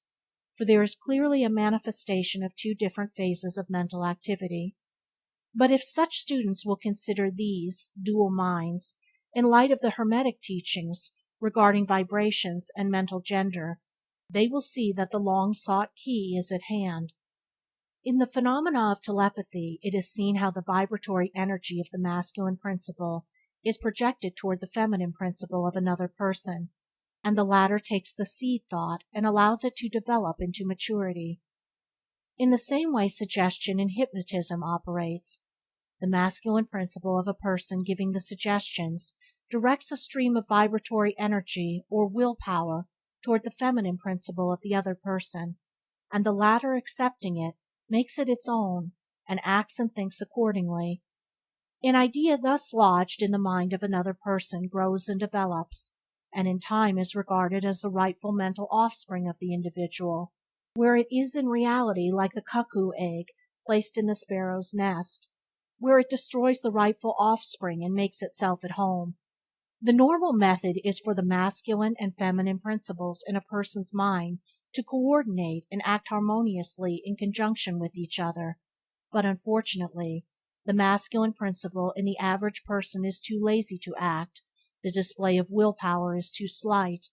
for there is clearly a manifestation of two different phases of mental activity. But if such students will consider these dual minds in light of the Hermetic teachings regarding vibrations and mental gender, they will see that the long-sought key is at hand. In the phenomena of telepathy, it is seen how the vibratory energy of the masculine principle is projected toward the feminine principle of another person, and the latter takes the seed thought and allows it to develop into maturity. In the same way suggestion in hypnotism operates. The masculine principle of a person giving the suggestions directs a stream of vibratory energy or will power toward the feminine principle of the other person, and the latter, accepting it, makes it its own, and acts and thinks accordingly. An idea thus lodged in the mind of another person grows and develops, and in time is regarded as the rightful mental offspring of the individual, where it is in reality like the cuckoo egg placed in the sparrow's nest, where it destroys the rightful offspring and makes itself at home. The normal method is for the masculine and feminine principles in a person's mind to coordinate and act harmoniously in conjunction with each other, but unfortunately, the masculine principle in the average person is too lazy to act, the display of will power is too slight,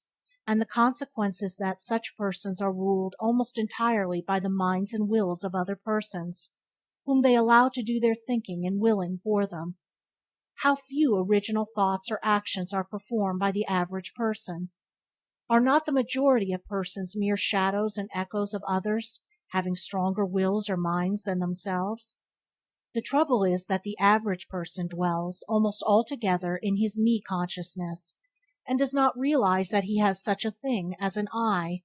and the consequence is that such persons are ruled almost entirely by the minds and wills of other persons, whom they allow to do their thinking and willing for them. How few original thoughts or actions are performed by the average person! Are not the majority of persons mere shadows and echoes of others, having stronger wills or minds than themselves? The trouble is that the average person dwells almost altogether in his me consciousness, and does not realize that he has such a thing as an I.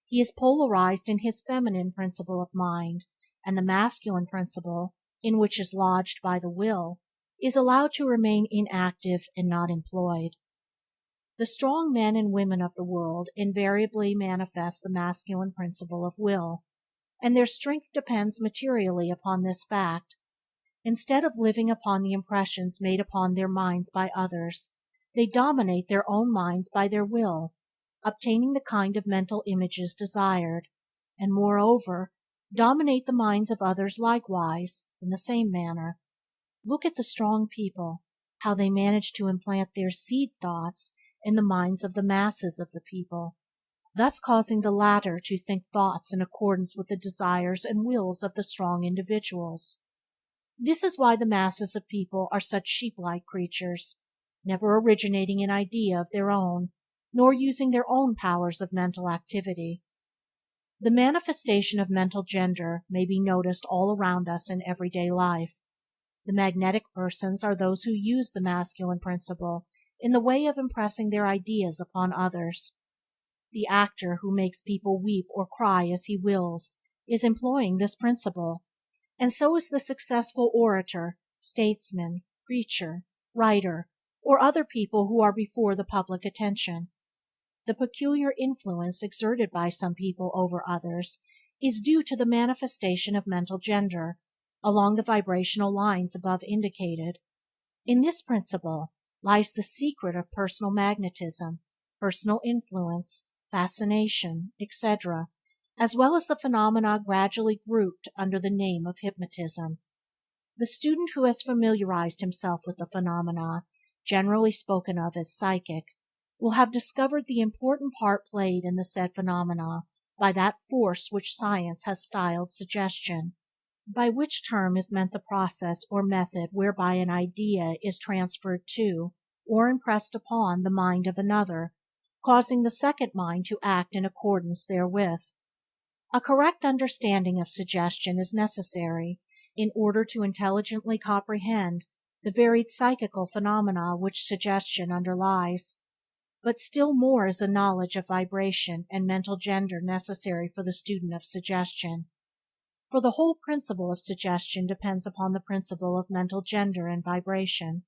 He is polarized in his feminine principle of mind, and the masculine principle, in which is lodged by the will, is allowed to remain inactive and not employed. The strong men and women of the world invariably manifest the masculine principle of will, and their strength depends materially upon this fact. Instead of living upon the impressions made upon their minds by others, they dominate their own minds by their will, obtaining the kind of mental images desired, and moreover, dominate the minds of others likewise, in the same manner. Look at the strong people, how they manage to implant their seed thoughts in the minds of the masses of the people, thus causing the latter to think thoughts in accordance with the desires and wills of the strong individuals. This is why the masses of people are such sheep-like creatures, never originating an idea of their own, nor using their own powers of mental activity. The manifestation of mental gender may be noticed all around us in everyday life. The magnetic persons are those who use the masculine principle in the way of impressing their ideas upon others. The actor who makes people weep or cry as he wills is employing this principle, and so is the successful orator, statesman, preacher, writer, or other people who are before the public attention. The peculiar influence exerted by some people over others is due to the manifestation of mental gender along the vibrational lines above indicated. In this principle lies the secret of personal magnetism, personal influence, fascination, etc., as well as the phenomena gradually grouped under the name of hypnotism. The student who has familiarized himself with the phenomena, generally spoken of as psychic, will have discovered the important part played in the said phenomena by that force which science has styled suggestion, by which term is meant the process or method whereby an idea is transferred to, or impressed upon, the mind of another, causing the second mind to act in accordance therewith. A correct understanding of suggestion is necessary in order to intelligently comprehend the varied psychical phenomena which suggestion underlies, but still more is a knowledge of vibration and mental gender necessary for the student of suggestion. For the whole principle of suggestion depends upon the principle of mental gender and vibration.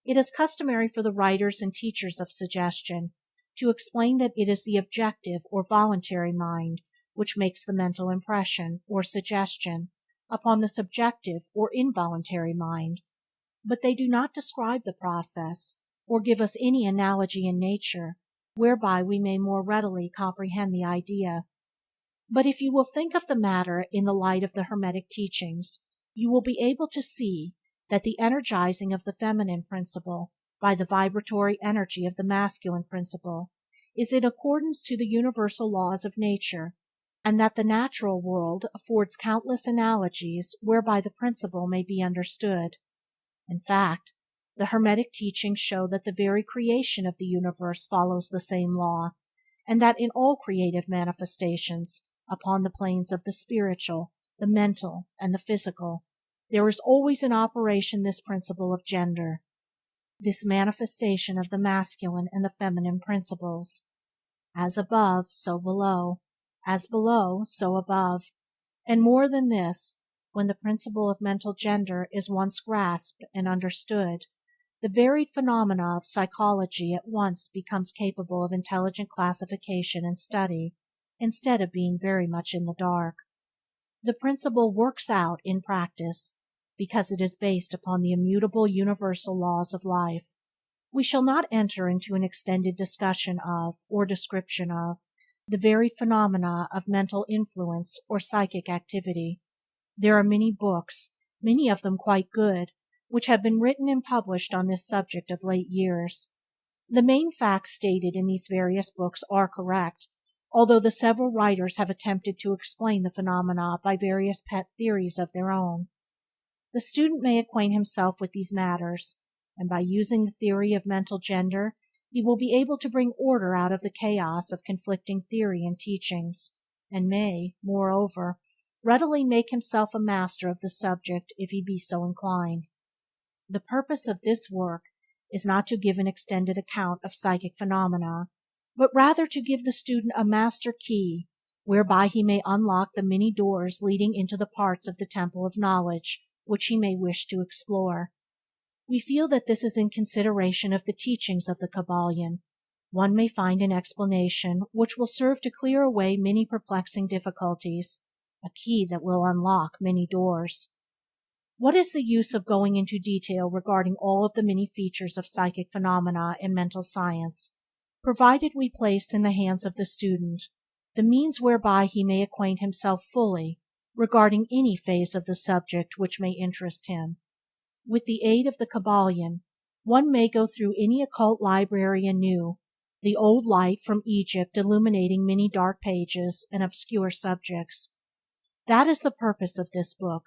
It is customary for the writers and teachers of suggestion to explain that it is the objective or voluntary mind which makes the mental impression, or suggestion, upon the subjective or involuntary mind, but they do not describe the process, or give us any analogy in nature whereby we may more readily comprehend the idea. But if you will think of the matter in the light of the Hermetic teachings, you will be able to see that the energizing of the feminine principle by the vibratory energy of the masculine principle is in accordance to the universal laws of nature, and that the natural world affords countless analogies whereby the principle may be understood. In fact, the Hermetic teachings show that the very creation of the universe follows the same law, and that in all creative manifestations, upon the planes of the spiritual, the mental, and the physical, there is always in operation this principle of gender, this manifestation of the masculine and the feminine principles. As above, so below; as below, so above; and more than this, when the principle of mental gender is once grasped and understood, the varied phenomena of psychology at once becomes capable of intelligent classification and study, instead of being very much in the dark. The principle works out in practice, because it is based upon the immutable universal laws of life. We shall not enter into an extended discussion of, or description of, the varied phenomena of mental influence or psychic activity. There are many books, many of them quite good, which have been written and published on this subject of late years. The main facts stated in these various books are correct, although the several writers have attempted to explain the phenomena by various pet theories of their own. The student may acquaint himself with these matters, and by using the theory of mental gender he will be able to bring order out of the chaos of conflicting theory and teachings, and may, moreover, readily make himself a master of the subject if he be so inclined. The purpose of this work is not to give an extended account of psychic phenomena, but rather to give the student a master key whereby he may unlock the many doors leading into the parts of the temple of knowledge which he may wish to explore. We feel that this is in consideration of the teachings of the Kybalion. One may find an explanation which will serve to clear away many perplexing difficulties, a key that will unlock many doors. What is the use of going into detail regarding all of the many features of psychic phenomena in mental science, provided we place in the hands of the student the means whereby he may acquaint himself fully regarding any phase of the subject which may interest him? With the aid of the Kybalion, one may go through any occult library anew, the old light from Egypt illuminating many dark pages and obscure subjects. That is the purpose of this book.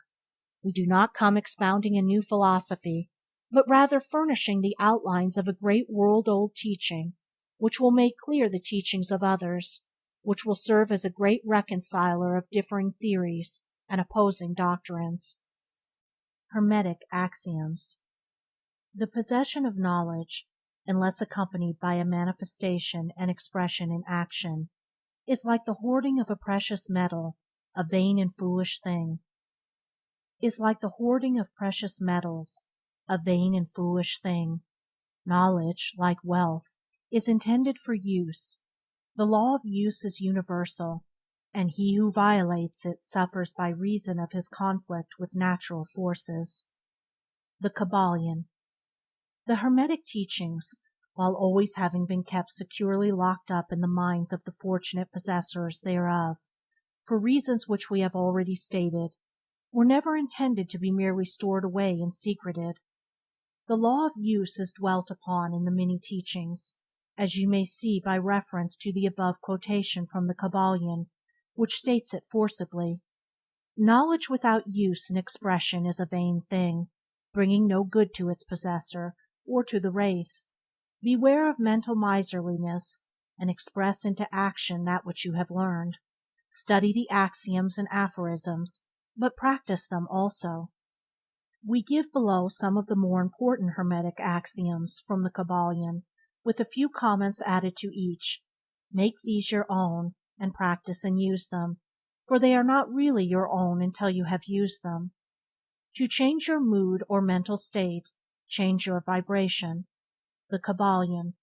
We do not come expounding a new philosophy, but rather furnishing the outlines of a great world-old teaching, which will make clear the teachings of others, which will serve as a great reconciler of differing theories and opposing doctrines. Hermetic Axioms. The possession of knowledge, unless accompanied by a manifestation and expression in action, is like the hoarding of a precious metal, a vain and foolish thing. Is like the hoarding of precious metals, a vain and foolish thing. Knowledge, like wealth, is intended for use. The law of use is universal, and he who violates it suffers by reason of his conflict with natural forces. The Kybalion. The Hermetic teachings, while always having been kept securely locked up in the minds of the fortunate possessors thereof, for reasons which we have already stated, were never intended to be merely stored away and secreted. The law of use is dwelt upon in the many teachings, as you may see by reference to the above quotation from the Kybalion, which states it forcibly. Knowledge without use and expression is a vain thing, bringing no good to its possessor or to the race. Beware of mental miserliness, and express into action that which you have learned. Study the axioms and aphorisms, but practice them also. We give below some of the more important Hermetic axioms from the Kybalion, with a few comments added to each. Make these your own, and practice and use them, for they are not really your own until you have used them. To change your mood or mental state, change your vibration. The Kybalion.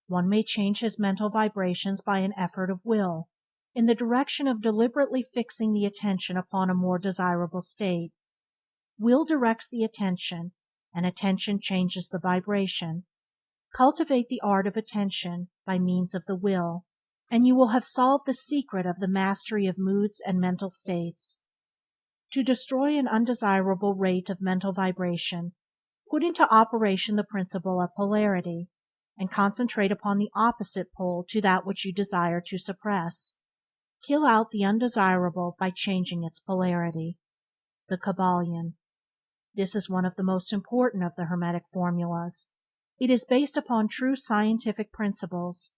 One may change his mental vibrations by an effort of will, in the direction of deliberately fixing the attention upon a more desirable state. Will directs the attention, and attention changes the vibration. Cultivate the art of attention by means of the will, and you will have solved the secret of the mastery of moods and mental states. To destroy an undesirable rate of mental vibration, put into operation the principle of Polarity, and concentrate upon the opposite pole to that which you desire to suppress. Kill out the undesirable by changing its polarity. The Kybalion. This is one of the most important of the Hermetic formulas. It is based upon true scientific principles.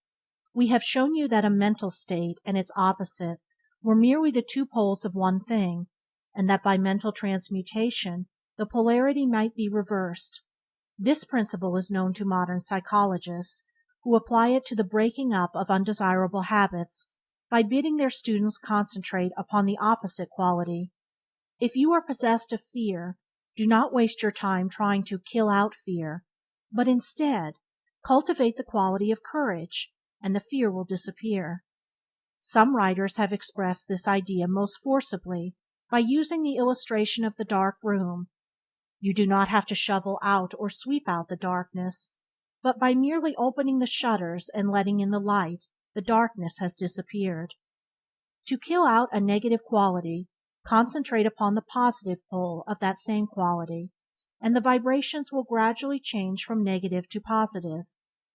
We have shown you that a mental state and its opposite were merely the two poles of one thing, and that by mental transmutation the polarity might be reversed. This principle is known to modern psychologists, who apply it to the breaking up of undesirable habits by bidding their students concentrate upon the opposite quality. If you are possessed of fear, do not waste your time trying to kill out fear, but instead cultivate the quality of courage, and the fear will disappear. Some writers have expressed this idea most forcibly by using the illustration of the dark room. You do not have to shovel out or sweep out the darkness, but by merely opening the shutters and letting in the light, the darkness has disappeared. To kill out a negative quality, concentrate upon the positive pole of that same quality, and the vibrations will gradually change from negative to positive,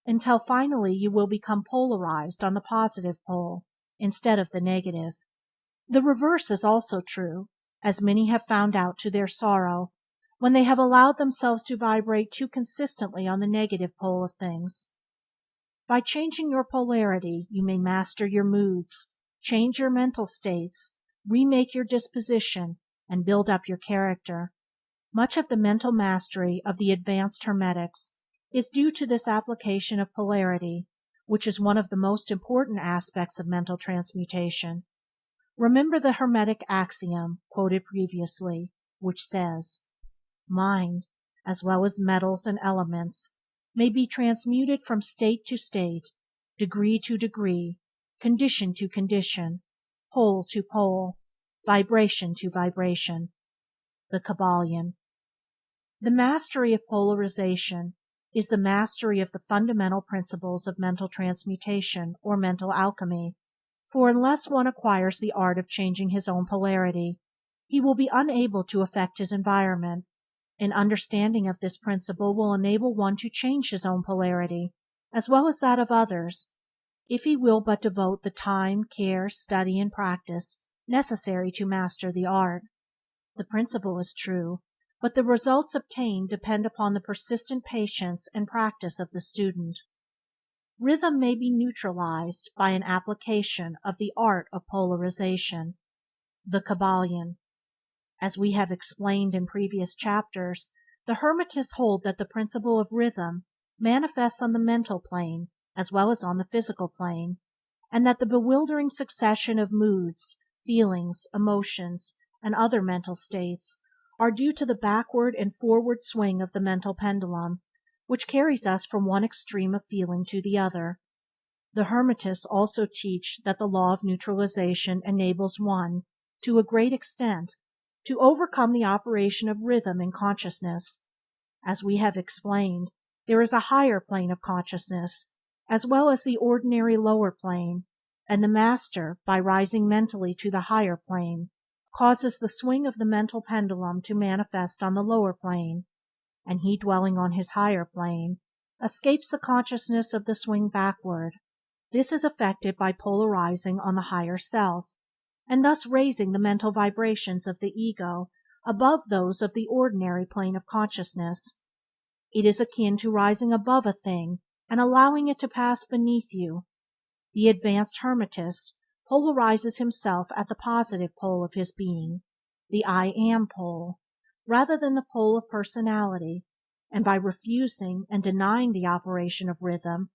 until finally you will become polarized on the positive pole instead of the negative. The reverse is also true, as many have found out to their sorrow, when they have allowed themselves to vibrate too consistently on the negative pole of things. By changing your polarity, you may master your moods, change your mental states, remake your disposition, and build up your character. Much of the mental mastery of the advanced Hermetics is due to this application of polarity, which is one of the most important aspects of mental transmutation. Remember the Hermetic axiom quoted previously, which says, "Mind, as well as metals and elements, may be transmuted from state to state, degree to degree, condition to condition, pole to pole, vibration to vibration." The Kybalion. The mastery of polarization is the mastery of the fundamental principles of mental transmutation or mental alchemy, for unless one acquires the art of changing his own polarity, he will be unable to affect his environment. An understanding of this principle will enable one to change his own polarity, as well as that of others, if he will but devote the time, care, study, and practice necessary to master the art. The principle is true, but the results obtained depend upon the persistent patience and practice of the student. Rhythm may be neutralized by an application of the art of polarization. The Kybalion. As we have explained in previous chapters, the Hermetists hold that the principle of rhythm manifests on the mental plane as well as on the physical plane, and that the bewildering succession of moods, feelings, emotions, and other mental states are due to the backward and forward swing of the mental pendulum, which carries us from one extreme of feeling to the other. The Hermetists also teach that the law of neutralization enables one, to a great extent, to overcome the operation of rhythm in consciousness. As we have explained, there is a higher plane of consciousness, as well as the ordinary lower plane, and the master, by rising mentally to the higher plane, causes the swing of the mental pendulum to manifest on the lower plane, and he dwelling on his higher plane escapes the consciousness of the swing backward. This is effected by polarizing on the higher self, and thus raising the mental vibrations of the ego above those of the ordinary plane of consciousness. It is akin to rising above a thing and allowing it to pass beneath you. The advanced Hermetist polarizes himself at the positive pole of his being, the I Am pole, rather than the pole of personality, and by refusing and denying the operation of rhythm,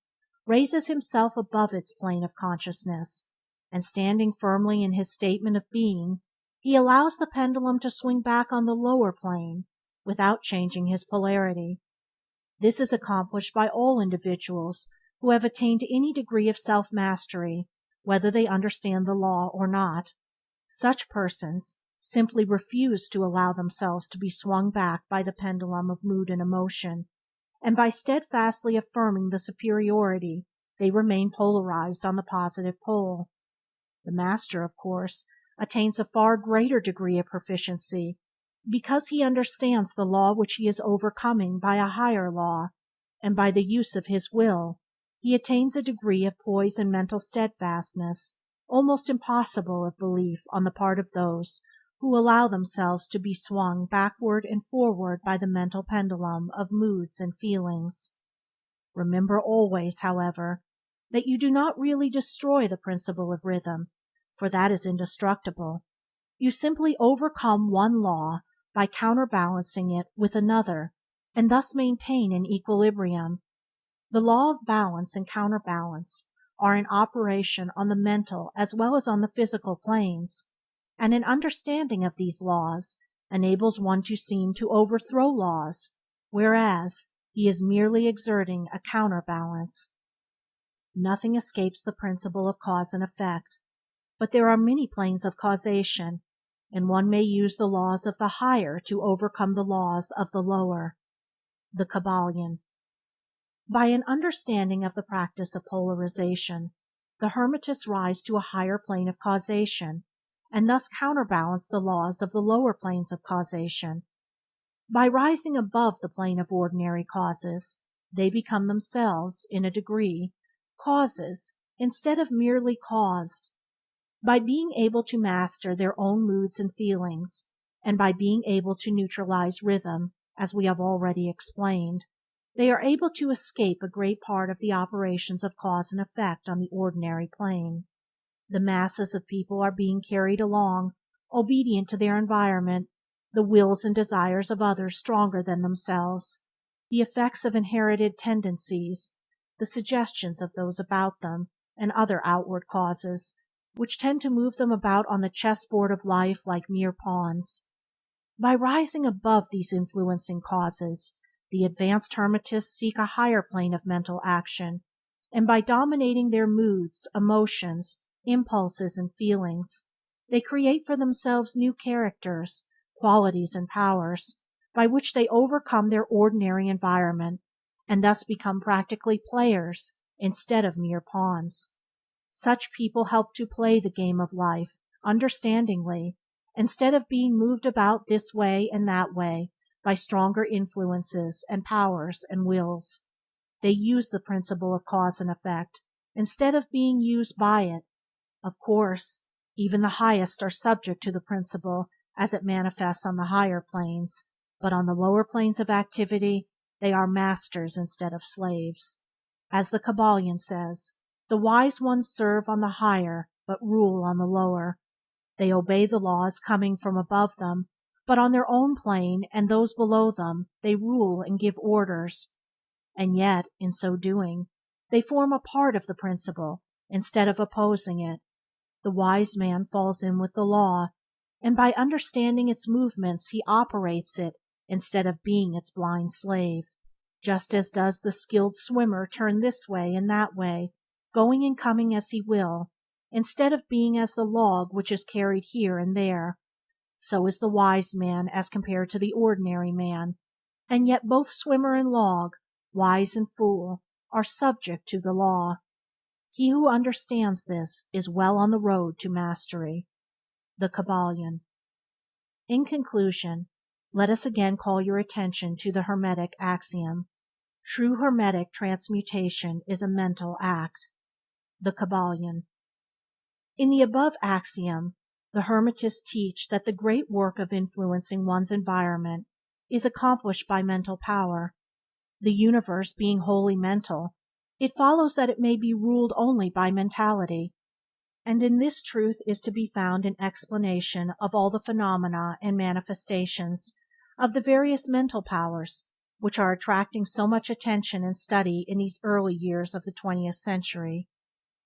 raises himself above its plane of consciousness, and standing firmly in his statement of being, he allows the pendulum to swing back on the lower plane without changing his polarity. This is accomplished by all individuals who have attained any degree of self-mastery, whether they understand the law or not. Such persons simply refuse to allow themselves to be swung back by the pendulum of mood and emotion, and by steadfastly affirming the superiority they remain polarized on the positive pole. The master, of course, attains a far greater degree of proficiency, because he understands the law which he is overcoming by a higher law, and by the use of his will he attains a degree of poise and mental steadfastness almost impossible of belief on the part of those who allow themselves to be swung backward and forward by the mental pendulum of moods and feelings. Remember always, however, that you do not really destroy the principle of rhythm, for that is indestructible. You simply overcome one law by counterbalancing it with another, and thus maintain an equilibrium. The law of balance and counterbalance are in operation on the mental as well as on the physical planes, and an understanding of these laws enables one to seem to overthrow laws, whereas he is merely exerting a counterbalance. Nothing escapes the principle of cause and effect, but there are many planes of causation, and one may use the laws of the higher to overcome the laws of the lower. The Kybalion. By an understanding of the practice of polarization, the Hermetists rise to a higher plane of causation, and thus counterbalance the laws of the lower planes of causation. By rising above the plane of ordinary causes, they become themselves, in a degree, causes instead of merely caused. By being able to master their own moods and feelings, and by being able to neutralize rhythm, as we have already explained, they are able to escape a great part of the operations of cause and effect on the ordinary plane. The masses of people are being carried along, obedient to their environment, the wills and desires of others stronger than themselves, the effects of inherited tendencies, the suggestions of those about them, and other outward causes, which tend to move them about on the chessboard of life like mere pawns. By rising above these influencing causes, the advanced Hermetists seek a higher plane of mental action, and by dominating their moods, emotions, impulses, and feelings, they create for themselves new characters, qualities, and powers, by which they overcome their ordinary environment, and thus become practically players instead of mere pawns. Such people help to play the game of life understandingly, instead of being moved about this way and that way by stronger influences and powers and wills. They use the principle of cause and effect instead of being used by it. Of course, even the highest are subject to the principle as it manifests on the higher planes, but on the lower planes of activity they are masters instead of slaves. As the Kybalion says, the wise ones serve on the higher but rule on the lower. They obey the laws coming from above them, but on their own plane and those below them they rule and give orders, and yet, in so doing, they form a part of the principle instead of opposing it. The wise man falls in with the law, and by understanding its movements he operates it instead of being its blind slave, just as does the skilled swimmer turn this way and that way, going and coming as he will, instead of being as the log which is carried here and there. So is the wise man as compared to the ordinary man, and yet both swimmer and log, wise and fool, are subject to the law. He who understands this is well on the road to mastery. The Kybalion. In conclusion, let us again call your attention to the Hermetic axiom. True Hermetic transmutation is a mental act. The Kybalion. In the above axiom, the Hermetists teach that the great work of influencing one's environment is accomplished by mental power. The universe being wholly mental, it follows that it may be ruled only by mentality, and in this truth is to be found an explanation of all the phenomena and manifestations of the various mental powers which are attracting so much attention and study in these early years of the 20th century.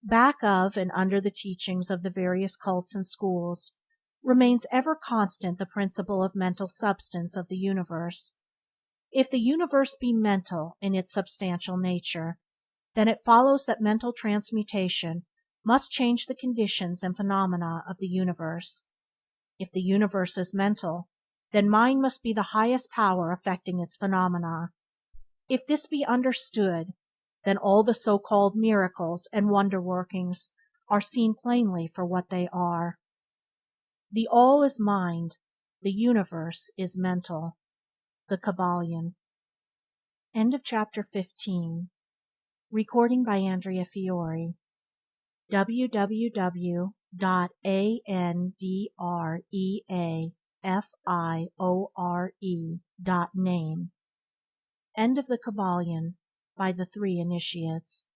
Back of and under the teachings of the various cults and schools remains ever constant the principle of mental substance of the universe. If the universe be mental in its substantial nature, then it follows that mental transmutation must change the conditions and phenomena of the universe. If the universe is mental, then mind must be the highest power affecting its phenomena. If this be understood, then all the so-called miracles and wonder-workings are seen plainly for what they are. The all is mind, the universe is mental. The Kybalion. End of chapter 15. Recording by Andrea Fiore. www.audiobook.com .andreafiore.name. End of the Kybalion by the Three Initiates.